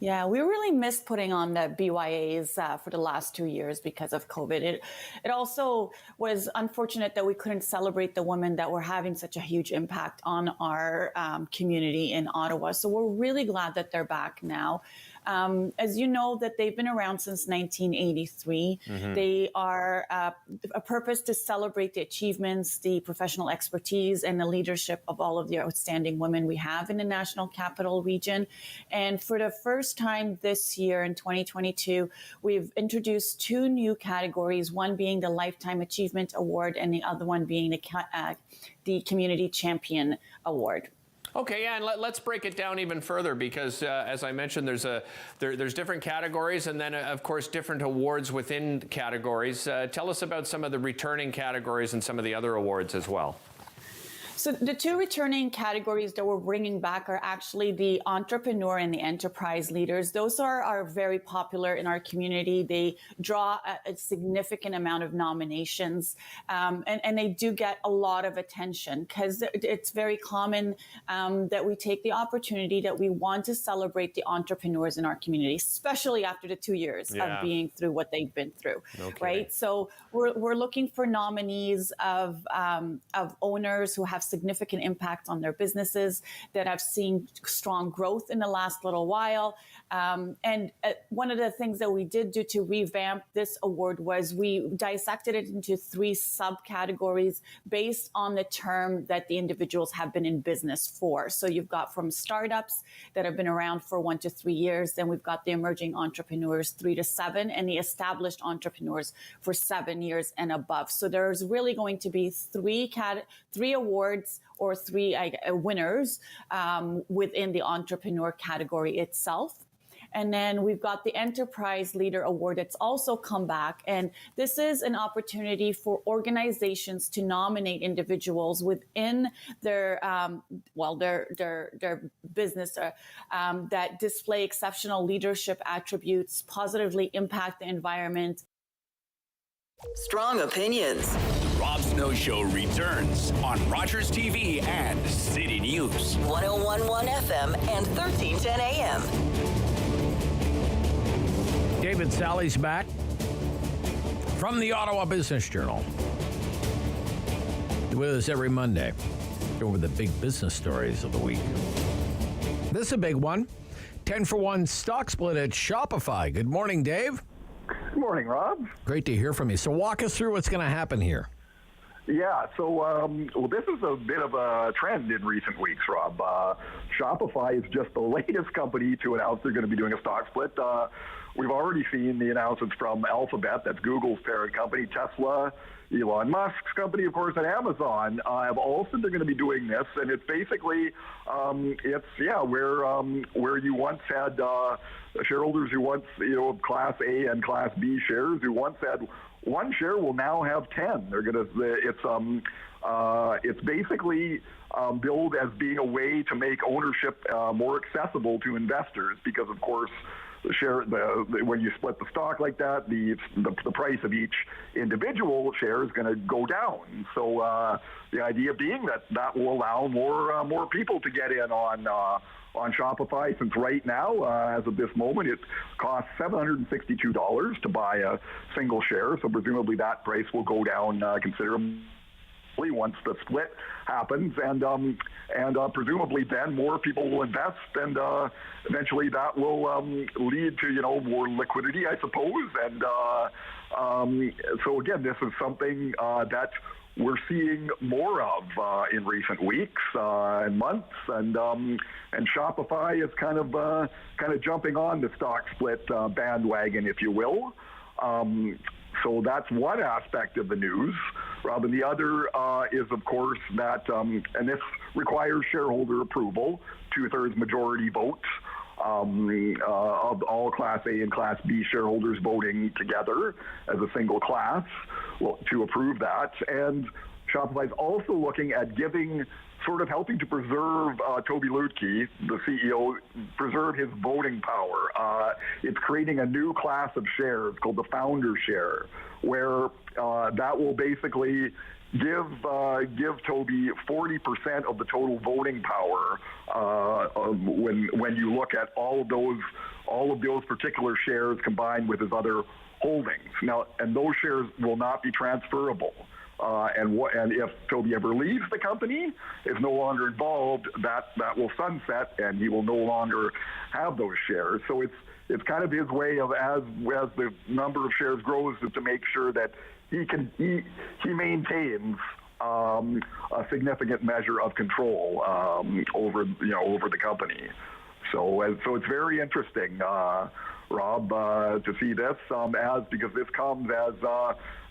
Yeah, we really missed putting on the BYAs for the last 2 years because of COVID. It also was unfortunate that we couldn't celebrate the women that were having such a huge impact on our community in Ottawa. So we're really glad that they're back now. As you know, that they've been around since 1983. Mm-hmm. They are a purpose to celebrate the achievements, the professional expertise, and the leadership of all of the outstanding women we have in the National Capital Region. And for the first time this year in 2022, we've introduced 2 new categories, one being the Lifetime Achievement Award and the other one being the Community Champion Award. Okay, yeah, and let's break it down even further, because as I mentioned, there's different categories, and then of course different awards within categories. Tell us about some of the returning categories and some of the other awards as well. So the two returning categories that we're bringing back are actually the entrepreneur and the enterprise leaders. Those are very popular in our community. They draw a significant amount of nominations, and they do get a lot of attention because it's very common that we take the opportunity that we want to celebrate the entrepreneurs in our community, especially after the 2 years of being through what they've been through, right? So we're looking for nominees of owners who have significant impact on their businesses, that have seen strong growth in the last little while. And one of the things that we did do to revamp this award was we dissected it into 3 subcategories based on the term that the individuals have been in business for. So you've got from startups that have been around for 1 to 3 years, then we've got the emerging entrepreneurs 3 to 7, and the established entrepreneurs for 7 years and above. So there's really going to be 3 awards or 3 winners within the entrepreneur category itself. And then we've got the Enterprise Leader Award that's also come back. And this is an opportunity for organizations to nominate individuals within their business that display exceptional leadership attributes, positively impact the environment. Strong opinions. The Rob Snow Show returns on Rogers TV and City News. 101.1 FM and 1310 AM. David Sali's back from the Ottawa Business Journal. With us every Monday over the big business stories of the week. This is a big one. 10-for-1 stock split at Shopify. Good morning, Dave. Good morning, Rob. Great to hear from you. So walk us through what's going to happen here. Yeah, so this is a bit of a trend in recent weeks, Rob. Shopify is just the latest company to announce they're going to be doing a stock split. We've already seen the announcements from Alphabet, that's Google's parent company, Tesla, Elon Musk's company, of course, and Amazon have all said they're going to be doing this, and it's basically, where you once had shareholders who once, Class A and Class B shares, who once had one share will now have 10. They're going to, it's basically billed as being a way to make ownership more accessible to investors, because, of course, when you split the stock like that, the price of each individual share is going to go down. So the idea being that will allow more people to get in on Shopify, since right now, as of this moment, it costs $762 to buy a single share. So presumably that price will go down considerably once the split happens, and presumably then more people will invest, and eventually that will lead to more liquidity, I suppose. And so again, this is something that we're seeing more of in recent weeks and months, and Shopify is kind of jumping on the stock split bandwagon, if you will. So that's one aspect of the news, Rob. And the other is, of course, that, and this requires shareholder approval, 2/3 majority vote of all Class A and Class B shareholders voting together as a single class to approve that. And Shopify is also looking at helping to preserve Toby Lutke, the CEO, preserve his voting power. It's creating a new class of shares called the founder share, where that will basically give Toby 40% of the total voting power when you look at all of those particular shares combined with his other holdings. Now, and those shares will not be transferable. And if Toby ever leaves the company, is no longer involved, that will sunset, and he will no longer have those shares. So it's kind of his way of, as the number of shares grows, is to make sure that he maintains a significant measure of control over the company. So it's very interesting, Rob, to see this because this comes as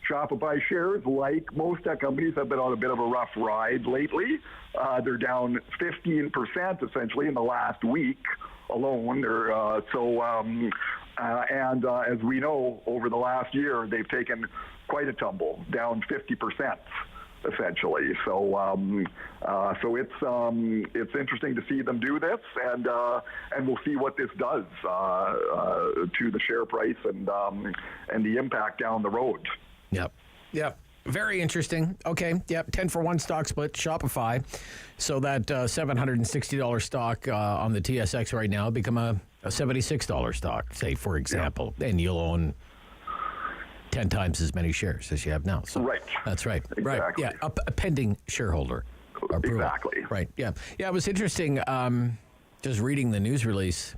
Shopify shares, like most tech companies, have been on a bit of a rough ride lately. They're down 15% essentially in the last week alone. And as we know, over the last year, they've taken quite a tumble, down 50%. essentially. So it's interesting to see them do this, and we'll see what this does to the share price and the impact down the road. Yep. Very interesting. Okay. Yep. 10-for-1 stock split, Shopify. So that $760 stock on the TSX right now become a $76 stock, say, for example, and you'll own 10 times as many shares as you have now. So right. That's right. Exactly. Right. Yeah. A pending shareholder approval. Exactly. Right. Yeah. Yeah. It was interesting just reading the news release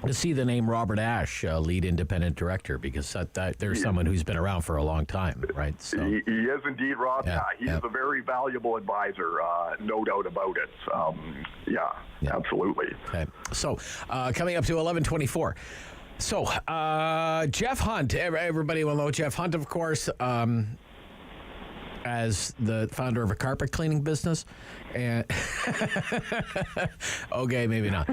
to see the name Robert Ashe, lead independent director, because there's someone who's been around for a long time, right? So he is indeed, Rob. Yeah, He's a very valuable advisor, no doubt about it. Absolutely. Okay. So coming up to 11:24. So Jeff Hunt, everybody will know Jeff Hunt, of course, as the founder of a carpet cleaning business. And okay, maybe not.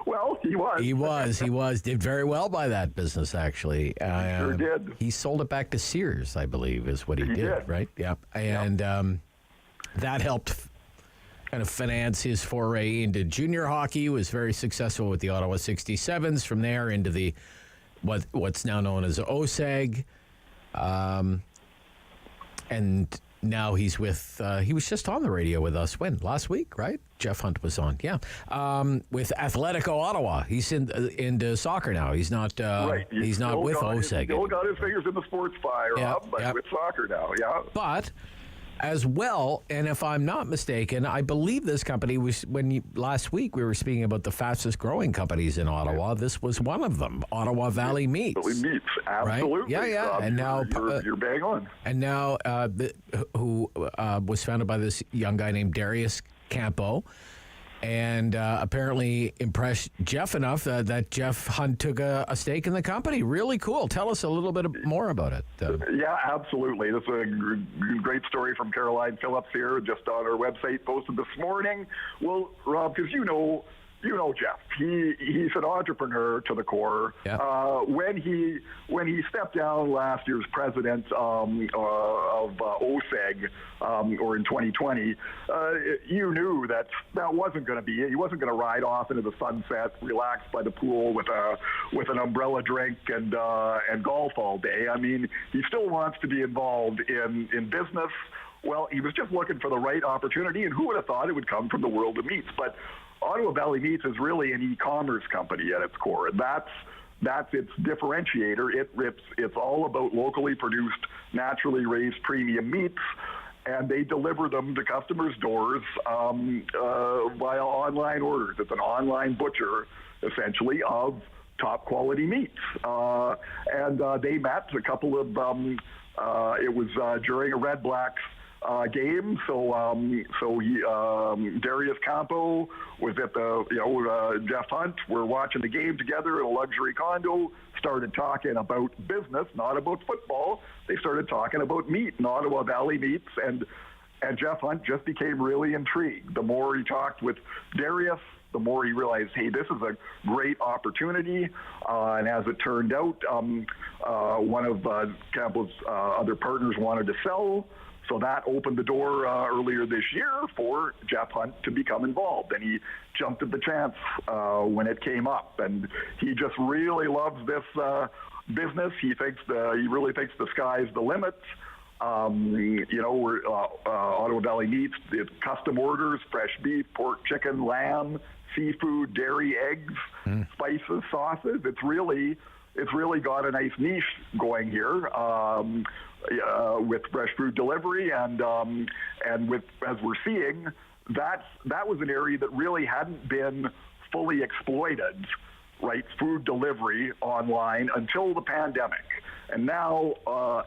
Well, he was. Did very well by that business, actually. Sure did. He sold it back to Sears, I believe, is what he did, right? Yeah. And that helped kind of finance his foray into junior hockey. He was very successful with the Ottawa 67s. From there into the what's now known as OSEG. And now he's with, he was just on the radio with us, last week, right? Jeff Hunt was on, with Atletico Ottawa. He's into soccer now. He's not he's not with OSEG. Still got his fingers in the sports fire, but with soccer now, But as well, and if I'm not mistaken, I believe this company was, last week we were speaking about the fastest growing companies in Ottawa. This was one of them, Ottawa Valley Meats. Absolutely. Right? Yeah. And now you're bang on. And now, who was founded by this young guy named Darius Campo, and apparently impressed Jeff enough that Jeff Hunt took a stake in the company. Really cool. Tell us a little bit more about it. Yeah, absolutely. This is a great story from Caroline Phillips here, just on our website, posted this morning. Well, Rob, because you know Jeff. He's an entrepreneur to the core. Yeah. When he stepped down last year's president of OSEG, or in 2020, you knew that wasn't going to be it. He wasn't going to ride off into the sunset, relax by the pool with an umbrella drink and golf all day. I mean, he still wants to be involved in business. Well, he was just looking for the right opportunity, and who would have thought it would come from the world of meats? But Ottawa Valley Meats is really an e-commerce company at its core, and that's its differentiator. It's all about locally produced, naturally raised premium meats, and they deliver them to customers' doors via online orders. It's an online butcher, essentially, of top quality meats. And they met a couple of. It was during a Red Blacks game, so Darius Campo was at Jeff Hunt. We're watching the game together in a luxury condo. Started talking about business, not about football. They started talking about meat and Ottawa Valley Meats, and Jeff Hunt just became really intrigued. The more he talked with Darius, the more he realized, hey, this is a great opportunity. And as it turned out, one of Campo's other partners wanted to sell. So that opened the door earlier this year for Jeff Hunt to become involved. And he jumped at the chance when it came up. And he just really loves this business. He really thinks the sky's the limit. We're Ottawa Valley Meats, it's custom orders, fresh beef, pork, chicken, lamb, seafood, dairy, eggs, spices, sauces. It's really got a nice niche going here. With fresh food delivery and with, as we're seeing, that was an area that really hadn't been fully exploited, right? Food delivery online until the pandemic. And now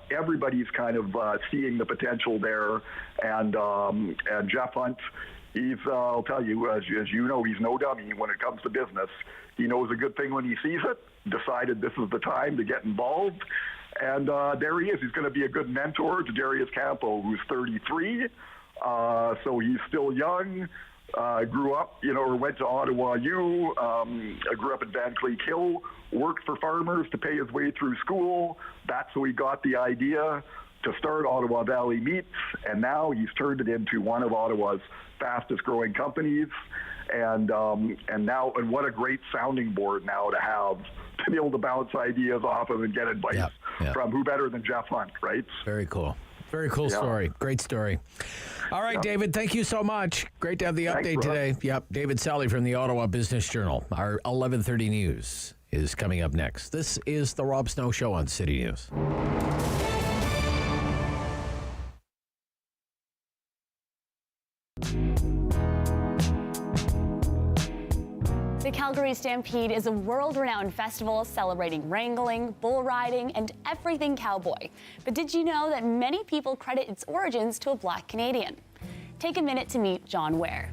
everybody's kind of seeing the potential there. And Jeff Hunt, I'll tell you, as you know, he's no dummy when it comes to business. He knows a good thing when he sees it, decided this is the time to get involved. And there he is. He's going to be a good mentor to Darius Campo, who's 33. So he's still young. Grew up, or went to Ottawa U. Grew up in Van Cleek Hill. Worked for farmers to pay his way through school. That's how he got the idea to start Ottawa Valley Meats, and now he's turned it into one of Ottawa's fastest growing companies. And what a great sounding board now to have, to be able to bounce ideas off of and get advice from who better than Jeff Hunt, right? Very cool. Very cool story. Great story. All right, David, thank you so much. Great to have the update today. Yep, David Sali from the Ottawa Business Journal. Our 11:30 news is coming up next. This is the Rob Snow Show on City News. The Calgary Stampede is a world-renowned festival celebrating wrangling, bull riding, and everything cowboy. But did you know that many people credit its origins to a Black Canadian? Take a minute to meet John Ware.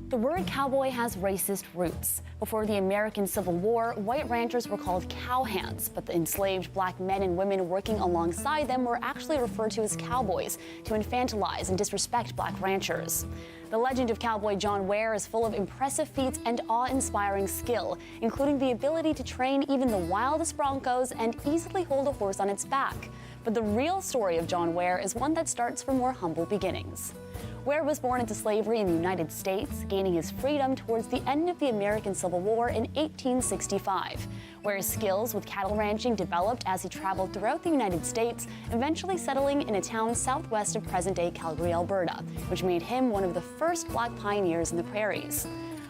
The word cowboy has racist roots. Before the American Civil War, white ranchers were called cowhands, but the enslaved black men and women working alongside them were actually referred to as cowboys to infantilize and disrespect black ranchers. The legend of cowboy John Ware is full of impressive feats and awe-inspiring skill, including the ability to train even the wildest broncos and easily hold a horse on its back. But the real story of John Ware is one that starts from more humble beginnings. Ware was born into slavery in the United States, gaining his freedom towards the end of the American Civil War in 1865. Ware's skills with cattle ranching developed as he traveled throughout the United States, eventually settling in a town southwest of present-day Calgary, Alberta, which made him one of the first black pioneers in the prairies.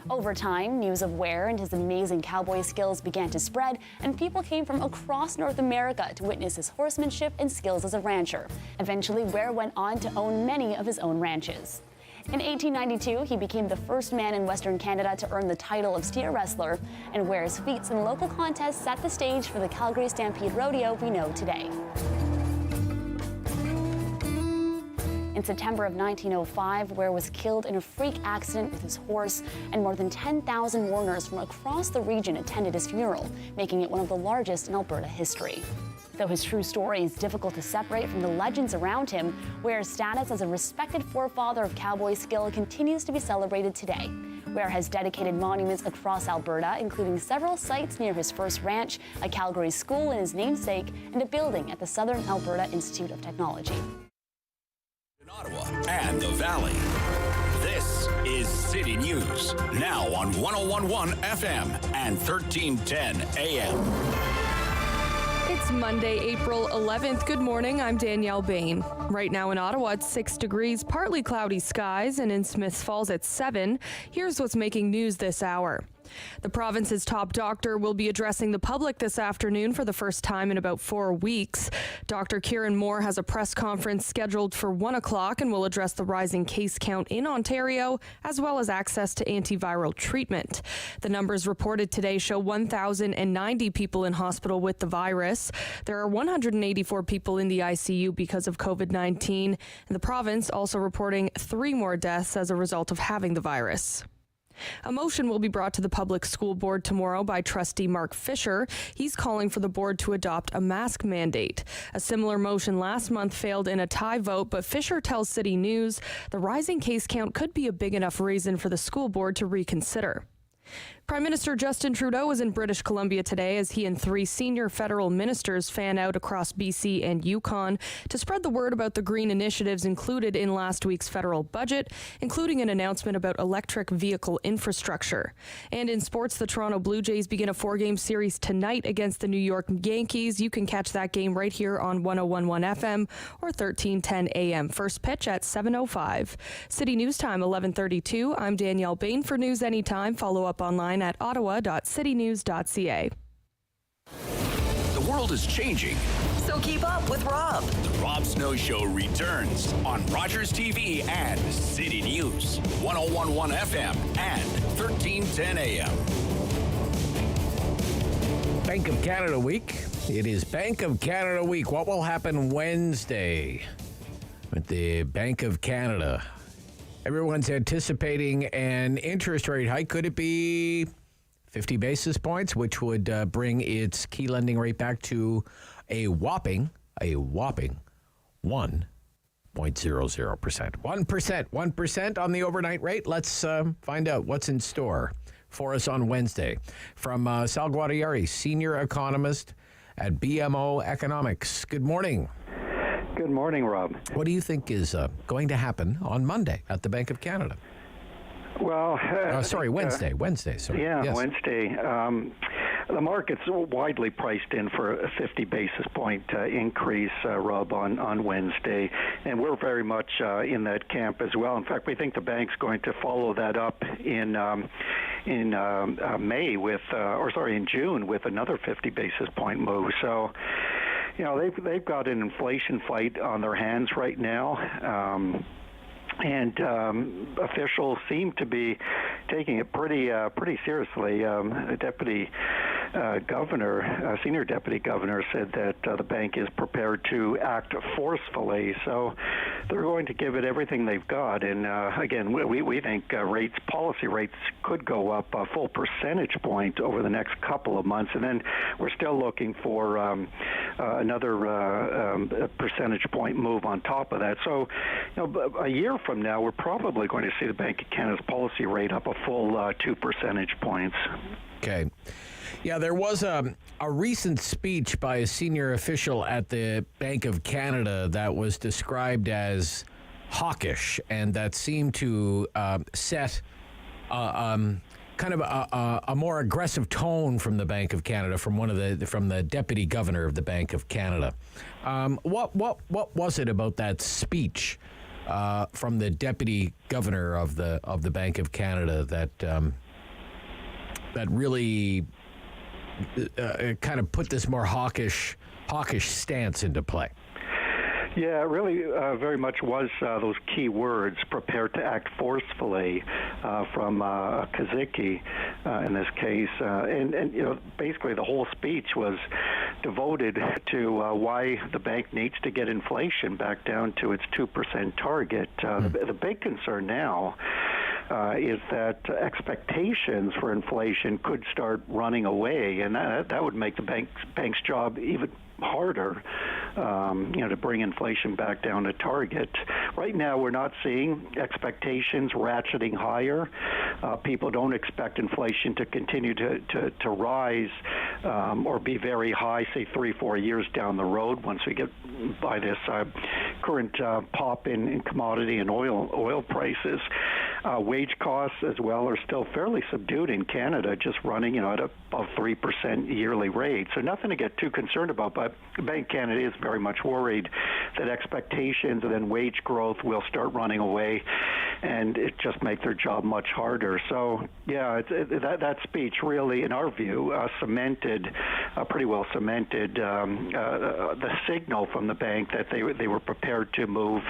Over time, news of Ware and his amazing cowboy skills began to spread, and people came from across North America to witness his horsemanship and skills as a rancher. Eventually, Ware went on to own many of his own ranches. In 1892, he became the first man in Western Canada to earn the title of steer wrestler, and Ware's feats in local contests set the stage for the Calgary Stampede Rodeo we know today. In September of 1905, Ware was killed in a freak accident with his horse, and more than 10,000 mourners from across the region attended his funeral, making it one of the largest in Alberta history. Though his true story is difficult to separate from the legends around him, Ware's status as a respected forefather of cowboy skill continues to be celebrated today. Ware has dedicated monuments across Alberta, including several sites near his first ranch, a Calgary school in his namesake, and a building at the Southern Alberta Institute of Technology. Ottawa and the Valley. This is City News, now on 101.1 FM and 1310 AM. It's Monday, April 11th. Good morning. I'm Danielle Bain. Right now in Ottawa, it's 6 degrees, partly cloudy skies, and in Smiths Falls at 7. Here's what's making news this hour. The province's top doctor will be addressing the public this afternoon for the first time in about 4 weeks. Dr. Kieran Moore has a press conference scheduled for 1 o'clock and will address the rising case count in Ontario, as well as access to antiviral treatment. The numbers reported today show 1,090 people in hospital with the virus. There are 184 people in the ICU because of COVID-19, and the province also reporting 3 more deaths as a result of having the virus. A motion will be brought to the Public School Board tomorrow by Trustee Mark Fisher. He's calling for the board to adopt a mask mandate. A similar motion last month failed in a tie vote, but Fisher tells City News the rising case count could be a big enough reason for the school board to reconsider. Prime Minister Justin Trudeau is in British Columbia today as he and 3 senior federal ministers fan out across BC and Yukon to spread the word about the green initiatives included in last week's federal budget, including an announcement about electric vehicle infrastructure. And in sports, the Toronto Blue Jays begin a 4-game series tonight against the New York Yankees. You can catch that game right here on 101.1 FM or 1310 AM. First pitch at 7:05. City News Time, 11:32. I'm Danielle Bain. For news anytime, follow up online at ottawa.citynews.ca. The world is changing. So keep up with Rob. The Rob Snow Show returns on Rogers TV and City News, 101.1 FM and 1310 AM. Bank of Canada Week. It is Bank of Canada Week. What will happen Wednesday with the Bank of Canada? Everyone's anticipating an interest rate hike. Could it be 50 basis points, which would bring its key lending rate back to a whopping 1.00%. 1% on the overnight rate. Let's find out what's in store for us on Wednesday. From Sal Guatieri, senior economist at BMO Economics. Good morning. Good morning, Rob. What do you think is going to happen on Monday at the Bank of Canada? Well, Wednesday. Wednesday, sorry. Yeah, yes. Wednesday. The market's widely priced in for a 50 basis point increase, Rob, on Wednesday, and we're very much in that camp as well. In fact, we think the bank's going to follow that up in May in June with another 50 basis point move. So, they've got an inflation fight on their hands right now. And officials seem to be taking it pretty seriously. Senior deputy governor said that the bank is prepared to act forcefully. So they're going to give it everything they've got. And again, we think policy rates could go up a full percentage point over the next couple of months. And then we're still looking for another percentage point move on top of that. So, a year from now, we're probably going to see the Bank of Canada's policy rate up a full 2 percentage points. Okay. Yeah, there was a recent speech by a senior official at the Bank of Canada that was described as hawkish, and that seemed to set kind of a more aggressive tone from the Bank of Canada, from the deputy governor of the Bank of Canada. What was it about that speech from the deputy governor of the Bank of Canada that really kind of put this more hawkish stance into play? Yeah, it really very much was those key words, prepared to act forcefully, from Kazicki in this case. And basically the whole speech was devoted to why the bank needs to get inflation back down to its 2% target. The big concern now is that expectations for inflation could start running away, and that would make the bank's job even harder, to bring inflation back down to target. Right now, we're not seeing expectations ratcheting higher. People don't expect inflation to continue to rise or be very high, say 3-4 years down the road once we get by this current pop in commodity and oil prices. Wage costs as well are still fairly subdued in Canada, just running at above 3% yearly rate. So nothing to get too concerned about, but Bank Canada is very much worried that expectations and then wage growth will start running away, and it just make their job much harder. So yeah, that speech really, in our view, pretty well cemented the signal from the bank that they were prepared to move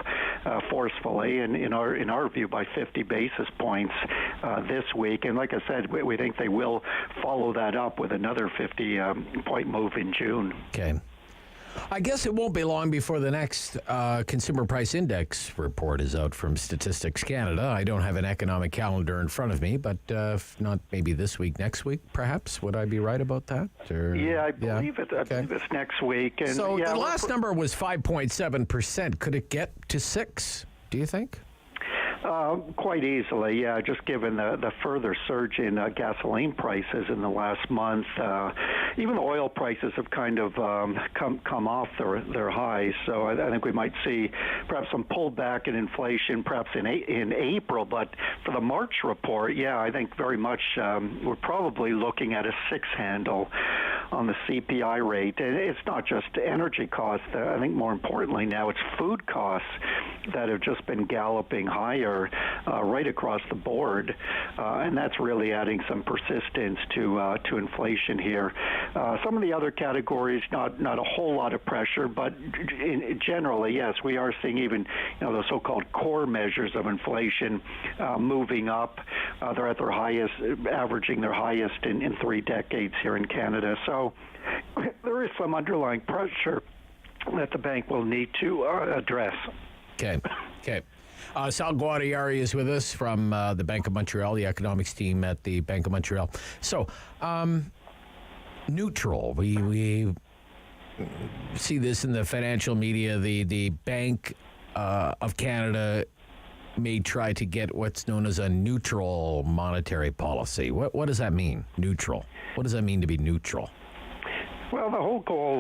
forcefully, and in our view, by 50 basis points this week. And like I said, we think they will follow that up with another 50 point move in June. Okay. I guess it won't be long before the next Consumer Price Index report is out from Statistics Canada. I don't have an economic calendar in front of me, but if not maybe this week, next week, perhaps. Would I be right about that? I believe it's next week. And so the last number was 5.7%. Could it get to 6%, do you think? Quite easily, yeah, just given the further surge in gasoline prices in the last month. Even the oil prices have kind of come off their highs, so I think we might see perhaps some pullback in inflation perhaps in April, but for the March report, yeah, I think very much we're probably looking at a 6 handle on the CPI rate. And it's not just energy costs. I think more importantly now it's food costs that have just been galloping higher right across the board, and that's really adding some persistence to inflation here. Some of the other categories, not a whole lot of pressure, but generally, yes, we are seeing even the so-called core measures of inflation moving up. They're at their highest, averaging their highest in 3 decades here in Canada. So there is some underlying pressure that the bank will need to address. Okay. Sal Guatieri is with us from the Bank of Montreal, the economics team at the Bank of Montreal. So, neutral. We see this in the financial media. The Bank of Canada may try to get what's known as a neutral monetary policy. What does that mean, neutral? What does that mean to be neutral? Well, the whole goal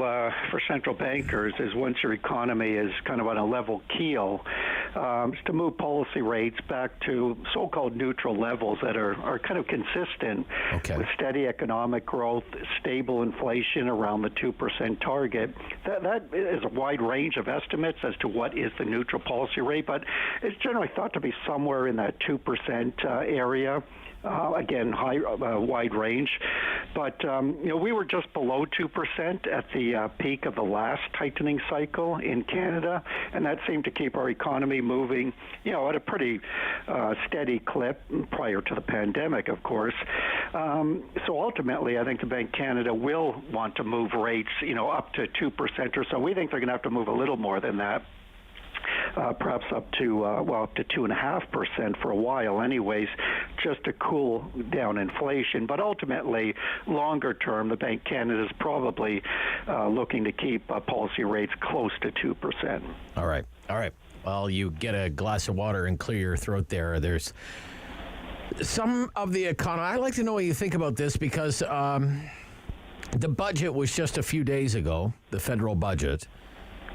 for central bankers is once your economy is kind of on a level keel, is to move policy rates back to so-called neutral levels that are kind of consistent with steady economic growth, stable inflation around the 2% target. That is a wide range of estimates as to what is the neutral policy rate, but it's generally thought to be somewhere in that 2% area. Again, wide range. But, we were just below 2% at the peak of the last tightening cycle in Canada, and that seemed to keep our economy moving, at a pretty steady clip prior to the pandemic, of course. So ultimately, I think the Bank of Canada will want to move rates, up to 2% or so. We think they're going to have to move a little more than that. Perhaps up to 2.5% for a while anyways, just to cool down inflation. But ultimately, longer term, the Bank of Canada is probably looking to keep policy rates close to 2%. All right. Well, you get a glass of water and clear your throat there. There's some of the economy. I'd like to know what you think about this because the budget was just a few days ago, the federal budget.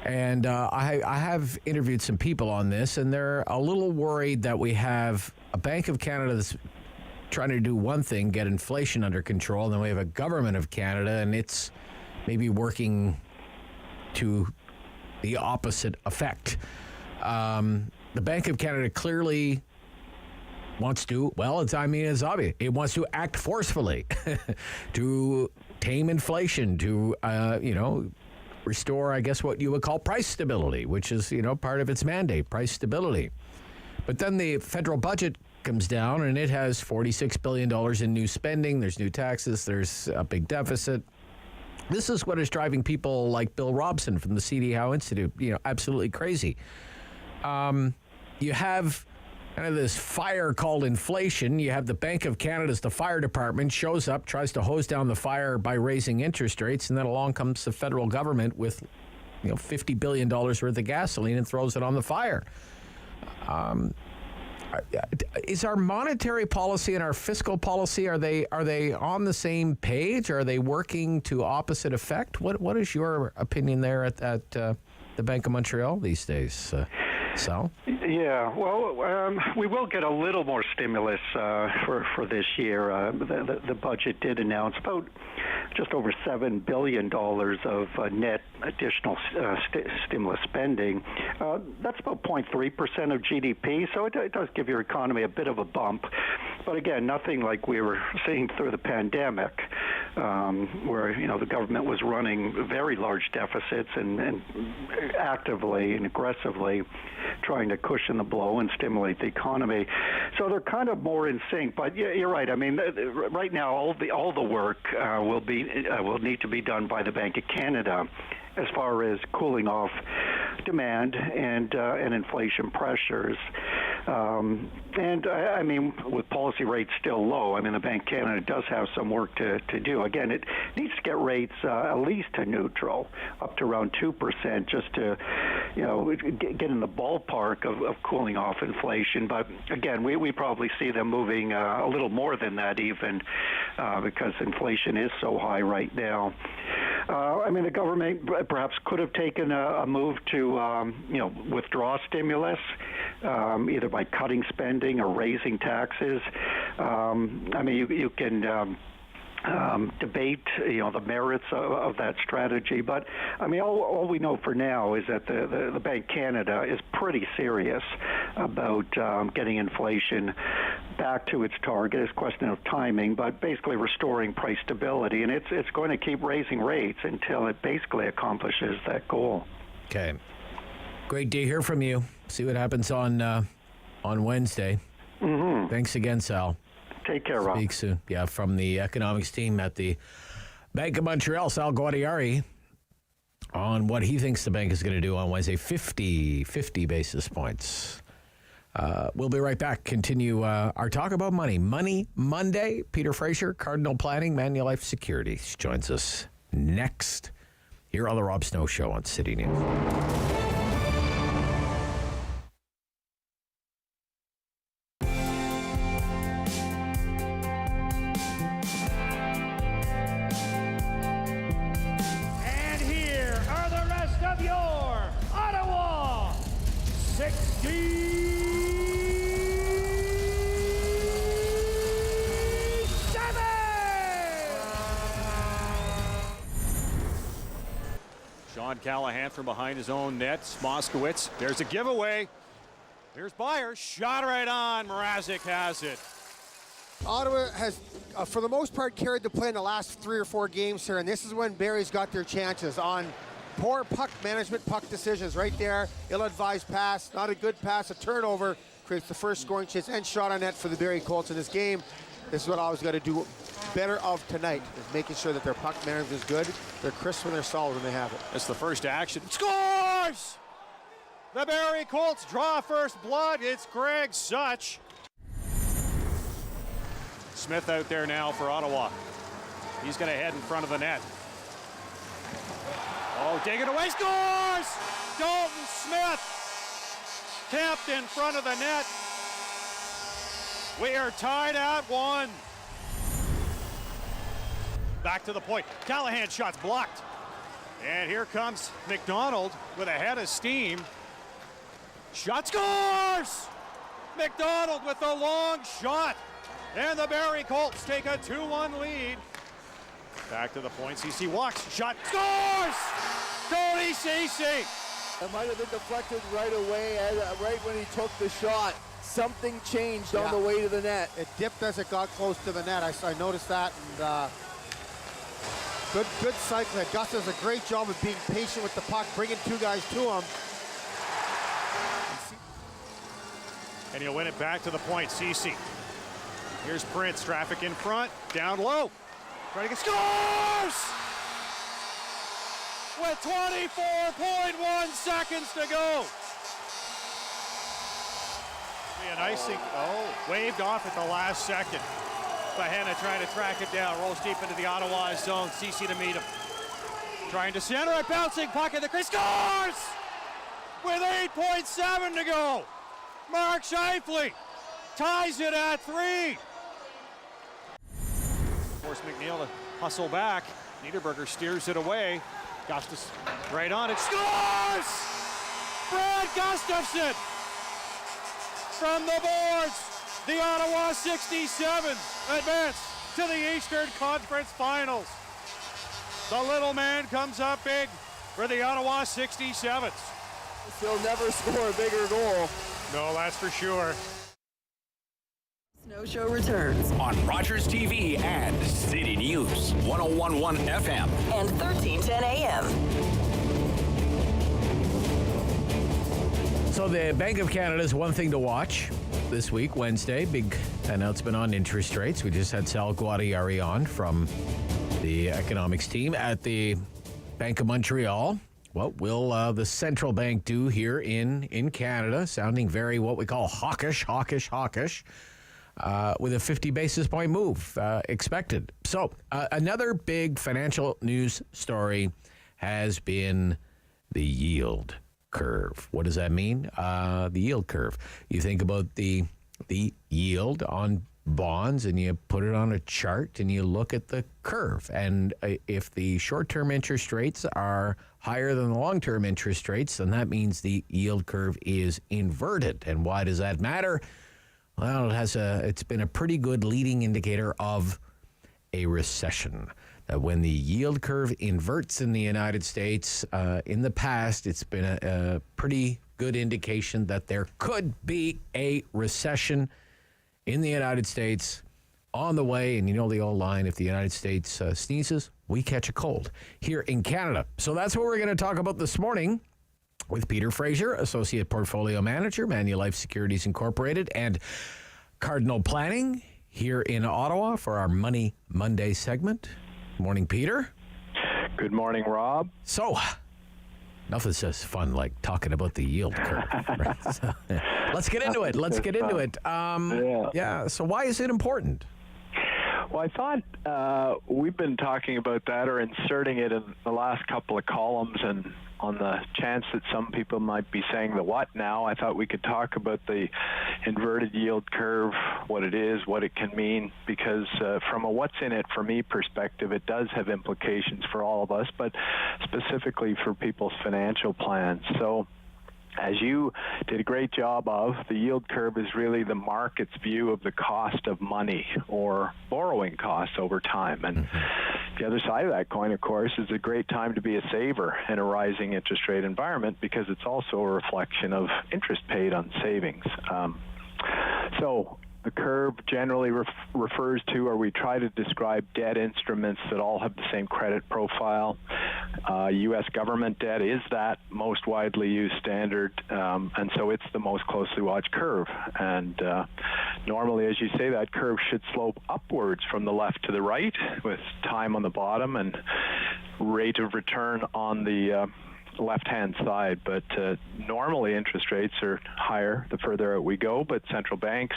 And I have interviewed some people on this, and they're a little worried that we have a Bank of Canada that's trying to do one thing, get inflation under control, and then we have a government of Canada, and it's maybe working to the opposite effect. The Bank of Canada clearly wants to, it's obvious. It wants to act forcefully to tame inflation, to, restore, I guess, what you would call price stability, which is, part of its mandate, price stability. But then the federal budget comes down and it has $46 billion in new spending. There's new taxes. There's a big deficit. This is what is driving people like Bill Robson from the C.D. Howe Institute, absolutely crazy. You have kind of this fire called inflation. You have the Bank of Canada's, the fire department, shows up, tries to hose down the fire by raising interest rates, and then along comes the federal government with, $50 billion worth of gasoline and throws it on the fire. Is our monetary policy and our fiscal policy, are they on the same page? Are they working to opposite effect? What is your opinion there at the Bank of Montreal these days? Sal? Yeah, well, we will get a little more stimulus for this year. The budget did announce about just over $7 billion of net additional stimulus spending. That's about 0.3% of GDP, so it does give your economy a bit of a bump. But again, nothing like we were seeing through the pandemic, where the government was running very large deficits and actively and aggressively trying to cushion the blow and stimulate the economy. So they're kind of more in sync. But yeah, you're right. I mean, right now all the work will need to be done by the Bank of Canada as far as cooling off demand and inflation pressures. And I mean, with policy rates still low, I mean, the Bank of Canada does have some work to do. Again, it needs to get rates at least to neutral, up to around 2%, just to, get in the ballpark of cooling off inflation. But again, we probably see them moving a little more than that even, because inflation is so high right now. I mean, the government perhaps could have taken a move to, withdraw stimulus, either by cutting spending or raising taxes. I mean, you can debate, the merits of that strategy. But, I mean, all we know for now is that the Bank of Canada is pretty serious about getting inflation back to its target. It's a question of timing, but basically restoring price stability. And it's going to keep raising rates until it basically accomplishes that goal. Okay. Great to hear from you. See what happens on Wednesday. Mm-hmm. Thanks again, Sal. Take care, Rob. Speak soon. Yeah, from the economics team at the Bank of Montreal, Sal Guatieri, on what he thinks the bank is going to do on Wednesday, 50 basis points. We'll be right back. Continue our talk about money. Money Monday. Peter Fraser, Cardinal Planning, Manulife Securities, joins us next here on the Rob Snow Show on City News. Sean Callahan from behind his own net. Moskowitz, there's a giveaway. Here's Byers, shot right on. Mrazek has it. Ottawa has, for the most part, carried the play in the last 3 or 4 games here, and this is when Barrie's got their chances on poor puck management, puck decisions right there. Ill-advised pass, not a good pass, a turnover, creates the first scoring chance and shot on net for the Barrie Colts in this game. This is what Ottawa's got to do better of tonight, is making sure that their puck management is good. They're crisp and they're solid when they have it. That's the first action. Scores! The Barrie Colts draw first blood. It's Greg Such. Smith out there now for Ottawa. He's going to head in front of the net. Oh, dig it away, scores! Dalton Smith tapped in front of the net. We are tied at 1. Back to the point. Callahan shot's blocked. And here comes McDonald with a head of steam. Shot scores! McDonald with the long shot. And the Barrie Colts take a 2-1 lead. Back to the point. CC walks. Shot. Scores! Cody CC. It might have been deflected right away, right when he took the shot. Something changed on the way to the net. It dipped as it got close to the net. I noticed that. And good cycling. Gus does a great job of being patient with the puck, bringing 2 guys to him. And he'll win it back to the point. CC. Here's Prince, traffic in front, down low. Trying to get scores! With 24.1 seconds to go. Be an icing, waved off at the last second. Bahena trying to track it down, rolls deep into the Ottawa zone, CC to meet him. Trying to center it, bouncing puck in the crease, scores! With 8.7 to go. Mark Scheifele ties it at 3. Force McNeil to hustle back. Niederberger steers it away. Gustafson right on it. Scores! Brad Gustafson from the boards. The Ottawa 67s advance to the Eastern Conference Finals. The little man comes up big for the Ottawa 67s. He'll never score a bigger goal. No, that's for sure. Snow Show returns on Rogers TV and City News 101.1 FM and 1310 AM. So the Bank of Canada is one thing to watch this week, Wednesday. Big announcement on interest rates. We just had Sal Guatieri on from the economics team at the Bank of Montreal. What will the central bank do here in Canada? Sounding very what we call hawkish. With a 50 basis point move expected. So another big financial news story has been the yield curve. What does that mean? The yield curve. You think about the yield on bonds and you put it on a chart and you look at the curve. And if the short-term interest rates are higher than the long-term interest rates, then that means the yield curve is inverted. And why does that matter? Well, it's been a pretty good leading indicator of a recession. That when the yield curve inverts in the United States, in the past, it's been a pretty good indication that there could be a recession in the United States on the way. And you know the old line, if the United States sneezes, we catch a cold here in Canada. So that's what we're going to talk about this morning with Peter Fraser, Associate Portfolio Manager, Manulife Securities Incorporated, and Cardinal Planning here in Ottawa for our Money Monday segment. Morning, Peter. Good morning, Rob. So, nothing says fun like talking about the yield curve. Right? So, let's get into it. So why is it important? Well, I thought we've been talking about that or inserting it in the last couple of columns, and on the chance that some people might be saying the what now, I thought we could talk about the inverted yield curve, what it is, what it can mean, because from a what's in it for me perspective, it does have implications for all of us, but specifically for people's financial plans. So as you did a great job of, the yield curve is really the market's view of the cost of money or borrowing costs over time. And the other side of that coin, of course, is a great time to be a saver in a rising interest rate environment because it's also a reflection of interest paid on savings. So the curve generally refers to, or we try to describe, debt instruments that all have the same credit profile. U.S. government debt is that most widely used standard, and so it's the most closely watched curve. And normally, as you say, that curve should slope upwards from the left to the right, with time on the bottom and rate of return on the left-hand side, but normally interest rates are higher the further out we go, but central banks,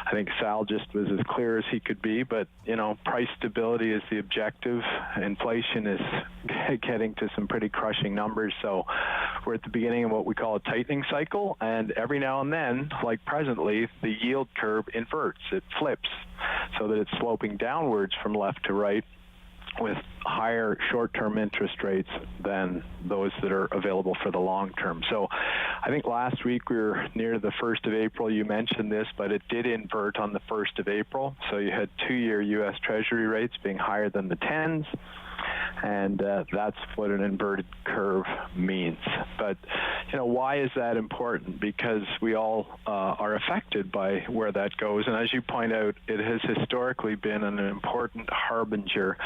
I think Sal just was as clear as he could be, but, price stability is the objective. Inflation is getting to some pretty crushing numbers, so we're at the beginning of what we call a tightening cycle, and every now and then, like presently, the yield curve inverts. It flips so that it's sloping downwards from left to right, with higher short-term interest rates than those that are available for the long term. So I think last week we were near the 1st of April. You mentioned this, but it did invert on the 1st of April. So you had 2-year U.S. Treasury rates being higher than the 10s. And that's what an inverted curve means. But, why is that important? Because we all are affected by where that goes. And as you point out, it has historically been an important harbinger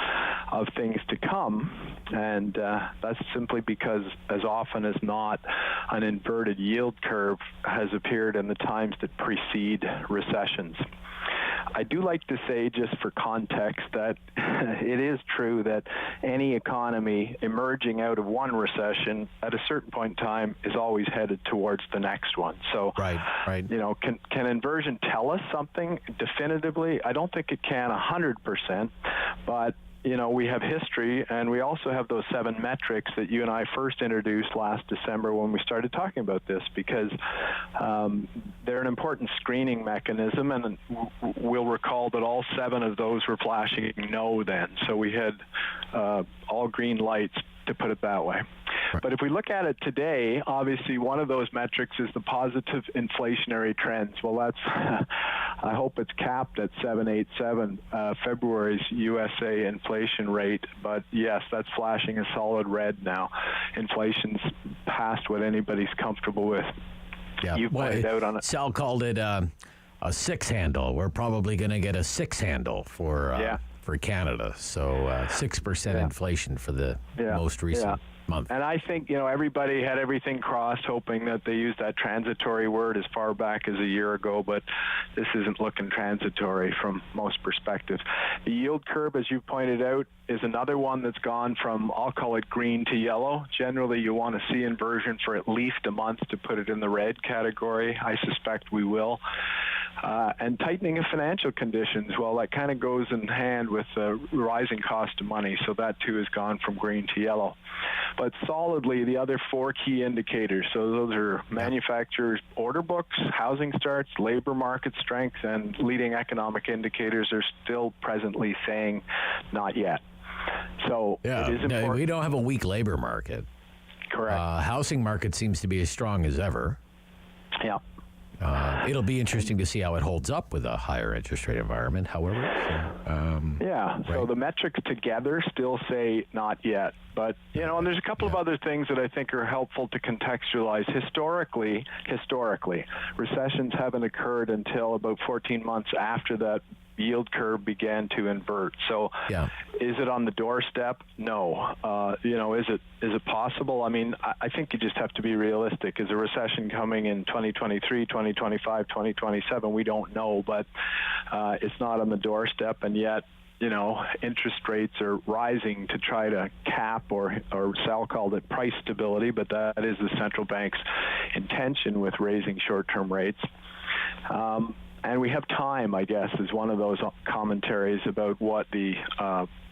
of things to come. And that's simply because as often as not, an inverted yield curve has appeared in the times that precede recessions. I do like to say, just for context, that it is true that any economy emerging out of one recession at a certain point in time is always headed towards the next one. So, right. Can inversion tell us something definitively? I don't think it can 100%, but we have history, and we also have those 7 metrics that you and I first introduced last December when we started talking about this, because they're an important screening mechanism, and we'll recall that all 7 of those were flashing no then. So we had all green lights, to put it that way. But if we look at it today, obviously one of those metrics is the positive inflationary trends. Well, that's, I hope it's capped at 7.87, February's USA inflation rate. But yes, that's flashing a solid red now. Inflation's past what anybody's comfortable with. Yeah, You pointed out on it. Sal called it a 6 handle. We're probably going to get a 6 handle for Canada. So 6% inflation for the most recent month. And I think, everybody had everything crossed, hoping that they used that transitory word as far back as a year ago, but this isn't looking transitory from most perspectives. The yield curve, as you pointed out, is another one that's gone from, I'll call it green to yellow. Generally, you want to see inversion for at least a month to put it in the red category. I suspect we will. And tightening of financial conditions, well, that kind of goes in hand with the rising cost of money, so that too has gone from green to yellow. But solidly, the other 4 key indicators, so those are manufacturers' order books, housing starts, labor market strength, and leading economic indicators are still presently saying not yet. So it is important. We don't have a weak labor market. Correct. Housing market seems to be as strong as ever. Yeah. It'll be interesting to see how it holds up with a higher interest rate environment, however. So the metrics together still say not yet. But, and there's a couple of other things that I think are helpful to contextualize. Historically, recessions haven't occurred until about 14 months after that yield curve began to invert. So is it on the doorstep? No. Is it possible? I mean, I think you just have to be realistic. Is a recession coming in 2023, 2025, 2027? We don't know, but it's not on the doorstep, and yet interest rates are rising to try to cap, or Sal called it price stability, but that is the central bank's intention with raising short-term rates. And we have time, I guess, is one of those commentaries about what the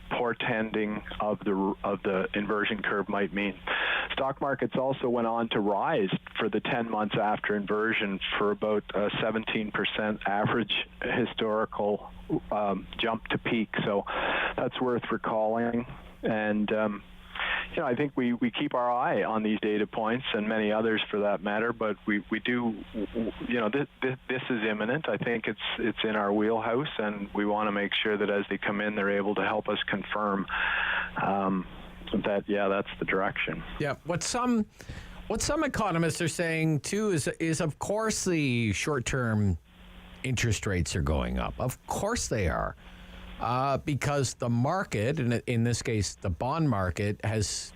portending of the inversion curve might mean. Stock markets also went on to rise for the 10 months after inversion for about a 17% average historical jump to peak. So that's worth recalling. And I think we keep our eye on these data points and many others for that matter, but we do, this is imminent. I think it's in our wheelhouse, and we want to make sure that as they come in, they're able to help us confirm that, that's the direction. Yeah, what some economists are saying, too, is of course the short-term interest rates are going up. Of course they are. Because the market, and in this case, the bond market, has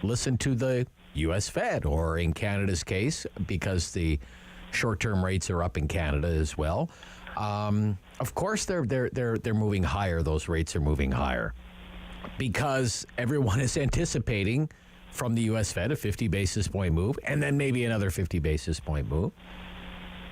listened to the U.S. Fed, or in Canada's case, because the short-term rates are up in Canada as well. Of course, they're moving higher. Those rates are moving higher because everyone is anticipating from the U.S. Fed a 50 basis point move, and then maybe another 50 basis point move.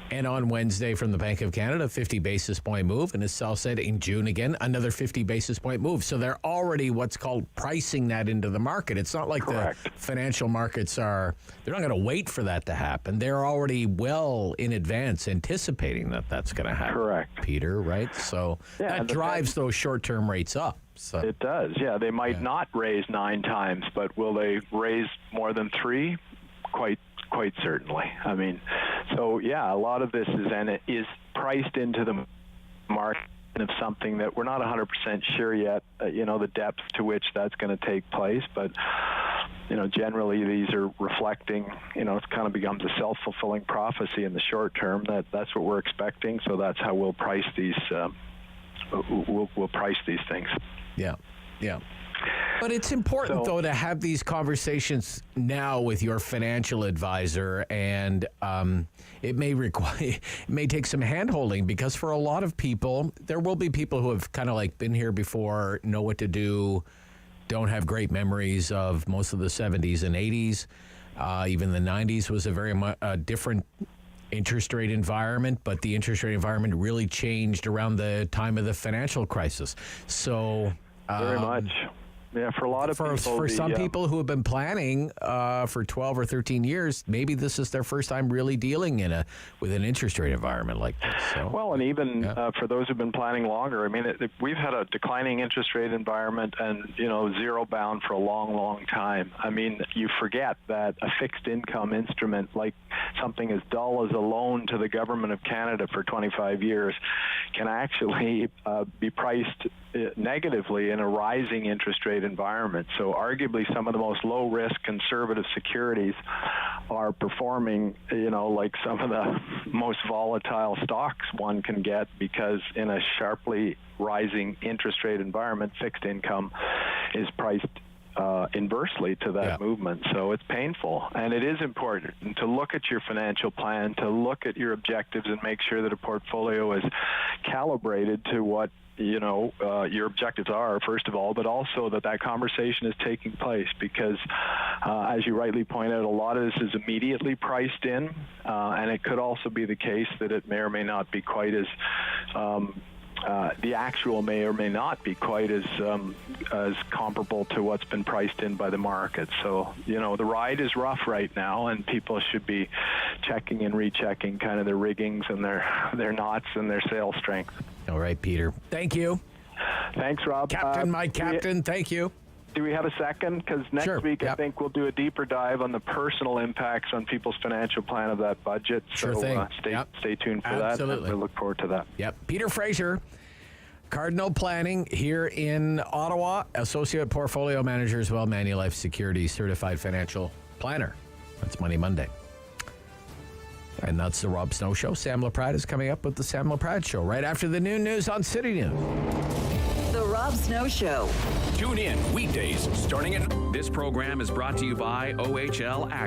And on Wednesday from the Bank of Canada, 50 basis point move. And as Sal said, in June again, another 50 basis point move. So they're already what's called pricing that into the market. It's not like Correct. The financial markets they're not going to wait for that to happen. They're already well in advance anticipating that that's going to happen. Correct. Peter, right? So that drives those short-term rates up. So. It does, yeah. They might not raise 9 times, but will they raise more than 3? Quite certainly. I mean, so a lot of this is priced into the market of something that we're not 100% sure yet, the depth to which that's going to take place. But, generally these are reflecting, it kind of becomes a self-fulfilling prophecy in the short term that's what we're expecting. So that's how we'll price these, we'll price these things. Yeah. But it's important, though, to have these conversations now with your financial advisor, and it may take some hand-holding, because for a lot of people, there will be people who have kind of like been here before, know what to do, don't have great memories of most of the 70s and 80s. Even the 90s was a very different interest rate environment, but the interest rate environment really changed around the time of the financial crisis. So very much. Yeah, for a lot of people. For some people who have been planning for 12 or 13 years, maybe this is their first time really dealing with an interest rate environment like this. So. Well, and even for those who've been planning longer, I mean, we've had a declining interest rate environment and, zero bound for a long, long time. I mean, you forget that a fixed income instrument like something as dull as a loan to the government of Canada for 25 years can actually be priced negatively in a rising interest rate environment. So arguably some of the most low-risk conservative securities are performing, like some of the most volatile stocks one can get, because in a sharply rising interest rate environment, fixed income is priced inversely to that movement. So it's painful, and it is important to look at your financial plan, to look at your objectives and make sure that a portfolio is calibrated to what your objectives are, first of all, but also that conversation is taking place, because as you rightly point out, a lot of this is immediately priced in, and it could also be the case that it may or may not be quite as the actual may or may not be quite as comparable to what's been priced in by the market. So, the ride is rough right now, and people should be checking and rechecking kind of their riggings and their knots and their sail strength. All right, Peter. Thank you. Thanks, Rob. Captain, thank you. Do we have a second? Because next week, I think we'll do a deeper dive on the personal impacts on people's financial plan of that budget. Sure so thing. Stay tuned for that. We look forward to that. Yep. Peter Fraser, Cardinal Planning here in Ottawa, Associate Portfolio Manager as well, Manulife Securities Certified Financial Planner. That's Money Monday. And that's the Rob Snow Show. Sam LaPrade is coming up with the Sam LaPrade Show right after the noon news on City News. The Rob Snow Show. Tune in weekdays starting at... This program is brought to you by OHL Action.